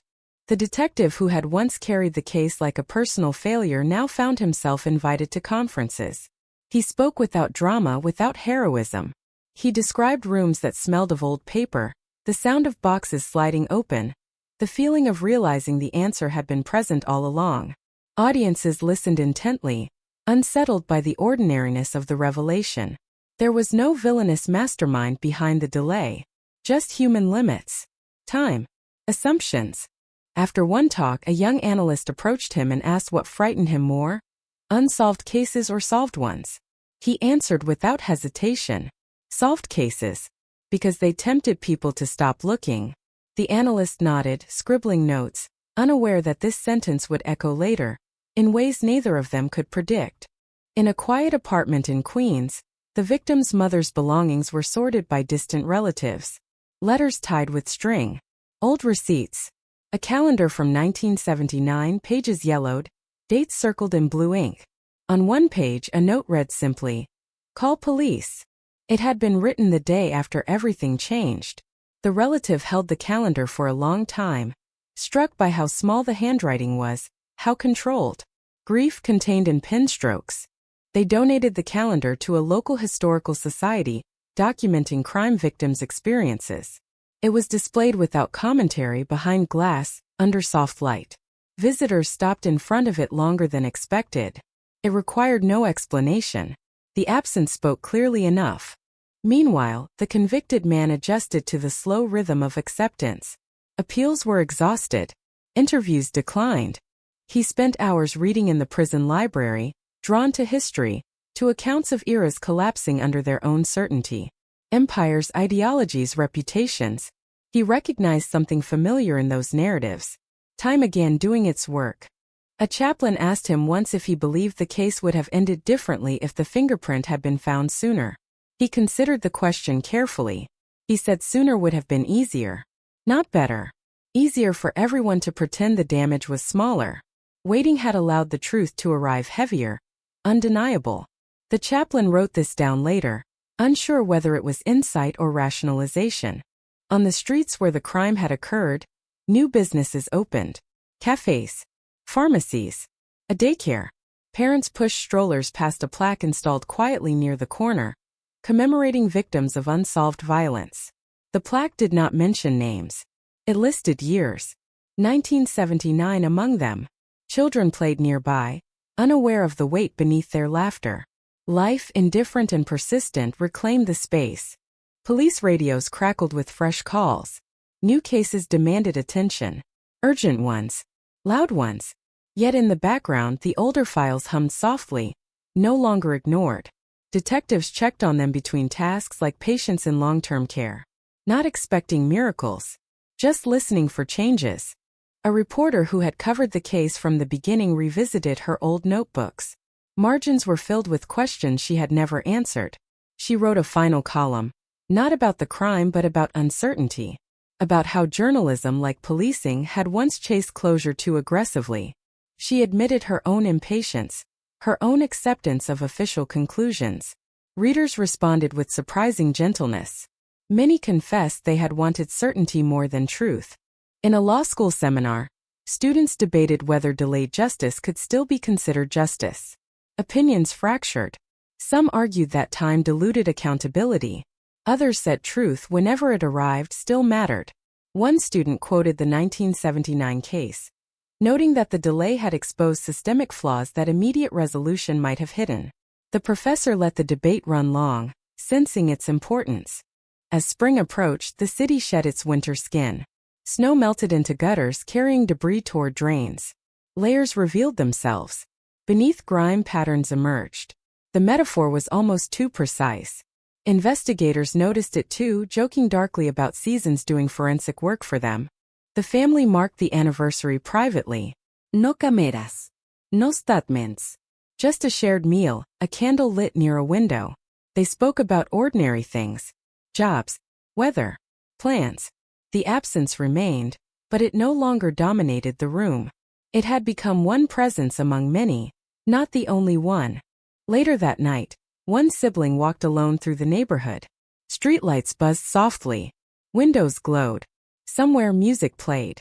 The detective who had once carried the case like a personal failure now found himself invited to conferences. He spoke without drama, without heroism. He described rooms that smelled of old paper, the sound of boxes sliding open, the feeling of realizing the answer had been present all along. Audiences listened intently, unsettled by the ordinariness of the revelation. There was no villainous mastermind behind the delay, just human limits, time, assumptions. After one talk, a young analyst approached him and asked what frightened him more, unsolved cases or solved ones. He answered without hesitation, solved cases, because they tempted people to stop looking. The analyst nodded, scribbling notes, unaware that this sentence would echo later, in ways neither of them could predict. In a quiet apartment in Queens, the victim's mother's belongings were sorted by distant relatives. Letters tied with string, old receipts, a calendar from 1979, pages yellowed, dates circled in blue ink. On one page, a note read simply, "Call police." It had been written the day after everything changed. The relative held the calendar for a long time, struck by how small the handwriting was, how controlled. Grief contained in pen strokes. They donated the calendar to a local historical society, documenting crime victims' experiences. It was displayed without commentary behind glass, under soft light. Visitors stopped in front of it longer than expected. It required no explanation. The absence spoke clearly enough. Meanwhile, the convicted man adjusted to the slow rhythm of acceptance. Appeals were exhausted. Interviews declined. He spent hours reading in the prison library, drawn to history, to accounts of eras collapsing under their own certainty. Empires, ideologies, reputations. He recognized something familiar in those narratives. Time again doing its work. A chaplain asked him once if he believed the case would have ended differently if the fingerprint had been found sooner. He considered the question carefully. He said sooner would have been easier. Not better. Easier for everyone to pretend the damage was smaller. Waiting had allowed the truth to arrive heavier, undeniable. The chaplain wrote this down later, unsure whether it was insight or rationalization. On the streets where the crime had occurred, new businesses opened. Cafes, pharmacies, a daycare. Parents pushed strollers past a plaque installed quietly near the corner, commemorating victims of unsolved violence. The plaque did not mention names. It listed years. 1979 among them. Children played nearby, unaware of the weight beneath their laughter. Life, indifferent and persistent, reclaimed the space. Police radios crackled with fresh calls. New cases demanded attention. Urgent ones. Loud ones. Yet in the background, the older files hummed softly, no longer ignored. Detectives checked on them between tasks like patients in long-term care. Not expecting miracles. Just listening for changes. A reporter who had covered the case from the beginning revisited her old notebooks. Margins were filled with questions she had never answered. She wrote a final column, not about the crime but about uncertainty. About how journalism, like policing, had once chased closure too aggressively. She admitted her own impatience. her own acceptance of official conclusions. Readers responded with surprising gentleness. Many confessed they had wanted certainty more than truth. In a law school seminar, students debated whether delayed justice could still be considered justice. Opinions fractured. Some argued that time diluted accountability. Others said truth, whenever it arrived, still mattered. One student quoted the 1979 case, noting that the delay had exposed systemic flaws that immediate resolution might have hidden. The professor let the debate run long, sensing its importance. As spring approached, the city shed its winter skin. Snow melted into gutters, carrying debris toward drains. Layers revealed themselves. Beneath, grime patterns emerged. The metaphor was almost too precise. Investigators noticed it too, joking darkly about seasons doing forensic work for them. The family marked the anniversary privately. No cameras. No statements. Just a shared meal, a candle lit near a window. They spoke about ordinary things. Jobs, weather, plans. The absence remained, but it no longer dominated the room. It had become one presence among many, not the only one. Later that night, one sibling walked alone through the neighborhood. Streetlights buzzed softly. Windows glowed. Somewhere music played.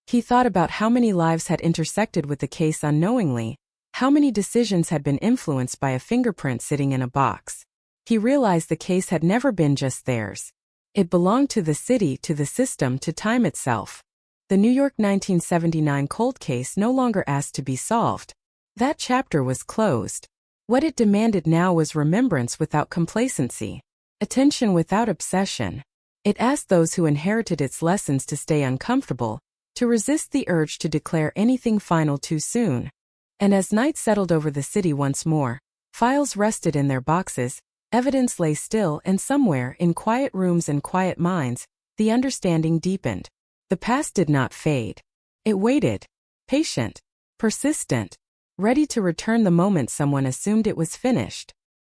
He thought about how many lives had intersected with the case unknowingly, how many decisions had been influenced by a fingerprint sitting in a box. He realized the case had never been just theirs. It belonged to the city, to the system, to time itself. The New York 1979 cold case no longer asked to be solved. That chapter was closed. What it demanded now was remembrance without complacency, attention without obsession. It asked those who inherited its lessons to stay uncomfortable, to resist the urge to declare anything final too soon. And as night settled over the city once more, files rested in their boxes, evidence lay still, and somewhere, in quiet rooms and quiet minds, the understanding deepened. The past did not fade. It waited, patient, persistent, ready to return the moment someone assumed it was finished.